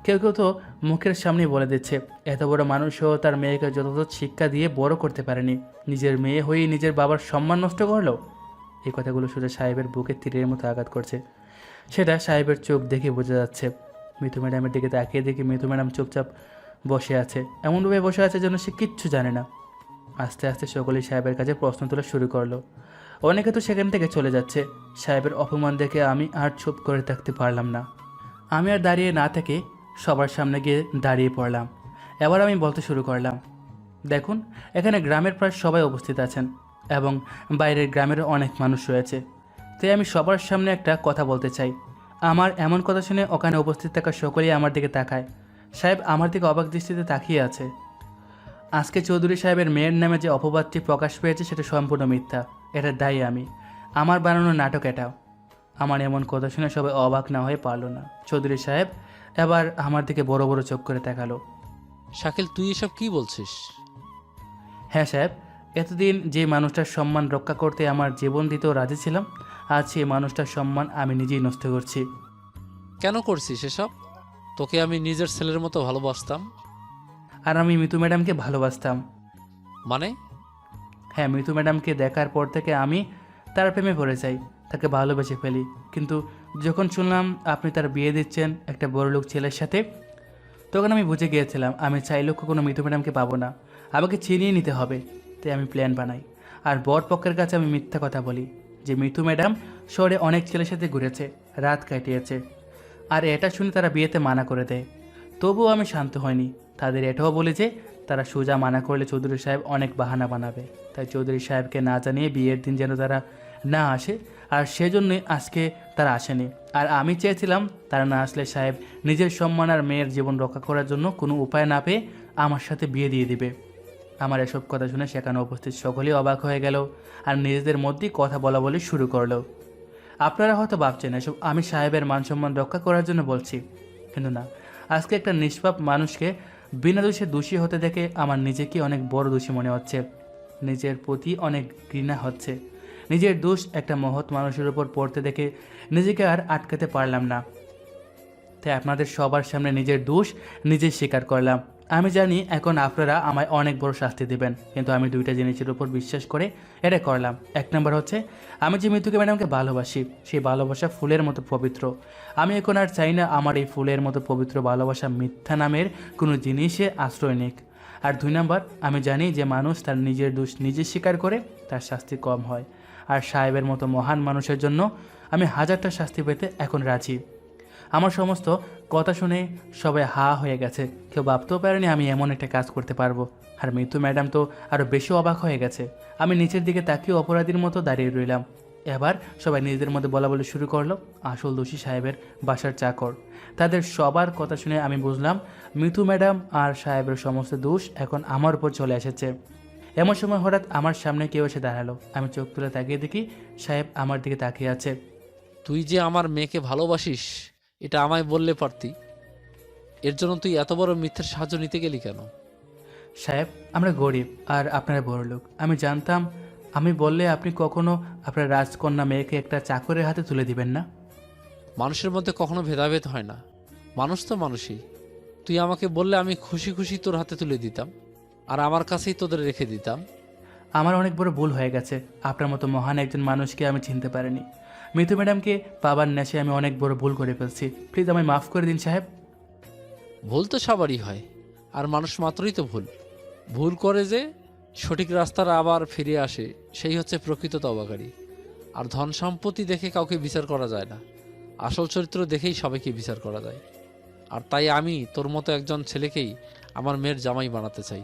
কেউ কেউ তো মুখের সামনেই বলে দিচ্ছে, এত বড় মানুষও তার মেয়েকে যথাযথ শিক্ষা দিয়ে বড় করতে পারেনি, নিজের মেয়ে হয়েই নিজের বাবার সম্মান নষ্ট করলো। এই কথাগুলো শুধু সাহেবের বুকে তীরের মতো আঘাত করছে। সেটা সাহেবের চোখ দেখে বোঝা যাচ্ছে। মিতু ম্যাডামের দিকে তাকিয়ে দেখি মিতু ম্যাডাম চুপচাপ বসে আছে, এমনভাবে বসে আছে যেন সে কিচ্ছু জানে না। আস্তে আস্তে সকলেই সাহেবের কাছে প্রশ্ন তোলা শুরু করলো। অনেকে তো সেখান থেকে চলে যাচ্ছে। সাহেবের অপমান দেখে আমি আর চুপ করে থাকতে পারলাম না। আমি আর দাঁড়িয়ে না থেকে সবার সামনে গিয়ে দাঁড়িয়ে পড়লাম। এবার আমি বলতে শুরু করলাম, দেখুন, এখানে গ্রামের প্রায় সবাই উপস্থিত আছেন এবং বাইরের গ্রামেরও অনেক মানুষ রয়েছে। তাই আমি সবার সামনে একটা কথা বলতে চাই। আমার এমন কথা শুনে ওখানে উপস্থিত থাকা সকলেই আমার দিকে তাকায়। সাহেব আমার দিকে অবাক দৃষ্টিতে তাকিয়ে আছে। আজকে চৌধুরী সাহেবের মেয়ের নামে যে অপবাদটি প্রকাশ পেয়েছে সেটা সম্পূর্ণ মিথ্যা। এটা দায়ী আমি, আমার বানানো নাটক এটাও। আমার এমন কথা শুনে সবাই অবাক না হয়ে পারল না। চৌধুরী সাহেব এবার আমার দিকে বড় বড় চোখ করে তাকালো। শাকিল, তুই এসব কি বলছিস? হ্যাঁ সাহেব, এতদিন যে মানুষটার সম্মান রক্ষা করতে আমার জীবন দিতেও রাজি ছিলাম, আজ সেই মানুষটার সম্মান আমি নিজেই নষ্ট করছি। কেন করছিস এসব? তোকে আমি নিজের ছেলের মতো ভালোবাসতাম। আর আমি মিতু ম্যাডামকে ভালোবাসতাম। মানে? হ্যাঁ, মিতু ম্যাডামকে দেখার পর থেকে আমি তার প্রেমে পড়ে যাই, তাকে ভালোবেসে ফেলি। কিন্তু যখন শুনলাম আপনি তার বিয়ে দিচ্ছেন একটা বড়লোক ছেলের সাথে, তখন আমি বুঝে গিয়েছিলাম আমি চাইলেও কোনো মিতু ম্যাডামকে পাবো না, আমাকে চিনিয়ে নিতে হবে। তাই আমি প্ল্যান বানাই আর বর পক্ষের কাছে আমি মিথ্যা কথা বলি যে মিতু ম্যাডাম শহরে অনেক ছেলের সাথে ঘুরেছে, রাত কাটিয়েছে। আর এটা শুনে তারা বিয়েতে মানা করে দেয়। তবুও আমি শান্ত হয়নি। তাদের এটাও বলি যে তারা সোজা মানা করলে চৌধুরী সাহেব অনেক বাহানা বানাবে, তাই চৌধুরী সাহেবকে না জানিয়ে বিয়ের দিন যেন তারা না আসে। আর সেজন্যই আজকে তারা আসেনি। আর আমি চেয়েছিলাম তারা না আসলে সাহেব নিজের সম্মান আর মেয়ের জীবন রক্ষা করার জন্য কোনো উপায় না পেয়ে আমার সাথে বিয়ে দিয়ে দিবে। আমার এসব কথা শুনে সেখানে উপস্থিত সকলেই অবাক হয়ে গেল আর নিজেদের মধ্যেই কথা বলা বলি শুরু করলো। আপনারা হয়তো ভাবছেন এসব আমি সাহেবের মান সম্মান রক্ষা করার জন্য বলছি, কিন্তু না। আজকে একটা নিষ্পাপ মানুষকে বিনা দোষে দোষী হতে দেখে আমার নিজেকে অনেক বড় দোষী মনে হচ্ছে। নিজের প্রতি অনেক ঘৃণা হচ্ছে। নিজের দোষ একটা মহৎ মানুষের উপর পড়তে দেখে নিজেকে আর আটকাতে পারলাম না। তাই আপনাদের সবার সামনে নিজের দোষ নিজে স্বীকার করলাম। আমি জানি এখন আপনারা আমায় অনেক বড় শাস্তি দেবেন, কিন্তু আমি দুইটা জিনিসের উপর বিশ্বাস করে এটা করলাম। এক নম্বর হচ্ছে আমি যে মিতুকে ম্যাডামকে ভালোবাসি, সেই ভালোবাসা ফুলের মতো পবিত্র। আমি এখন আর চাই না আমার এই ফুলের মতো পবিত্র ভালোবাসা মিথ্যা নামের কোনো জিনিসে আশ্রয় নিক। আর দুই নম্বর, আমি জানি যে মানুষ তার নিজের দোষ নিজে স্বীকার করে তার শাস্তি কম হয়। আর সাহেবের মতো মহান মানুষের জন্য আমি হাজারটা শাস্তি পেতে এখন রাজি। আমার সমস্ত কথা শুনে সবাই হা হয়ে গেছে। কেউ ভাবতেও পারেনি আমি এমন একটা কাজ করতে পারবো। আর মিতু ম্যাডাম তো আরও বেশি অবাক হয়ে গেছে। আমি নিচের দিকে তাকিয়ে অপরাধীর মতো দাঁড়িয়ে রইলাম। এবার সবাই নিজেদের মধ্যে বলা বলি শুরু করলো। আসল দোষী সাহেবের বাসার চাকর। তাদের সবার কথা শুনে আমি বুঝলাম মিতু ম্যাডাম আর সাহেবের সমস্ত দোষ এখন আমার উপর চলে এসেছে। এমন সময় হঠাৎ আমার সামনে কেউ এসে দাঁড়ালো। আমি চোখ তুলে তাকিয়ে দেখি সাহেব আমার দিকে তাকিয়ে আছে। তুই যে আমার মেয়েকে ভালোবাসিস এটা আমায় বললে পারতি। এর জন্য তুই এত বড় মিথ্যের সাহায্য নিতে গেলি কেন? সাহেব, আমরা গরিব আর আপনারা বড়লোক। আমি জানতাম আমি বললে আপনি কখনো আপনার রাজকন্যা মেয়েকে একটা চাকরের হাতে তুলে দিবেন না। মানুষের মধ্যে কখনো ভেদাভেদ হয় না, মানুষ তো মানুষই। তুই আমাকে বললে আমি খুশি খুশি তোর হাতে তুলে দিতাম, আর আমার কাছেই তোদের রেখে দিতাম। আমার অনেক বড় ভুল হয়ে গেছে। আপনার মতো মহান একজন মানুষকে আমি চিনতে পারিনি। মিতু ম্যাডামকে পাবার নেশে আমি অনেক বড় ভুল করে ফেলছি। প্লিজ আমায় মাফ করে দিন সাহেব। ভুল তো সবারই হয়, আর মানুষ মাত্রই তো ভুল। ভুল করে যে সঠিক রাস্তার আবার ফিরে আসে, সেই হচ্ছে প্রকৃত তওবাকারী। আর ধন সম্পত্তি দেখে কাউকে বিচার করা যায় না, আসল চরিত্র দেখেই সবাইকে বিচার করা যায়। আর তাই আমি তোর মতো একজন ছেলেকেই আমার মেয়ের জামাই বানাতে চাই।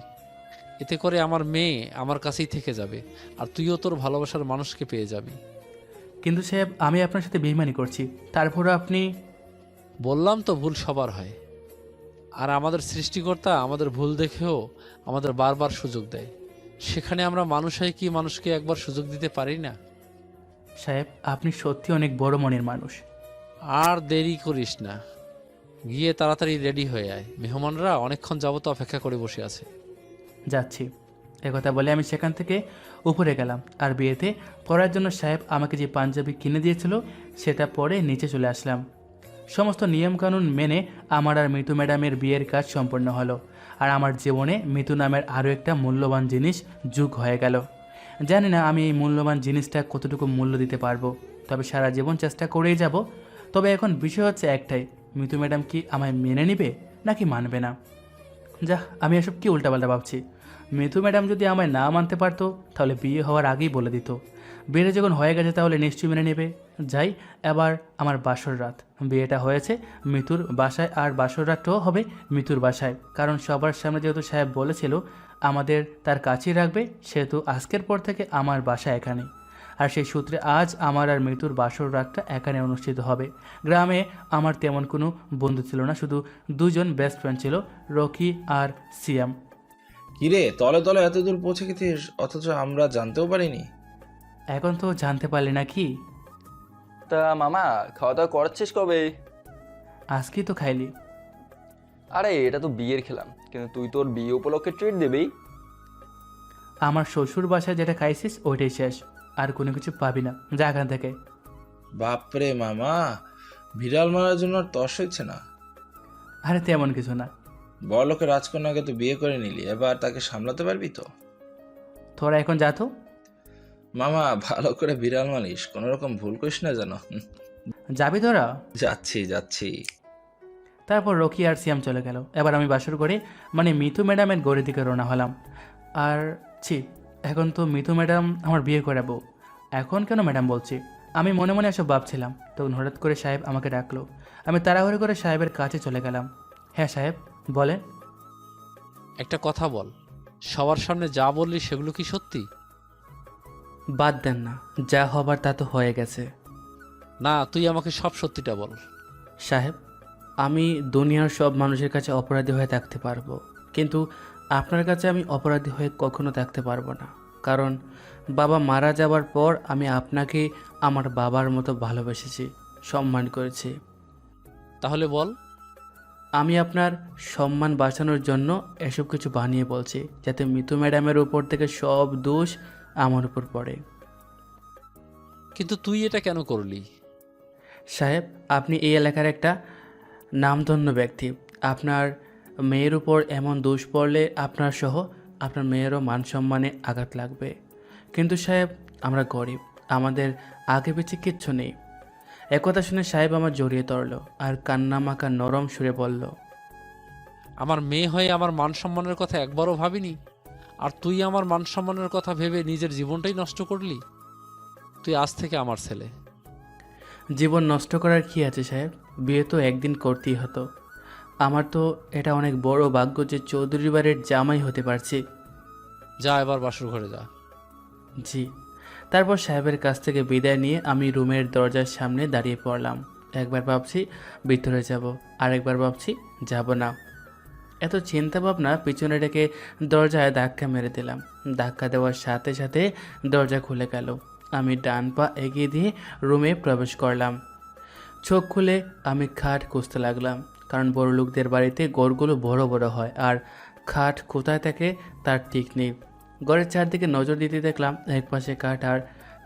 এতে করে আমার মেয়ে আমার কাছেই থেকে যাবে, আর তুইও তোর ভালোবাসার মানুষকে পেয়ে যাবি। কিন্তু সাহেব, আমি আপনার সাথে বেইমানি করছি, তারপরও আপনি... বললাম তো ভুল সবার হয়, আর আমাদের সৃষ্টিকর্তা আমাদের ভুল দেখেও আমাদের বারবার সুযোগ দেয়। সেখানে আমরা মানুষ হয়ে কি মানুষকে একবার সুযোগ দিতে পারি না? সাহেব, আপনি সত্যি অনেক বড় মনের মানুষ। আর দেরি করিস না, গিয়ে তাড়াতাড়ি রেডি হয়ে আয়। মেহমানরা অনেকক্ষণ যাবত অপেক্ষা করে বসে আছে। যাচ্ছি। একথা বলে আমি সেখান থেকে উপরে গেলাম। আর বিয়েতে পরার জন্য সাহেব আমাকে যে পাঞ্জাবি কিনে দিয়েছিল সেটা পরে নিচে চলে আসলাম। সমস্ত নিয়মকানুন মেনে আমার আর মিতু ম্যাডামের বিয়ের কাজ সম্পন্ন হলো। আর আমার জীবনে মিতু নামের আরও একটা মূল্যবান জিনিস যোগ হয়ে গেল। জানি না আমি এই মূল্যবান জিনিসটা কতটুকু মূল্য দিতে পারবো, তবে সারা জীবন চেষ্টা করেই যাব। তবে এখন বিষয় হচ্ছে একটাই, মিতু ম্যাডাম কি আমায় মেনে নেবে নাকি মানবে না। যা, আমি এসব কি উল্টাপাল্টা ভাবছি। মিতু ম্যাডাম যদি আমায় না মানতে পারতো তাহলে বিয়ে হওয়ার আগেই বলে দিত। বিয়েটা যখন হয়ে গেছে তাহলে নিশ্চয়ই মেনে নেবে। যাই, এবার আমার বাসর রাত। বিয়েটা হয়েছে মিতুর বাসায়, আর বাসর রাতটাও হবে মিতুর বাসায়। কারণ সবার সামনে যেহেতু সাহেব বলেছিল আমাদের তার কাছেই রাখবে, সেহেতু আজকের পর থেকে আমার বাসা এখানে। আর সেই সূত্রে আজ আমার আর মিতুর বাসর রাতটা এখানে অনুষ্ঠিত হবে। গ্রামে আমার তেমন কোনো বন্ধু ছিল না, শুধু দুজন বেস্ট ফ্রেন্ড ছিল, রকি আর সিয়াম। কিরে, তলে তলে এত দূর পৌঁছে গেছিস অথচ আমরা জানতেও পারিনি। এখন তো জানতে পারলি নাকি? তা মামা, খাওয়া দাওয়া করাচ্ছিস কবে? আজকেই তো খাইলি। আরে এটা তো বিয়ের খেলাম, কিন্তু তুই তোর বিয়ে উপলক্ষে ট্রিট দিবি। আমার শ্বশুর বাসায় যেটা খাইছিস ওইটাই শেষ, আর কোনো কিছু পাবি না। যা এখান থেকে। বাপরে মামা, বিড়াল মারার জন্য আর তস হচ্ছে না। আরে তেমন কিছু না। বড়লোকের রাজকন্যাকে তো বিয়ে করে নিলি, এবার তাকে সামলাতে পারবি তো? তোরা এখন যা তো। মামা, ভালো করে বিড়াল মালিস, কোনো রকম ভুল করিস না যেন। যাবি তোরা? যাচ্ছি যাচ্ছি। তারপর রকি আর সিয়াম চলে গেল। এবার আমি বাসর করে মানে মিতু ম্যাডামের গড়ের দিকে রওনা হলাম। আর এখন তো মিতু ম্যাডাম আমার বিয়ে করাবো। এখন কেন ম্যাডাম বলছি, আমি মনে মনে এসব ভাবছিলাম। তখন হঠাৎ করে সাহেব আমাকে ডাকলো। আমি তাড়াহুড়ো করে সাহেবের কাছে চলে গেলাম। হ্যাঁ সাহেব, বলেন। একটা কথা বল, সবার সামনে যা বললি সেগুলো কি সত্যি? বাদ দেন না, যা হবার তা তো হয়ে গেছে। না, তুই আমাকে সব সত্যিটা বল। সাহেব, আমি দুনিয়ার সব মানুষের কাছে অপরাধী হয়ে থাকতে পারবো, কিন্তু আপনার কাছে আমি অপরাধী হয়ে কখনো থাকতে পারবো না। কারণ বাবা মারা যাবার পর আমি আপনাকে আমার বাবার মতো ভালোবেসেছি, সম্মান করেছি। তাহলে বল। আমি আপনার সম্মান বাঁচানোর জন্য এসব কিছু বানিয়ে বলছি, যাতে মিতু ম্যাডামের উপর থেকে সব দোষ আমার উপর পড়ে। কিন্তু তুই এটা কেন করলি? সাহেব, আপনি এই এলাকার একটা নামধন্য ব্যক্তি। আপনার মেয়ের উপর এমন দোষ পড়লে আপনার সহ আপনার মেয়েরও মান সম্মানে আঘাত লাগবে। কিন্তু সাহেব, আমরা গরিব, আমাদের আগে পিছিয়ে কিচ্ছু নেই। একথা শুনে সাহেব আমার জড়িয়ে ধরল আর কান্নামাখা নরম সুরে বলল, আমার মেয়ে হয়ে আমার মান সম্মানের কথা একবারও ভাবিনি, আর তুই আমার মান সম্মানের কথা ভেবে নিজের জীবনটাই নষ্ট করলি। তুই আজ থেকে আমার ছেলে। জীবন নষ্ট করার কি আছে সাহেব? বিয়ে তো একদিন করতেই হতো। আমার তো এটা অনেক বড় ভাগ্য যে চৌধুরী বাড়ির জামাই হতে পারছি। যা, এবার বাসর ঘরে যা। জি। তারপর সাহেবের কাছ থেকে বিদায় নিয়ে আমি রুমের দরজার সামনে দাঁড়িয়ে পড়লাম। একবার ভাবছি ভিতরে যাব, আরেকবার ভাবছি যাব না। এত চিন্তা ভাবনা পিছনে রেখে দরজায় ধাক্কা মেরে দিলাম। ধাক্কা দেওয়ার সাথে সাথে দরজা খুলে গেল। আমি ডান পা এগিয়ে দিয়ে রুমে প্রবেশ করলাম। চোখ খুলে আমি খাট খুঁজতে লাগলাম। কারণ বড় লোকদের বাড়িতে ঘরগুলো বড় বড় হয় আর খাট কোথায় থাকে তার ঠিক নেই। ঘরের চারদিকে নজর দিতে দেখলাম একপাশে কাঠ আর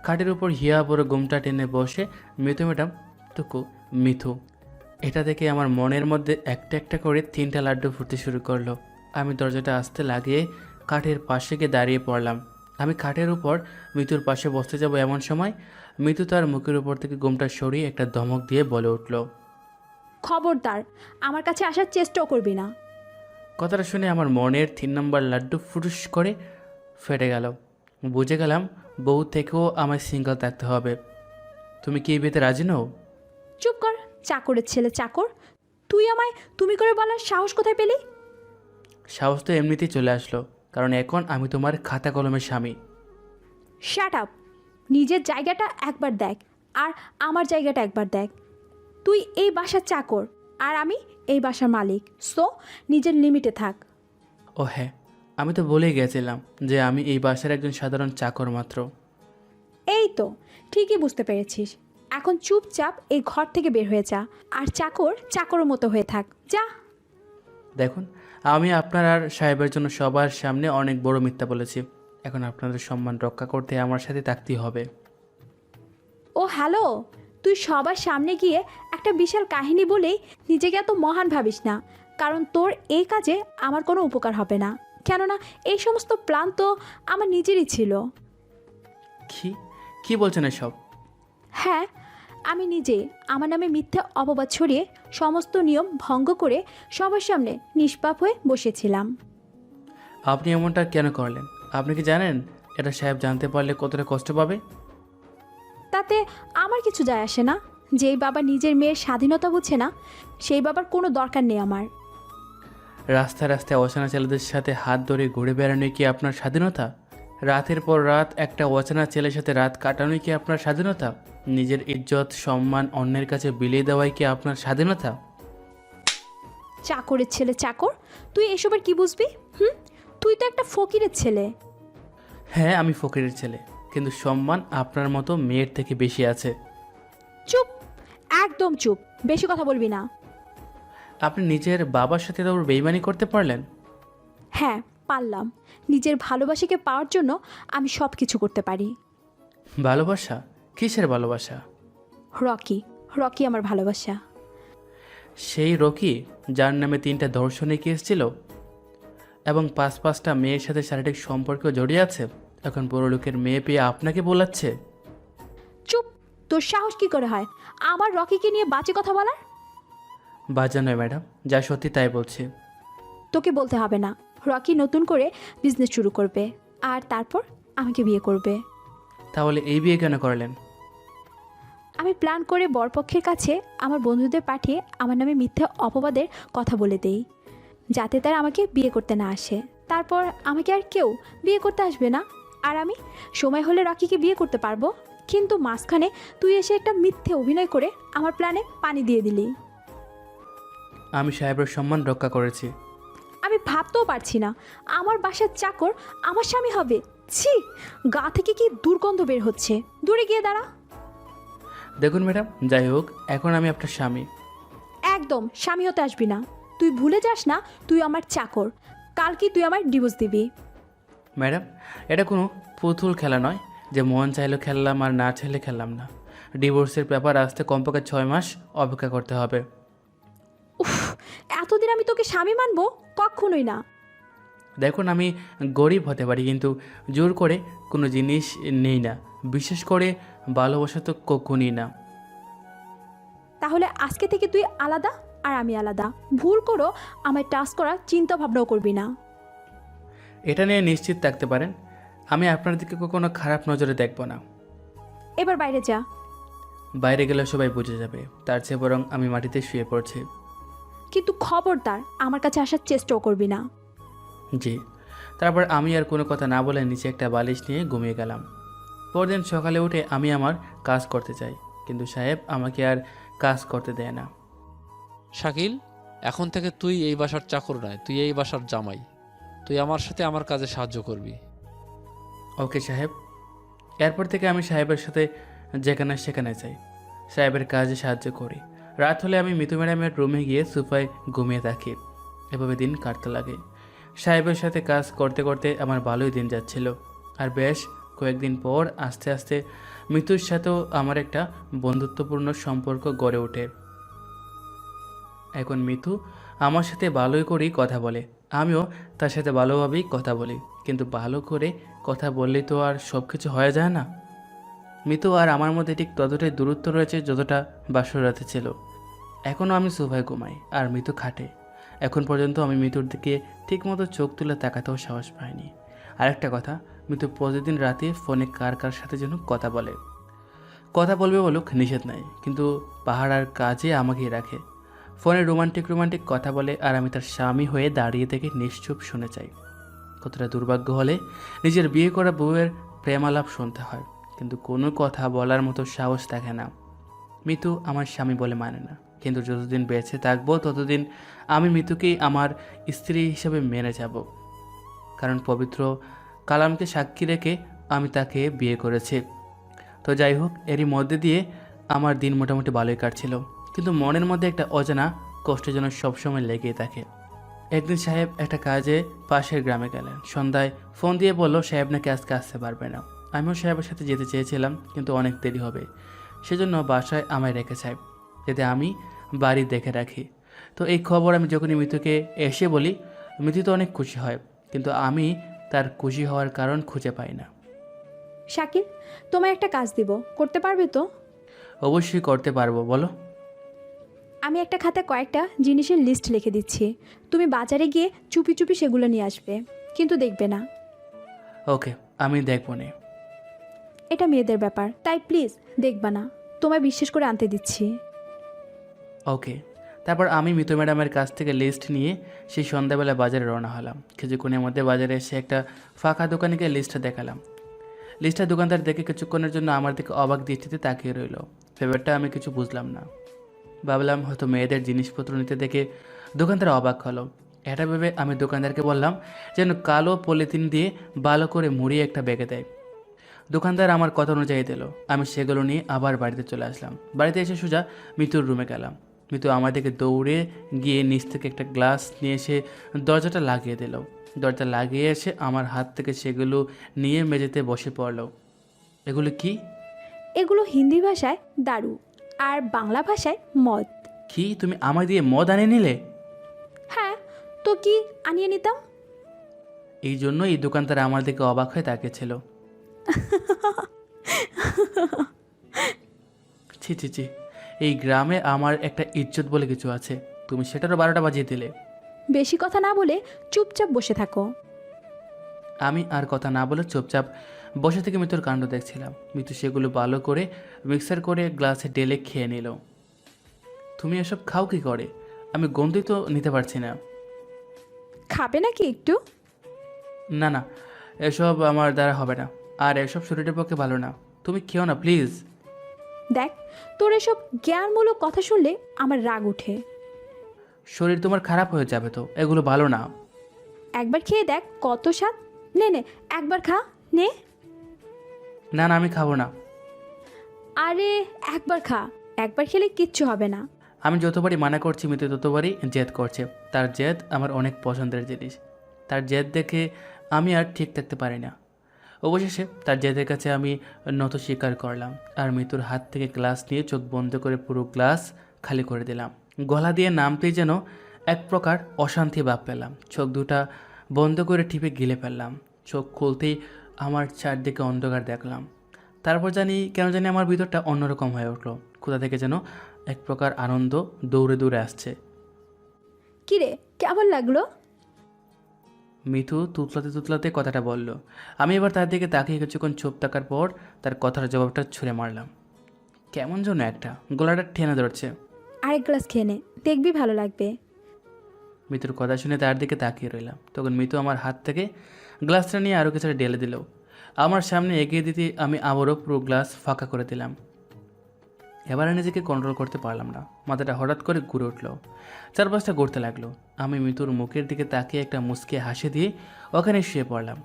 খাটের উপর হিয়া বড় ঘুমটা টেনে বসে মিথু ম্যাডাম টুকু মিথু। এটা দেখে আমার মনের মধ্যে একটা একটা করে 3টা লাড্ডু ফুটতে শুরু করলো। আমি দরজাটা আস্তে লাগিয়ে কাঠের পাশে গিয়ে দাঁড়িয়ে পড়লাম। আমি খাটের উপর মিতুর পাশে বসতে যাব এমন সময় মিতু তার মুখের উপর থেকে ঘুমটা সরিয়ে একটা ধমক দিয়ে বলে উঠল, খবরদার আমার কাছে আসার চেষ্টাও করবি না। কথাটা শুনে আমার মনের 3 নম্বর লাড্ডু ফুটুস করে ফেটে গেল। বুঝে গেলাম বউ থেকেও আমায় সিঙ্গেল থাকতে হবে। তুমি কি এই বিয়েতে রাজি নও? চুপ কর, চাকরের ছেলে চাকর। তুই আমায় তুমি করে বলার সাহস কোথায় পেলি? সাহস তো এমনিতেই চলে আসলো, কারণ এখন আমি তোমার খাতা কলমের স্বামী। Shut up. নিজের জায়গাটা একবার দেখ আর আমার জায়গাটা একবার দেখ। তুই এই বাসার চাকর আর আমি এই বাসার মালিক, সো নিজের লিমিটে থাক। ও হ্যাঁ, আমি তো বলেই গেছিলাম যে আমি এই বাসার একজন সাধারণ চাকর মাত্র। এই তো ঠিকই বুঝতে পেরেছিস। এখন চুপচাপ এই ঘর থেকে বের হয়ে যা আর চাকর চাকরের মতো হয়ে থাক, যা। দেখুন, আমি আপনার আর সাহেবের জন্য সবার সামনে অনেক বড় মিথ্যা বলেছি। এখন আপনাদের সম্মান রক্ষা করতে আমার সাথে থাকতেই হবে। ও হ্যালো, তুই সবার সামনে গিয়ে একটা বিশাল কাহিনী বলেই নিজেকে এত মহান ভাবিস না, কারণ তোর এই কাজে আমার কোনো উপকার হবে না। কেননা এই সমস্ত প্ল্যান তো আমার নিজেরই ছিল। কি কি বলছেন এসব? হ্যাঁ, আমি নিজে আমার নামে মিথ্যা অপবাদ ছড়িয়ে সমস্ত নিয়ম ভঙ্গ করে সবার সামনে নিষ্পাপ হয়ে বসেছিলাম। আপনি এমনটা কেন করলেন? আপনি কি জানেন এটা সাহেব জানতে পারলে কতটা কষ্ট পাবে? তাতে আমার কিছু যায় আসে না। যেই বাবা নিজের মেয়ের স্বাধীনতা বুঝে না, সেই বাবার কোনো দরকার নেই আমার। রাস্তায় রাস্তায় অচেনা ছেলেদের সাথে হাত ধরে ঘুরে বেড়ানোই কি আপনার স্বাধীনতা? রাতের পর রাত একটা অচেনা ছেলের সাথে রাত কাটানোই কি আপনার স্বাধীনতা? নিজের ইজ্জত সম্মান অন্যের কাছে বিলিয়ে দেওয়াই কি আপনার স্বাধীনতা? চাকরের ছেলে চাকর, তুই এসবের কি বুঝবি? তুই তো একটা ফকিরের ছেলে। হ্যাঁ, আমি ফকিরের ছেলে, কিন্তু সম্মান আপনার মতো মেয়ের থেকে বেশি আছে। চুপ, একদম চুপ, বেশি কথা বলবি না। আপনি নিজের বাবার সাথে তো বেইমানি করতে পারলেন। হ্যাঁ পারলাম। নিজের ভালোবাসাকে পাওয়ার জন্য আমি সব কিছু করতে পারি। ভালোবাসা? কিসের ভালোবাসা? রকি, রকি আমার ভালোবাসা। সেই রকি যার নামে 3টা ধর্ষণের কেস ছিল এবং 5টা মেয়ের সাথে শারীরিক সম্পর্ক জড়িয়ে আছে, এখন বড় লোকের মেয়ে পেয়ে আপনাকে বোলাচ্ছে। চুপ, তোর সাহস কি করে হয় আমার রকিকে নিয়ে বাজে কথা বলার? বাজা নয় ম্যাডাম, যা সত্যি তাই বলছি। তোকে বলতে হবে না। রকি নতুন করে বিজনেস শুরু করবে আর তারপর আমাকে বিয়ে করবে। তাহলে এই বিয়ে কেন করলেন? আমি প্ল্যান করে বরপক্ষের কাছে আমার বন্ধুদের পাঠিয়ে আমার নামে মিথ্যা অপবাদের কথা বলে দেই, যাতে তারা আমাকে বিয়ে করতে না আসে। তারপর আমাকে আর কেউ বিয়ে করতে আসবে না, আর আমি সময় হলে রকিকে বিয়ে করতে পারবো। কিন্তু মাঝখানে তুই এসে একটা মিথ্যে অভিনয় করে আমার প্ল্যানে পানি দিয়ে দিলি। আমি সাহেবের সম্মান রক্ষা করেছি। আমি ভাবতেও পারছি না আমার বাসার চাকর আমার স্বামী হবে। ছি, গা থেকে কি দুর্গন্ধ বের হচ্ছে। দূরে গিয়ে দাঁড়া। দেখুন ম্যাডাম, যাই হোক, এখন আমি আপনার স্বামী। একদম স্বামী হতে আসবি না। তুই ভুলে যাস না তুই আমার চাকর। কালকে তুই আমার ডিভোর্স দিবি। ম্যাডাম, এটা কোনো পুতুল খেলা নয় যে মন চাইলে খেললাম আর না চাইলে খেললাম না। ডিভোর্সের পেপার আসতে কমপক্ষে 6 মাস অপেক্ষা করতে হবে। উফ, এতদিন আমি তোকে স্বামী মানবো? কখনোই না। দেখুন, আমি গরিব হতে পারি, কিন্তু জোর করে কোনো জিনিস নেই না, বিশেষ করে ভালোবাসা তো কখনই না। তাহলে আজকে থেকে তুই আলাদা আর আমি আলাদা। ভুল করো আমায় টাচ করার চিন্তা ভাবনাও করবি না। এটা নিয়ে নিশ্চিত থাকতে পারেন, আমি আপনার দিকে কখনো খারাপ নজরে দেখব না। এবার বাইরে যা। বাইরে গেলে সবাই বুঝে যাবে, তার চেয়ে বরং আমি মাটিতে শুয়ে পড়ছি। কিন্তু খবরদার আমার কাছে আসার চেষ্টাও করবি না। জি। তারপর আমি আর কোনো কথা না বলে নিচে একটা বালিশ নিয়ে ঘুমিয়ে গেলাম। পরদিন সকালে উঠে আমি আমার কাজ করতে চাই, কিন্তু সাহেব আমাকে আর কাজ করতে দেয় না। শাকিল, এখন থেকে তুই এই বাসার চাকর নয়, তুই এই বাসার জামাই। তুই আমার সাথে আমার কাজে সাহায্য করবি। ওকে সাহেব। এরপর থেকে আমি সাহেবের সাথে যেখানে সেখানে যাই, সাহেবের কাজে সাহায্য করি। রাত হলে আমি মিতু ম্যাডামের রুমে গিয়ে সোফায় ঘুমিয়ে থাকি। এভাবে দিন কাটতে লাগে। সাহেবের সাথে কাজ করতে করতে আমার ভালোই দিন যাচ্ছিল। আর বেশ কয়েকদিন পর আস্তে আস্তে মিতুর সাথেও আমার একটা বন্ধুত্বপূর্ণ সম্পর্ক গড়ে ওঠে। এখন মিতু আমার সাথে ভালোই করেই কথা বলে, আমিও তার সাথে ভালোভাবেই কথা বলি। কিন্তু ভালো করে কথা বললেই তো আর সব কিছু হয়ে যায় না। মিতু আর আমার মধ্যে ঠিক ততটাই দূরত্ব রয়েছে যতটা বাসর রাতে ছিল। এখনও আমি সোফায় ঘুমাই আর মিতু খাটে। এখন পর্যন্ত আমি মিতুর দিকে ঠিকমতো চোখ তুলে তাকাতেও সাহস পাইনি। আরেকটা কথা, মিতু প্রতিদিন রাতে ফোনে কার কার সাথে যেন কথা বলে। কথা বলবে বলুক, নিষেধ নাই, কিন্তু পাহাড় আর কাজে আমাকেই রাখে। ফোনে রোমান্টিক কথা বলে আর আমি তার স্বামী হয়ে দাঁড়িয়ে থেকে নিশ্চুপ শুনে চাই। কতটা দুর্ভাগ্য হলে নিজের বিয়ে করা বউয়ের প্রেমালাপ শুনতে হয়, কিন্তু কোনো কথা বলার মতো সাহস দেখে না। মিতু আমার স্বামী বলে মানে না, কিন্তু যতদিন বেঁচে থাকবো ততদিন আমি মিতুকেই আমার স্ত্রী হিসেবে মেনে যাব। কারণ পবিত্র কালামকে সাক্ষী রেখে আমি তাকে বিয়ে করেছি। তো যাই হোক, এরই মধ্যে দিয়ে আমার দিন মোটামুটি ভালোই কাটছিল, কিন্তু মনের মধ্যে একটা অজানা কষ্ট যেন সবসময় লেগেই থাকে। একদিন সাহেব একটা কাজে পাশের গ্রামে গেলেন। সন্ধ্যায় ফোন দিয়ে বলল সাহেব নাকি আজকে আসতে পারবে না। আমিও সাহেবের সাথে যেতে চেয়েছিলাম, কিন্তু অনেক দেরি হবে, সেজন্য বাসায় আমায় রেখে সাহেব, যাতে আমি বাড়ি দেখে রাখি। তো এই খবর আমি যখনই মিতুকে এসে বলি, মিতু তো অনেক খুশি হয়, কিন্তু আমি তার খুশি হওয়ার কারণ খুঁজে পাই না। শাকিল, তোমায় একটা কাজ দিব, করতে পারবে তো? অবশ্যই করতে পারবো, বলো। আমি একটা খাতায় কয়েকটা জিনিসের লিস্ট লিখে দিচ্ছি, তুমি বাজারে গিয়ে চুপি চুপি সেগুলো নিয়ে আসবে, কিন্তু দেখবে না। ওকে, আমি দেখবো না। এটা মেয়েদের ব্যাপার, তাই প্লিজ দেখবা না, তোমায় বিশ্বাস করে আনতে দিচ্ছি। ওকে। তারপর আমি মিতু ম্যাডামের কাছ থেকে লিস্ট নিয়ে সেই সন্ধ্যাবেলা বাজারে রওনা হলাম। কিছুক্ষণের মধ্যে বাজারে এসে একটা ফাঁকা দোকানে গিয়ে লিস্টটা দেখালাম। লিস্টটা দোকানদার দেখে কিছুক্ষণের জন্য আমার দিকে অবাক দৃষ্টিতে তাকিয়ে রইল। ব্যাপারটা আমি কিছু বুঝলাম না। ভাবলাম হয়তো মেয়েদের জিনিসপত্র নিতে দেখে দোকানদার অবাক হলো। এটা ভেবে আমি দোকানদারকে বললাম যেন কালো পলিথিন দিয়ে ভালো করে মুড়িয়ে একটা ব্যাগে দেয়। দোকানদার আমার কথা অনুযায়ী দিল। আমি সেগুলো নিয়ে আবার বাড়িতে চলে আসলাম। বাড়িতে এসে সোজা মিতুর রুমে গেলাম। মিতু আমার দিকে দৌড়ে গিয়ে নিচ থেকে একটা গ্লাস নিয়ে এসে দরজাটা লাগিয়ে দিল। দরজা লাগিয়ে এসে আমার হাত থেকে সেগুলো নিয়ে মেঝেতে বসে পড়ল। এগুলো কি? এগুলো হিন্দি ভাষায় দারু আর বাংলা ভাষায় মদ। কি, তুমি আমায় দিয়ে মদ আনিয়ে নিলে? হ্যাঁ, তো কি আনিয়ে নিতাম। এই জন্য এই দোকানদার আমার দিকে অবাক হয়ে তাকিয়েছিল। ছি ছি ছি, এই গ্রামে আমার একটা ইজ্জত বলে কিছু আছে, তুমি সেটারও 12টা বাজিয়ে দিলে। বেশি কথা না বলে চুপচাপ বসে থাকো। আমি আর কথা না বলে চুপচাপ বসে থেকে মিতুর কাণ্ড দেখছিলাম। মিতু সেগুলো ভালো করে মিক্সার করে গ্লাসে ঢেলে খেয়ে নিল। তুমি এসব খাও কি করে? আমি গন্ধই তো নিতে পারছি না। খাবে নাকি একটু? না না, এসব আমার দ্বারা হবে না, আর এসব শরীরের পক্ষে ভালো না। তুমি খেও না প্লিজ। দেখ, তোর এসব জ্ঞানমূলক কথা শুনলে আমার রাগ ওঠে। শরীর তোমার খারাপ হয়ে যাবে তো, এগুলো ভালো না। একবার খেয়ে দেখ কত স্বাদ। নে নে, একবার খা, নে। না না, আমি খাবো না। আরে একবার খা, একবার খেলে কিচ্ছু হবে না। আমি যতবারই মানা করছি মিতু ততবারই জেদ করছে। তার জেদ আমার অনেক পছন্দের জিনিস। তার জেদ দেখে আমি আর ঠিক থাকতে পারি না। অবশেষে তার জেদের কাছে আমি নত স্বীকার করলাম আর মিতুর হাত থেকে গ্লাস নিয়ে চোখ বন্ধ করে পুরো গ্লাস খালি করে দিলাম। গলা দিয়ে নামতেই যেন এক প্রকার অশান্তি ভাব পেলাম। চোখ দুটা বন্ধ করে টিপে গিলে ফেললাম। চোখ খুলতেই আমার চারদিকে অন্ধকার দেখলাম। তারপর কেন জানি আমার ভিতরটা অন্যরকম হয়ে উঠলো। কোথা থেকে যেন এক প্রকার আনন্দ দৌড়ে দৌড়ে আসছে। কিরে, কেমন লাগলো? মিতু তুতলাতে কথাটা বলল। আমি এবার তার দিকে তাকিয়ে কিছুক্ষণ চুপ থাকার পর তার কথার জবাবটা ছুঁড়ে মারলাম। কেমন যেন একটা গলাটা টেনে ধরছে। আরেক গ্লাস খেয়ে নে, দেখবি ভালো লাগবে। মিতুর কথা শুনে তার দিকে তাকিয়ে রইলাম। তখন মিতু আমার হাত থেকে গ্লাসটা নিয়ে আরও কিছুটা ঢেলে দিল। আমার সামনে এগিয়ে দিতে আমি আবারও পুরো গ্লাস ফাঁকা করে দিলাম। এবারে নিজেকে কন্ট্রোল করতে পারলাম না। মাথাটা হঠাৎ করে ঘুরে উঠল, চারপাশটা ঘুরতে লাগলো। আমি মিতুর মুখের দিকে তাকিয়ে একটা মুচকে হাসি দিয়ে ওখানে শুয়ে পড়লাম।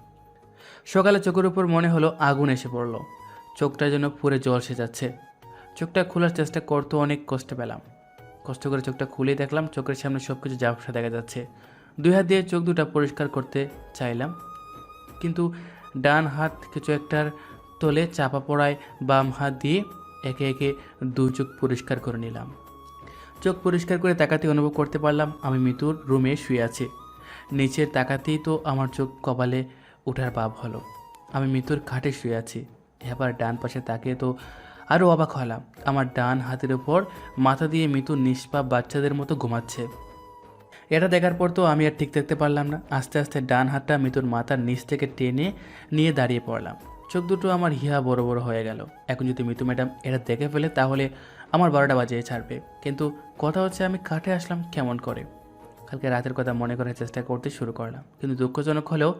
সকালে চোখের উপর মনে হলো আগুন এসে পড়লো। চোখটা যেন পুরে জল সে যাচ্ছে। চোখটা খোলার চেষ্টা করতে অনেক কষ্ট পেলাম। কষ্ট করে চোখটা খুলে দেখলাম চোখের সামনে সব কিছু ঝাপসা দেখা যাচ্ছে। 2 হাত দিয়ে চোখ দুটা পরিষ্কার করতে চাইলাম, কিন্তু ডান হাত কিছু একটার তলে চাপা পড়ায় বাম হাত দিয়ে একে একে 2 চোখ পরিষ্কার করে নিলাম। চোখ পরিষ্কার করে তাকাতে অনুভব করতে পারলাম আমি মিতুর রুমে শুয়ে আছি। নিচের তাকাতেই তো আমার চোখ কপালে ওঠার ভাব হলো। আমি মিতুর খাটে শুয়ে আছি। এবার ডান পাশে তাকিয়ে তো আরও অবাক হলাম, আমার ডান হাতের উপর মাথা দিয়ে মিতু নিষ্পাপ বাচ্চাদের মতো ঘুমাচ্ছে। এটা দেখার পর তো আমি আর ঠিক থাকতে পারলাম না। আস্তে আস্তে ডান হাতটা মিতুর মাথার নিচ থেকে টেনে নিয়ে দাঁড়িয়ে পড়লাম। চোখ দুটো আমার হিয়া বড় বড় হয়ে গেল। এখন যদি মিতু ম্যাডাম এটা দেখে ফেলে তাহলে আমার 12টা বাজিয়ে ছাড়বে। কিন্তু কথা হচ্ছে আমি কাঠে আসলাম কেমন করে। কালকে রাতের কথা মনে করার চেষ্টা করতে শুরু করলাম, কিন্তু দুঃখজনক হলেও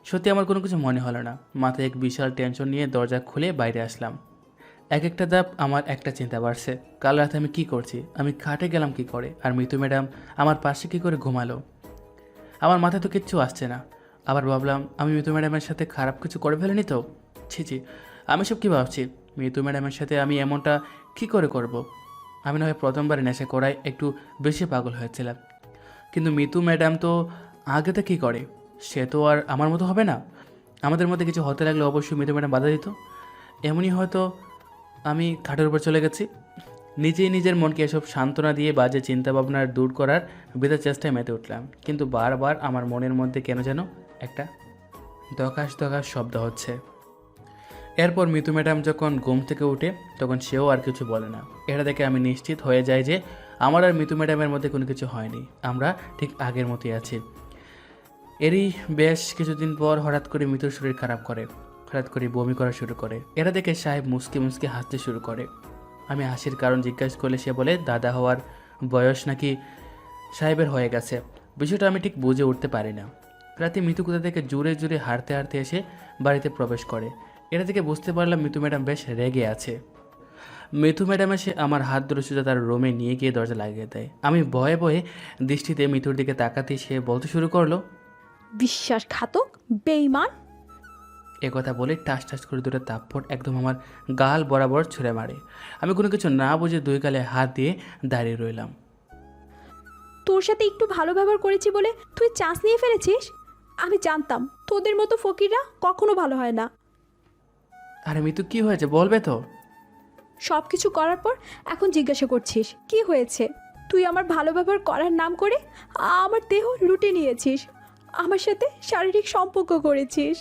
সত্যি আমার কোনো কিছু মনে হলো না। মাথায় এক বিশাল টেনশন নিয়ে দরজা খুলে বাইরে আসলাম। এক একটা ধাপ আমার একটা চিন্তা বাড়ছে, কাল রাতে আমি কি করছি, আমি খাটে গেলাম কি করে, আর মিতু ম্যাডাম আমার পাশে কি করে ঘুমালো। আমার মাথায় তো কিচ্ছু আসছে না। আবার ভাবলাম আমি মিতু ম্যাডামের সাথে খারাপ কিছু করে ফেলিনি তো। ছি, আমি সব কী ভাবছি। মিতু ম্যাডামের সাথে আমি এমনটা কি করে করব। আমি না হয় প্রথমবার নেশা করায় একটু বেশি পাগল হয়েছিলাম, কিন্তু মিতু ম্যাডাম তো আগেতে কী করে, সে তো আর আমার মতো হবে না। আমাদের মধ্যে কিছু হতে লাগলে অবশ্যই মিতু ম্যাডাম বাধা দিত। এমনই হয়তো আমি খাটের উপর চলে গেছি। নিজেই নিজের মনকে এসব সান্ত্বনা দিয়ে বাজে চিন্তাভাবনা দূর করার বৃথা চেষ্টায় মেতে উঠলাম, কিন্তু বারবার আমার মনের মধ্যে কেন যেন একটা দকাশ দকাশ শব্দ হচ্ছে। এরপর মিতু ম্যাডাম যখন ঘুম থেকে উঠে তখন সেও আর কিছু বলে না। এটা দেখে আমি নিশ্চিত হয়ে যাই যে আমার আর মিতু ম্যাডামের মধ্যে কোনো কিছু হয়নি, আমরা ঠিক আগের মতোই আছি। এরই বেশ কিছুদিন পর হঠাৎ করে মিতুর শরীর খারাপ করে, হঠাৎ করে বমি করা শুরু করে। এটা দেখে সাহেব মুসকে মুসকে হাসতে শুরু করে। আমি হাসির কারণ জিজ্ঞাসা করলে সে বলে দাদা হওয়ার বয়স নাকি সাহেবের হয়ে গেছে। বিষয়টা আমি ঠিক বুঝে উঠতে পারি না। রাতে মিতু কোথা থেকে জোরে জোরে হাঁটতে হাঁটতে এসে বাড়িতে প্রবেশ করে। এটা থেকে বুঝতে পারলাম মিতু ম্যাডাম বেশ রেগে আছে। মিতু ম্যাডাম এসে আমার হাত ধরে সোজা তার রুমে নিয়ে গিয়ে দরজা লাগিয়ে দেয়। আমি ভয়ে ভয়ে দৃষ্টিতে মিতুর দিকে তাকাতেই সে বলতে শুরু করলো, বিশ্বাসঘাতক, বেঈমান। একথা বলে টাস টাস করে দুটো তাপ্পড় একদম আমার গাল বরাবর ছুঁড়ে মারে। আমি কোনো কিছু না বুঝে 2 গালে হাত দিয়ে দাঁড়িয়ে রইলাম। তোর সাথে একটু ভালো ব্যবহার করেছি বলে তুই চান্স নিয়ে ফেলেছিস। আমি জানতাম তোদের মতো ফকিররা কখনো ভালো হয় না। আরে মিতু কি হয়েছে বলবে তো? সব কিছু করার পর এখন জিজ্ঞাসা করছিস কি হয়েছে। তুই আমার ভালো ব্যবহার করার নাম করে আমার দেহ লুটে নিয়েছিস, আমার সাথে শারীরিক সম্পর্ক করেছিস।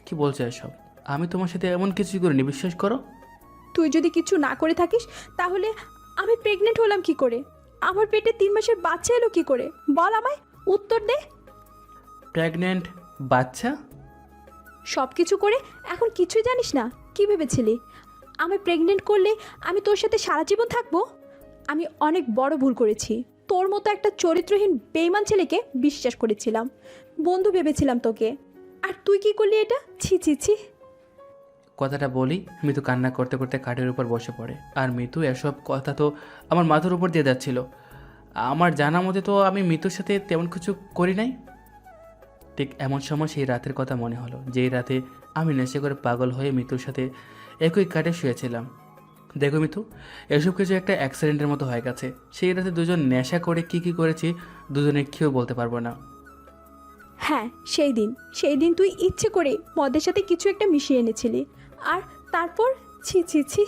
কি বলছো এসব? আমি তোমার সাথে এমন কিছুই করিনি, বিশ্বাস করো। তুই যদি কিছু না করে থাকিস তাহলে আমি প্রেগনেন্ট হলাম কি করে? আমার পেটে 3 মাসের বাচ্চা এলো কি করে? বল আমায়, উত্তর দে। প্রেগনেন্ট বাচ্চা? সব কিছু করে এখন কিছুই জানিস না? কি ভেবেছিলি আমি প্রেগনেন্ট করলে আমি তোর সাথে সারা জীবন থাকবো? আমি অনেক বড় ভুল করেছি। তোর মতো একটা চরিত্রহীন বেঈমান ছেলেকে বিশ্বাস করেছিলাম, বন্ধু ভেবেছিলাম তোকে, আর তুই কি করলি এটা? ছি ছি ছি। কথাটা বলি মিতু কান্না করতে করতে খাটের উপর বসে পড়ে। আর মিতু এসব কথা তো আমার মাথার উপর দিয়ে যাচ্ছিল। আমার জানা মতে তো আমি মিতুর সাথে তেমন কিছু করি নাই। ঠিক এমন সময় সেই রাতের কথা মনে হলো, যেই রাতে আমি নেশা করে পাগল হয়ে মিতুর সাথে একই কাটে শুয়েছিলাম। দেখো মিতু, এসব কিছু একটা অ্যাক্সিডেন্টের মতো হয়ে গেছে। সেই রাতে দুজন নেশা করে কি করেছি দুজনে কেউ বলতে পারবো না। হ্যাঁ, সেই দিন তুই ইচ্ছে করে মদের সাথে কিছু একটা মিশিয়ে এনেছিলি, আর তারপর ছি ছি ছি।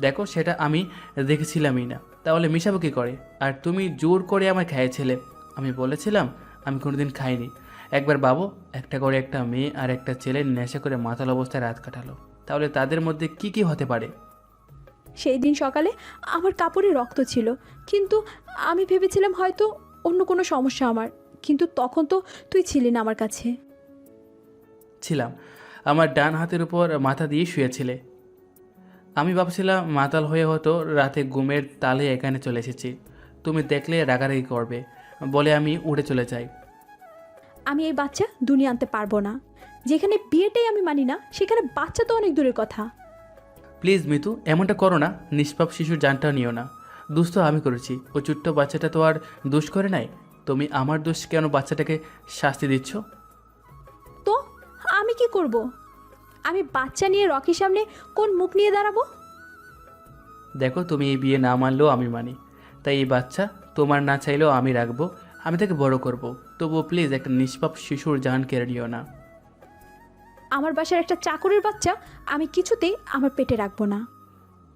দেখো, সেটা আমি দেখেছিলামই না, তাহলে মিশাবো কী করে? আর তুমি জোর করে আমার খাইয়েছিলে। আমি বলেছিলাম আমি কোনোদিন খাইনি। একবার বাবু একটা করে একটা মেয়ে আর একটা ছেলে নেশা করে মাতাল অবস্থায় রাত কাটালো, তাহলে তাদের মধ্যে কি হতে পারে? সেই দিন সকালে আমার কাপড়ে রক্ত ছিল, কিন্তু আমি ভেবেছিলাম হয়তো অন্য কোনো সমস্যা আমার, কিন্তু তখন তো তুই ছিলি না আমার কাছে। ছিলাম, আমার ডান হাতের উপর মাথা দিয়ে শুয়েছিলে। আমি ভাবছিলাম মাতাল হয়ে হয়তো রাতে ঘুমের তালে এখানে চলে এসেছি, তুমি দেখলে রাগারাগি করবে বলে আমি উড়ে চলে যাই। আমি এই বাচ্চা দুনিয়া আনতে পারবো না। যেখানে বিয়েটাই আমি মানি না, সেখানে বাচ্চা তো অনেক দূরের কথা। প্লিজ মিতু, এমনটা করো না। নিষ্পাপ শিশুর জানটাও নিও না। দোষ তো আমি করেছি, ওই ছোট্ট বাচ্চাটা তো আর দোষ করে নাই। তুমি আমার দোষ কেন বাচ্চাটাকে শাস্তি দিচ্ছ? তো আমি কি করব? আমি বাচ্চা নিয়ে রকির সামনে কোন মুখ নিয়ে দাঁড়াবো? দেখো, তুমি এই বিয়ে না মানলেও আমি মানি, তাই এই বাচ্চা তোমার না চাইলেও আমি রাখবো, আমি তাকে বড় করব। তবুও প্লিজ একটা নিষ্পাপ শিশুর জান কেড়ে নিও না। আমার বাসার একটা চাকরের বাচ্চা আমি কিছুতেই আমার পেটে রাখবো না।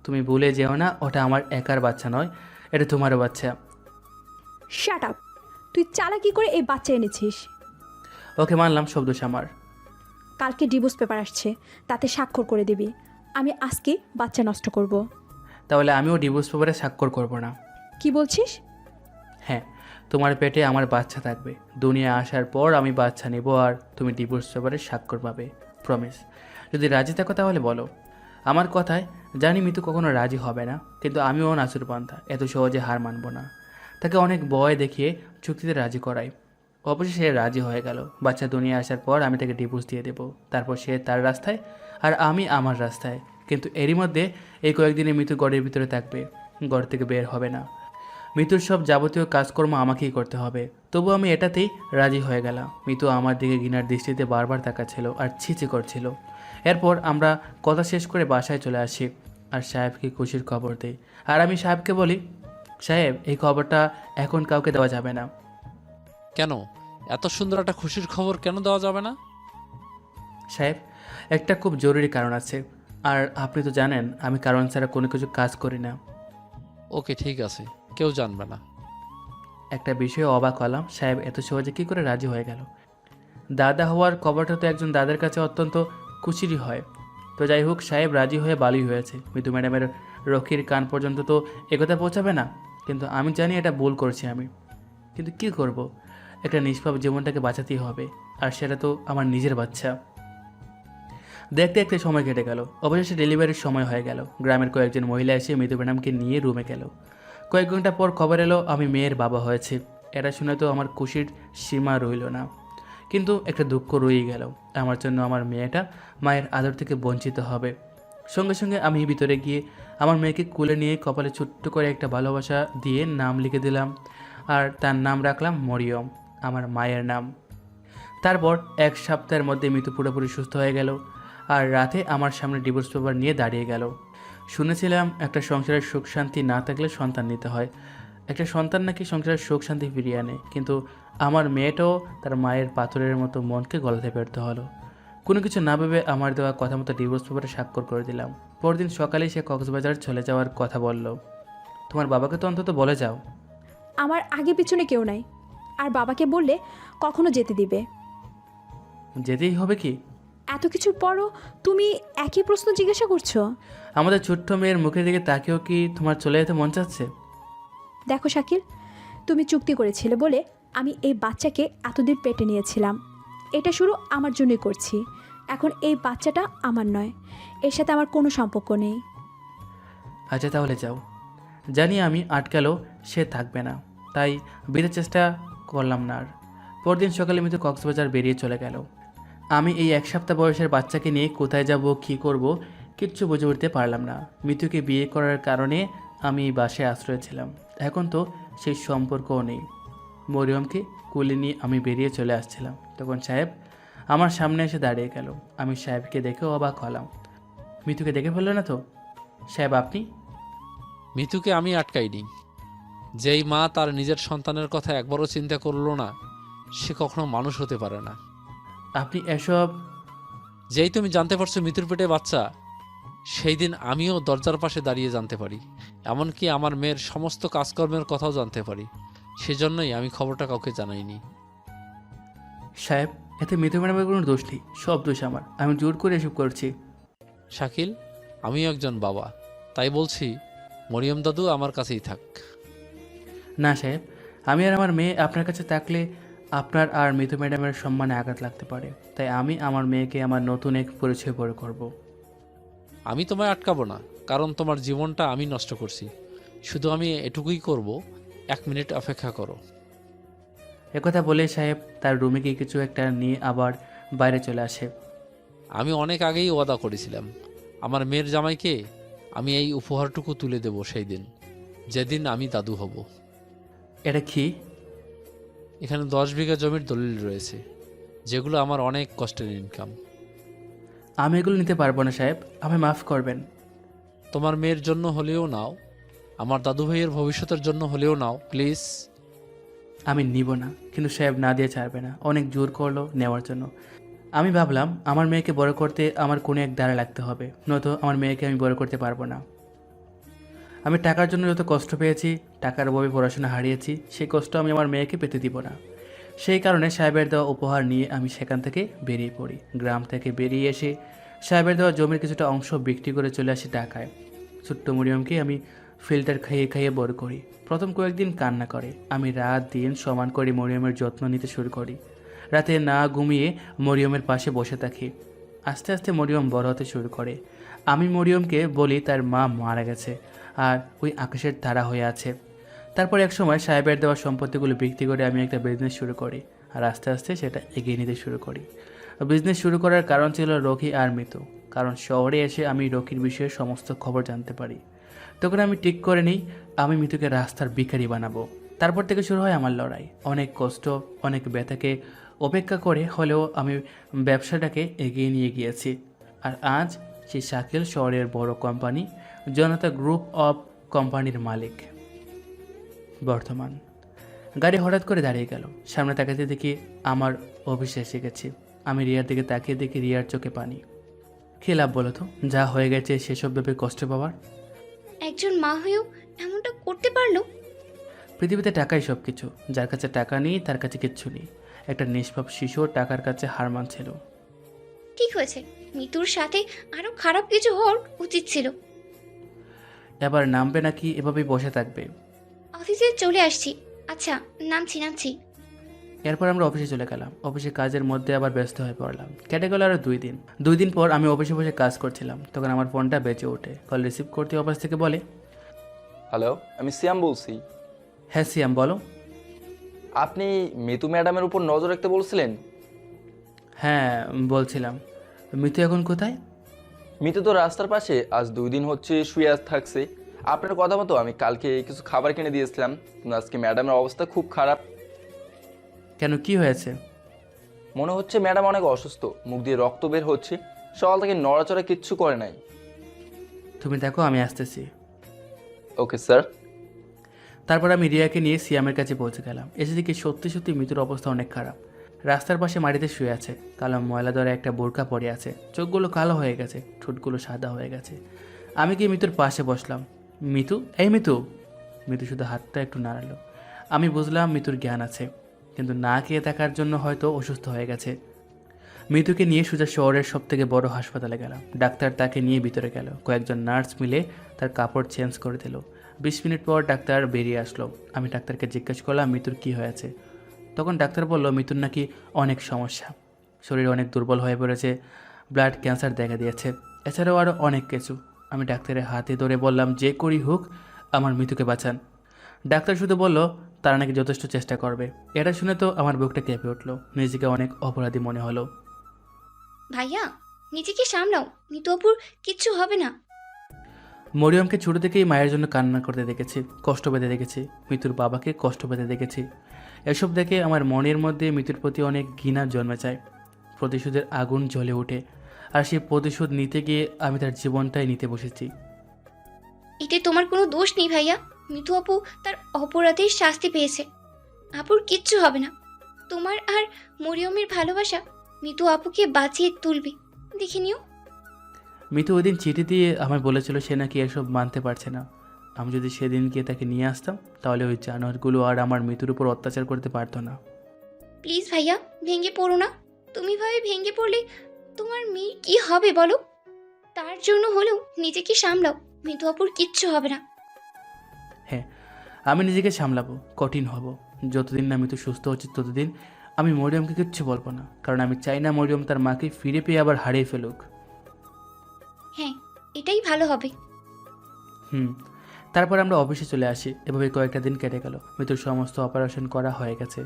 তুমি ভুলে যেও না, ওটা আমার একার বাচ্চা নয়, এটা তোমারও বাচ্চা। Shut up! তুই চালাকি করে এই বাচ্চা এনেছিস। ওকে মানলাম, সব দোষ আমার। কালকে ডিভোর্স পেপার আসছে, তাতে স্বাক্ষর করে দিবি। আমি আজকে বাচ্চা নষ্ট করব। তাহলে আমিও ডিভোর্স পেপারে স্বাক্ষর করব না। কি বলছিস? হ্যাঁ, তোমার পেটে আমার বাচ্চা থাকবে। দুনিয়া আসার পর আমি বাচ্চা নেব আর তুমি ডিভোর্স পেপারে স্বাক্ষর পাবে। প্রমিস। যদি রাজি থাকো তাহলে বলো। আমার কথায় জানি মিতু কখনো রাজি হবে না, কিন্তু আমিও নাসুর পান্থা, এত সহজে হার মানব না। তাকে অনেক ভয় দেখিয়ে চুক্তিতে রাজি করাই। অবশ্যই সে রাজি হয়ে গেল। বাচ্চা দুনিয়া আসার পর আমি তাকে ডিভোর্স দিয়ে দেবো। তারপর সে তার রাস্তায় আর আমি আমার রাস্তায়। কিন্তু এরই মধ্যে এই কয়েকদিনে মিতু গড়ের ভিতরে থাকবে, গড় থেকে বের হবে না। মিতুর সব যাবতীয় কাজকর্ম আমাকেই করতে হবে। তবু আমি এটাতেই রাজি হয়ে গেলাম। মিতু আমার দিকে ঘৃণার দৃষ্টিতে বারবার তাকাচ্ছিল আর ছিচি করছিল। এরপর আমরা কথা শেষ করে বাসায় চলে আসি আর সাহেবকে খুশির খবর দেই। আর আমি সাহেবকে বলি, সাহেব এই খবরটা এখন কাউকে দেওয়া যাবে না। কেন? এত সুন্দর একটা খুশির খবর কেন দেওয়া যাবে না? সাহেব, একটা খুব জরুরি কারণ আছে, আর আপনি তো জানেন আমি কারণ ছাড়া কোনো কিছু কাজ করি না। ওকে, ঠিক আছে, কেউ জানবে না। একটা বিষয়ে অবাক হলাম, সাহেব এত সহজে কী করে রাজি হয়ে গেল। দাদা হওয়ার খবরটা তো একজন দাদার কাছে অত্যন্ত খুশিরই হয়। তো যাই হোক, সাহেব রাজি হয়ে ভালোই হয়েছে। মিতু ম্যাডামের রকির কান পর্যন্ত তো একথা পৌঁছাবে না, কিন্তু আমি জানি এটা ভুল করছি আমি। কিন্তু কি করব, একটা নিষ্পাপ জীবনটাকে বাঁচাতেই হবে, আর সেটা তো আমার নিজের বাচ্চা। দেখতে দেখতে সময় কেটে গেল। অবশেষে ডেলিভারির সময় হয়ে গেল। গ্রামের কয়েকজন মহিলা এসে মিতু ম্যাডামকে নিয়ে রুমে গেল। কয়েক ঘন্টা পর খবর এলো আমি মেয়ের বাবা হয়েছে। এটা শুনে তো আমার খুশির সীমা রইল না, কিন্তু একটা দুঃখ রয়েই গেল। আমার জন্য আমার মেয়েটা মায়ের আদর থেকে বঞ্চিত হবে। সঙ্গে সঙ্গে আমি ভিতরে গিয়ে আমার মেয়েকে কোলে নিয়ে কপালে ছোট্ট করে একটা ভালোবাসা দিয়ে নাম লিখে দিলাম, আর তার নাম রাখলাম মরিয়ম, আমার মায়ের নাম। তারপর এক সপ্তাহের মধ্যে মিতু পুরোপুরি সুস্থ হয়ে গেল আর রাতে আমার সামনে ডিভোর্স পেপার নিয়ে দাঁড়িয়ে গেল। শুনেছিলাম একটা সংসারের সুখ শান্তি না থাকলে সন্তান নিতে হয়, একটা সন্তান নাকি সংসারের সুখ শান্তি ফিরিয়ে আনে, কিন্তু আমার মেয়েটাও তার মায়ের পাথরের মতো মনকে গলাতে ব্যর্থ হলো। কোনো কিছু না ভেবে আমার দেওয়া কথা মতো ডিভোর্স পেপারে স্বাক্ষর করে দিলাম। পরদিন সকালেই সে কক্সবাজার চলে যাওয়ার কথা বলল। তোমার বাবাকে তো অন্তত বলে যাও। আমার আগে পিছনে কেউ নাই, আর বাবাকে বললে কখনো যেতে দিবে? যেতেই হবে কি? এত কিছুর পরও তুমি একই প্রশ্ন জিজ্ঞাসা করছো? আমাদের ছোট্ট মেয়ের মুখের দিকে তাকেও কি তোমার চলে যেতে মন চাচ্ছে? দেখো শাকিল, তুমি চুক্তি করেছিলে বলে আমি এই বাচ্চাকে এতদিন পেটে নিয়েছিলাম। এটা শুরু আমার জন্যই করছি। এখন এই বাচ্চাটা আমার নয়, এর সাথে আমার কোনো সম্পর্ক নেই। আচ্ছা তাহলে যাও। জানি আমি আটকালেও সে থাকবে না, তাই বিয়ের চেষ্টা করলাম না আর। পরদিন সকালে মিতু কক্সবাজার বেরিয়ে চলে গেল। আমি এই এক সপ্তাহ বয়সের বাচ্চাকে নিয়ে কোথায় যাব, কী করব, কিচ্ছু বুঝে উঠতে পারলাম না। মিতুকে বিয়ে করার কারণে আমি এই বাসায় আশ্রয় ছিলাম, এখন তো সেই সম্পর্কও নেই। মরিয়মকে কুলে নিয়ে আমি বেরিয়ে চলে আসছিলাম, তখন সাহেব আমার সামনে এসে দাঁড়িয়ে গেল। আমি সাহেবকে দেখে অবাক হলাম। মিতুকে দেখে ফেললো না তো? সাহেব আপনি? মিতুকে আমি আটকাইনি। যেই মা তার নিজের সন্তানের কথা একবারও চিন্তা করলো না, সে কখনো মানুষ হতে পারে না। আপনি এসব? যেই তুমি জানতে পারছো মিতুর পেটে বাচ্চা, সেই দিন আমিও দরজার পাশে দাঁড়িয়ে জানতে পারি, এমনকি আমার মেয়ের সমস্ত কাজকর্মের কথাও জানতে পারি। সেজন্যই আমি খবরটা কাউকে জানাইনি। সাহেব, এতে মিতু ম্যাডামের কোনো দোষ নেই, সব দোষ আমার। আমি জোর করে এসব করছি। শাকিল, আমিও একজন বাবা, তাই বলছি মরিয়ম দাদু আমার কাছেই থাক। না সাহেব, আমি আর আমার মেয়ে আপনার কাছে থাকলে আপনার আর মিতু ম্যাডামের সম্মানে আঘাত লাগতে পারে, তাই আমি আমার মেয়েকে আমার নতুন এক পরিচয় বড় করব। আমি তোমায় আটকাবো না, কারণ তোমার জীবনটা আমি নষ্ট করছি। শুধু আমি এটুকুই করব, 1 মিনিট অপেক্ষা করো। একথা বলে সাহেব তার রুমে গিয়ে কিছু একটা নিয়ে আবার বাইরে চলে আসে। আমি অনেক আগেই ওয়াদা করেছিলাম আমার মেয়ের জামাইকে আমি এই উপহারটুকু তুলে দেব সেই দিন, যেদিন আমি দাদু হব। এটা কি? এখানে 10 বিঘা জমির দলিল রয়েছে, যেগুলো আমার অনেক কষ্টের ইনকাম। আমি এগুলো নিতে পারবো না সাহেব, আমায় মাফ করবেন। তোমার মেয়ের জন্য হলেও নাও, আমার দাদু ভাইয়ের ভবিষ্যতের জন্য হলেও নাও প্লিজ। আমি নিব না, কিন্তু সাহেব না দিয়ে ছাড়বে না। অনেক জোর করলো নেওয়ার জন্য। আমি ভাবলাম আমার মেয়েকে বড় করতে আমার কোনো এক দ্বারা লাগতে হবে, নয়তো আমার মেয়েকে আমি বড় করতে পারবো না। আমি টাকার জন্য যত কষ্ট পেয়েছি, টাকার অভাবে পড়াশোনা হারিয়েছি, সেই কষ্ট আমি আমার মেয়েকে পেতে দিব না। সেই কারণে সাহেবের দেওয়া উপহার নিয়ে আমি সেখান থেকে বেরিয়ে পড়ি। গ্রাম থেকে বেরিয়ে এসে সাহেবের দেওয়া জমির কিছুটা অংশ বিক্রি করে চলে আসি ঢাকায়। ছোট্ট মরিয়মকে আমি ফিল্টার খাইয়ে খাইয়ে বড় করি। প্রথম কয়েকদিন কান্না করে। আমি রাত দিন সমান করে মরিয়মের যত্ন নিতে শুরু করি। রাতে না ঘুমিয়ে মরিয়মের পাশে বসে থাকি। আস্তে আস্তে মরিয়ম বড় হতে শুরু করে। আমি মরিয়মকে বলি তার মা মারা গেছে আর ওই আকাশের তারা হয়ে আছে। তারপর এক সময় সাহেবের দেওয়া সম্পত্তিগুলো বিক্রি করে আমি একটা বিজনেস শুরু করি, আর আস্তে আস্তে সেটা এগিয়ে নিতে শুরু করি। বিজনেস শুরু করার কারণ ছিল রকি আর মিতু, কারণ শহরে এসে আমি রকির বিষয়ে সমস্ত খবর জানতে পারি। তখন আমি ঠিক করে নিই আমি মিতুকে রাস্তার ভিখারি বানাবো। তারপর থেকে শুরু হয় আমার লড়াই। অনেক কষ্ট, অনেক ব্যথাকে উপেক্ষা করে হলেও আমি ব্যবসাটাকে এগিয়ে নিয়ে গিয়েছি। আর আজ সেই শাকিল শহরের বড় কোম্পানি জনতা গ্রুপ অফ কোম্পানির মালিক। বর্তমান গাড়ি হঠাৎ করে দাঁড়িয়ে গেল। সামনে তাকাতে দেখি আমার অফিসে এসে গেছি। আমি রিয়ার দিকে তাকিয়ে দেখি রিয়ার চোখে পানি। কী লাভ বলো তো, যা হয়ে গেছে সেসব ভেবে কষ্ট পাওয়ার? একজন মা হয়েও এমনটা করতে পারলো? পৃথিবীতে টাকাই সব কিছু। যার কাছে টাকা নেই তার কাছে কিচ্ছু নেই। একটা নিষ্পাপ শিশুও টাকার কাছে হার মানছিল। ঠিক হয়েছে, মিতুর সাথে আরো খারাপ কিছু হওয়ার উচিত ছিল। এবার নামবে নাকি এভাবেই বসে থাকবে? অফিসে চলে আসছি। আচ্ছা, নামছি। এরপর আমরা অফিসে চলে গেলাম। অফিসে কাজের মধ্যে আবার ব্যস্ত হয়ে পড়লাম। কেটে গেল আরও 2 দিন। 2 দিন পর আমি অফিসে বসে কাজ করছিলাম, তখন আমার ফোনটা বেজে ওঠে। কল রিসিভ করতে অফিস থেকে বলে, হ্যালো, আমি সিয়াম বলছি। হ্যাঁ সিয়াম বলো। আপনি মিতু ম্যাডামের উপর নজর রাখতে বলছিলেন? হ্যাঁ বলছিলাম। মিতু এখন কোথায়? মিতু তো রাস্তার পাশে আজ 2 দিন হচ্ছে শুয়ে থাকছে। আপনার কথা মতো আমি কালকে কিছু খাবার কিনে দিয়েছিলাম, কিন্তু আজকে ম্যাডামের অবস্থা খুব খারাপ। কেন, কি হয়েছে? মনে হচ্ছে ম্যাডাম অনেক অসুস্থ, মুখ দিয়ে রক্ত বের হচ্ছে। সকাল থেকে নড়াচড়া কিচ্ছু করে নাই। তুমি দেখো, আমি আসতেছি। Okay sir. তারপর আমি রিয়াকে নিয়ে সিয়ামের কাছে পৌঁছে গেলাম। এসে দেখি সত্যি সত্যি মিতুর অবস্থা অনেক খারাপ। রাস্তার পাশে মাটিতে শুয়ে আছে। কালো ময়লা ধরে একটা বোরকা পরে আছে। চোখগুলো কালো হয়ে গেছে, ঠোঁটগুলো সাদা হয়ে গেছে। আমি কি মিতুর পাশে বসলাম। মিতু, এই মিতু। মিতু শুধু হাতটা একটু নাড়ালো। আমি বুঝলাম মিতুর জ্ঞান আছে, কিন্তু না খেয়ে থাকার জন্য হয়তো অসুস্থ হয়ে গেছে। মিতুকে নিয়ে সোজা শহরের সবথেকে বড় হাসপাতালে গেলাম। ডাক্তার তাকে নিয়ে ভিতরে গেল। কয়েকজন নার্স মিলে তার কাপড় চেঞ্জ করে দিল। 20 মিনিট পর ডাক্তার বেরিয়ে আসলো। আমি ডাক্তারকে জিজ্ঞেস করলাম মিতুর কি হয়েছে। তখন ডাক্তার বলল মিতুর নাকি অনেক সমস্যা, শরীর অনেক দুর্বল হয়ে পড়েছে, ব্লাড ক্যান্সার দেখা দিয়েছে, এছাড়াও আরও অনেক কিছু। আমি ডাক্তারের হাতে ধরে বললাম যে করেই হোক আমার মিতুকে বাঁচান। ডাক্তার শুধু বলল তারা নাকি যথেষ্ট চেষ্টা করবে। এটা শুনে তো আমার বুকটা কেঁপে উঠলো। নিজেকে অনেক অপরাধী মনে হলো। ভাইয়া, নিজেকে সামলাও, মিতু অপুর কিচ্ছু হবে না। মরিয়মকে ছোটো থেকেই মায়ের জন্য কান্না করতে দেখেছি, কষ্ট পেতে দেখেছি, মিতুর বাবাকে কষ্ট পেতে দেখেছি। এসব দেখে আমার মনের মধ্যে মিতুর প্রতি অনেক ঘৃণা জন্মে যায়। প্রতিশোধের আগুন জ্বলে ওঠে, আর সেই প্রতিশোধ নিতে গিয়ে আমি তার জীবনটাই নিতে বসেছি। এতে তোমার কোনো দোষ নেই ভাইয়া। মিতু আপু তার অপরাধের শাস্তি পেয়েছে। আপুর কিচ্ছু হবে না। তোমার আর মরিয়মের ভালোবাসা মিতু আপুকে বাঁচিয়ে তুলবে, দেখে নিও। মিতু ওই দিন চিঠি দিয়ে আমায় বলেছিল সে নাকি এসব মানতে পারছে না। আমি যদি সেদিন গিয়ে তাকে নিয়ে আসতাম তাহলে ওই জানোয়ারগুলো আর আমার মিতুর উপর অত্যাচার করতে পারতো না। প্লিজ ভাইয়া, ভেঙে পড়ো না। তুমি ভাবে ভেঙে পড়লে তোমার মেয়ের কি হবে বলো? তার জন্য হলেও নিজেকে সামলাও, মিতু আপুর কিচ্ছু হবে না। হ্যাঁ, আমি নিজেকে সামলাবো, কঠিন হব। যতদিন না মিতু সুস্থ হচ্ছে ততদিন আমি মরিয়মকে কিচ্ছু বলবো না, কারণ আমি চাই না মরিয়ম তার মাকে ফিরে পেয়ে আবার হারিয়ে ফেলুক। হ্যাঁ, এটাই ভালো হবে। তারপর আমরা অফিসে চলে আসি। এভাবে কয়েকটা দিন কেটে গেল। মিতুর সমস্ত অপারেশন করা হয়ে গেছে।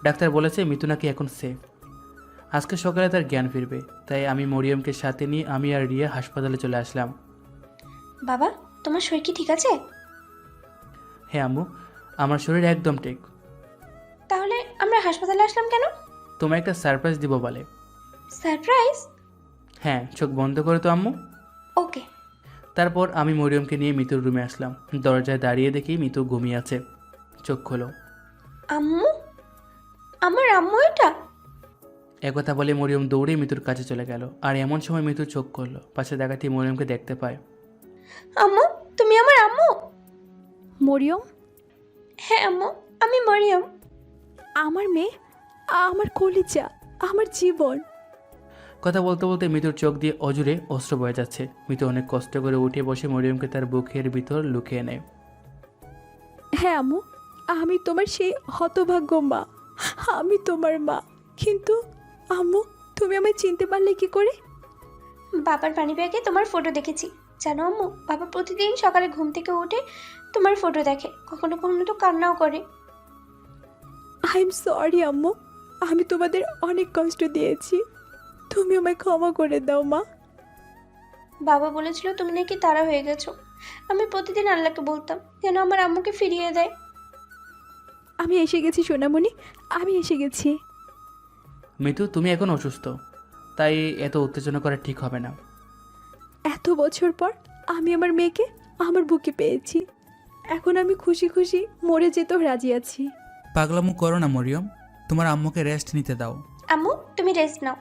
ডাক্তার বলেছে মিতু নাকি এখন সেফ। আজকে সকালে তার জ্ঞান ফিরবে, তাই আমি মরিয়মকে সাথে নিয়ে আমি আর রিয়া হাসপাতালে চলে আসলাম। বাবা, তোমার শরীর কি ঠিক আছে? হ্যাঁ আম্মু, আমার শরীর একদম ঠিক। তাহলে আমরা হাসপাতালে আসলাম কেন? তোমায় একটা সারপ্রাইজ দিব বলে। সারপ্রাইজ? হ্যাঁ, চোখ বন্ধ করে তো আম্মু। ওকে। তারপর আমি মরিয়মকে নিয়ে মিতুর রুমে আসলাম। দরজায় দাঁড়িয়ে দেখি মিতু ঘুমিয়ে আছে। চোখ খোলো। আম্মু, আমার আম্মু এটা? একথা বলে মরিয়ম দৌড়ে মিতুর কাছে চলে গেল। আর এমন সময় মিতু চোখ করলো, পাশে দেখাতেই মরিয়মকে দেখতে পায়। আম্মু, তুমি আমার আম্মু? মরিয়ম, হ্যাঁ আম্মু, আমি মরিয়ম। আমার মেয়ে, আমার কলিজা, আমার জীবন। কথা বলতে বলতে মিতুর চোখ দিয়ে অজুরে অস্ত্র বয়ে যাচ্ছে। মিতু অনেক কষ্ট করে উঠে বসে মরিয়মকে তার বুকের ভিতর লুকিয়ে নেয়। হ্যাঁ আম্মু, আমি তোমার সেই হতভাগ্য মা, আমি তোমার মা। কিন্তু আম্মু, তুমি আমায় চিনতে পারলে কি করে? বাবার পানি ব্যাগে তোমার ফটো দেখেছি। জানো আম্মু, বাবা প্রতিদিন সকালে ঘুম থেকে উঠে তোমার ফটো দেখে, কখনো কখনো তো কান্নাও করে। আই এম সরি আম্মু, আমি তোমাদের অনেক কষ্ট দিয়েছি, তুমি আমায় ক্ষমা করে দাও মা। বাবা বলেছিল তুমি নাকি তারা হয়ে গেছো। আমি প্রতিদিন আল্লাহকে বলতাম যেন আমার আম্মুকে ফিরিয়ে দেয়। আমি এসে গেছি সোনামণি, আমি এসে গেছি। মিতু, তুমি এখন অসুস্থ, তাই এত উত্তেজনা করা ঠিক হবে না। এত বছর পর আমি আমার মেয়েকে আমার বুকে পেয়েছি। এখন আমি খুশি খুশি মরে যেতেও রাজি আছি। পাগলামো করো না মরিয়ম, তোমার আম্মুকে রেস্ট নিতে দাও। আম্মু, তুমি রেস্ট নাও।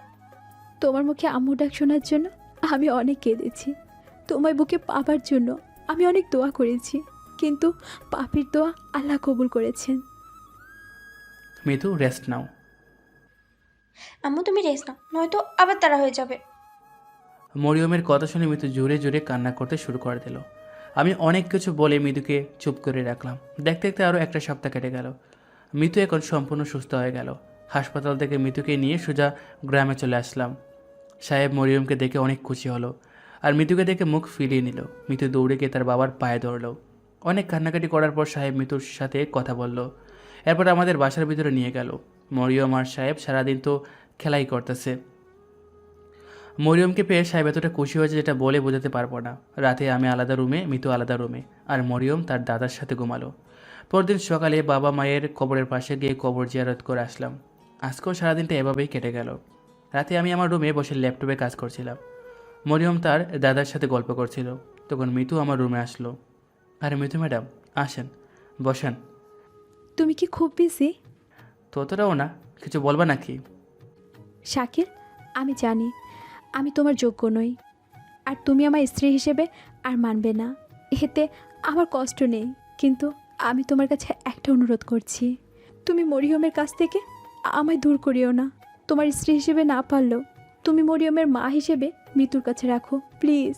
তোমার মুখে আম্মু ডাক শোনার জন্য আমি অনেক কেঁদেছি। তোমার বুকে পাবার জন্য আমি অনেক দোয়া করেছি, কিন্তু পাপির দোয়া আল্লাহ কবুল করেছেন। মিতু, রেস্ট নাও। আম্মু তুমি রেস্ট নাও, নয়তো আবার তারা হয়ে যাবে। মরিয়মের কথা শুনে মিতু জোরে জোরে কান্না করতে শুরু করে দিল। আমি অনেক কিছু বলে মিতুকে চুপ করে রাখলাম। দেখতে দেখতে আরও একটা সপ্তাহ কেটে গেল। মিতু এখন সম্পূর্ণ সুস্থ হয়ে গেল। হাসপাতাল থেকে মিতুকে নিয়ে সোজা গ্রামে চলে আসলাম। সাহেব মরিয়মকে দেখে অনেক খুশি হলো, আর মিতুকে দেখে মুখ ফিরিয়ে নিল। মিতু দৌড়ে গিয়ে তার বাবার পায়ে ধরল। অনেক কান্নাকাটি করার পর সাহেব মিতুর সাথে কথা বলল। এরপর আমাদের বাসার ভিতরে নিয়ে গেল। মরিয়ম আর সাহেব সারাদিন তো খেলাই করতেছে। মরিয়মকে পেয়ে সাহেব এতটা খুশি হয়েছে যেটা বলে বোঝাতে পারবো না। রাতে আমি আলাদা রুমে, মিতু আলাদা রুমে, আর মরিয়ম তার দাদার সাথে ঘুমালো। পরদিন সকালে বাবা মায়ের কবরের পাশে গিয়ে কবর জিয়ারত করে আসলাম। আজকেও সারাদিনটা এভাবেই কেটে গেল। রাতে আমি আমার রুমে বসে ল্যাপটপে কাজ করছিলাম। মরিয়ম তার দাদার সাথে গল্প করছিল। তখন মিতু আমার রুমে আসলো। আরে মিতু ম্যাডাম, আসেন, বসেন। তুমি কি খুব বিজি? ততটাও না, কিছু বলবা নাকি? শাকিল, আমি জানি আমি তোমার যোগ্য নই, আর তুমি আমার স্ত্রী হিসেবে আর মানবে না, এতে আমার কষ্ট নেই। কিন্তু আমি তোমার কাছে একটা অনুরোধ করছি, তুমি মরিয়মের কাছ থেকে আমায় দূর করিও না। তোমার স্ত্রী হিসেবে না পারলেও তুমি মরিয়মের মা হিসেবে মিতুর কাছে রাখো প্লিজ।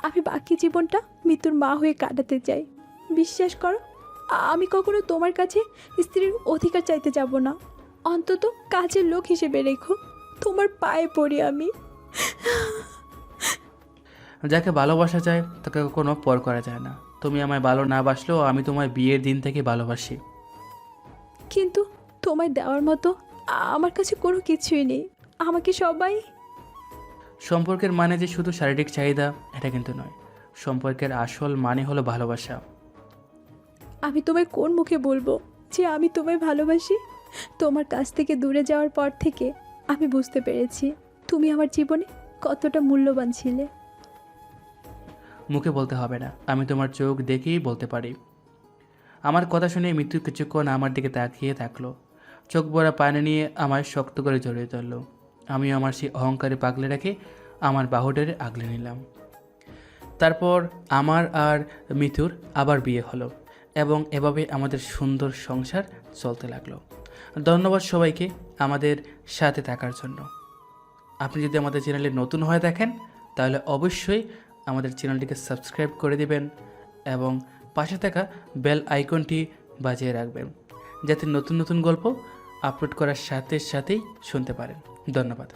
আমি বাকি জীবনটা মিতুর মা হয়ে কাটাতে চাই। বিশ্বাস করো, আমি কখনো তোমার কাছে স্ত্রীর অধিকার চাইতে যাব না। অন্তত কাজের লোক হিসেবে রেখো, তোমার পায়ে পড়ি আমি। যাকে ভালোবাসা যায় তাকে কখনো পর করা যায় না। তুমি আমায় ভালো না বাসলেও আমি তোমায় বিয়ের দিন থেকে ভালোবাসি। কিন্তু তোমায় দেওয়ার মতো আমার কাছে কোনো কিছুই নেই। আমাকে সবাই সম্পর্কের মানে যে শুধু শারীরিক চাহিদা, এটা কিন্তু নয়। সম্পর্কের আসল মানে হলো ভালোবাসা। আমি তোমায় কোন মুখে বলবো যে আমি তোমায় ভালোবাসি? তোমার কাছ থেকে দূরে যাওয়ার পর থেকে আমি বুঝতে পেরেছি তুমি আমার জীবনে কতটা মূল্যবান ছিলে। মুখে বলতে হবে না, আমি তোমার চোখ দেখেই বলতে পারি। আমার কথা শুনে মৃত্যু কিছুক্ষণ আমার দিকে তাকিয়ে থাকলো। চোখ ভরা পানি নিয়ে আমায় শক্ত করে জড়িয়ে ধরল। আমিও আমার সেই অহংকারে পাগলে রেখে আমার বাহুডারে আগলে নিলাম। তারপর আমার আর মিতুর আবার বিয়ে হলো, এবং এভাবে আমাদের সুন্দর সংসার চলতে লাগলো। ধন্যবাদ সবাইকে আমাদের সাথে থাকার জন্য। আপনি যদি আমাদের চ্যানেলে নতুন হয়ে থাকেন তাহলে অবশ্যই আমাদের চ্যানেলটিকে সাবস্ক্রাইব করে দিবেন এবং পাশে থাকা বেল আইকনটি বাজিয়ে রাখবেন, যাতে নতুন নতুন গল্প আপলোড করার সাথে সাথেই শুনতে পারেন। ধন্যবাদ।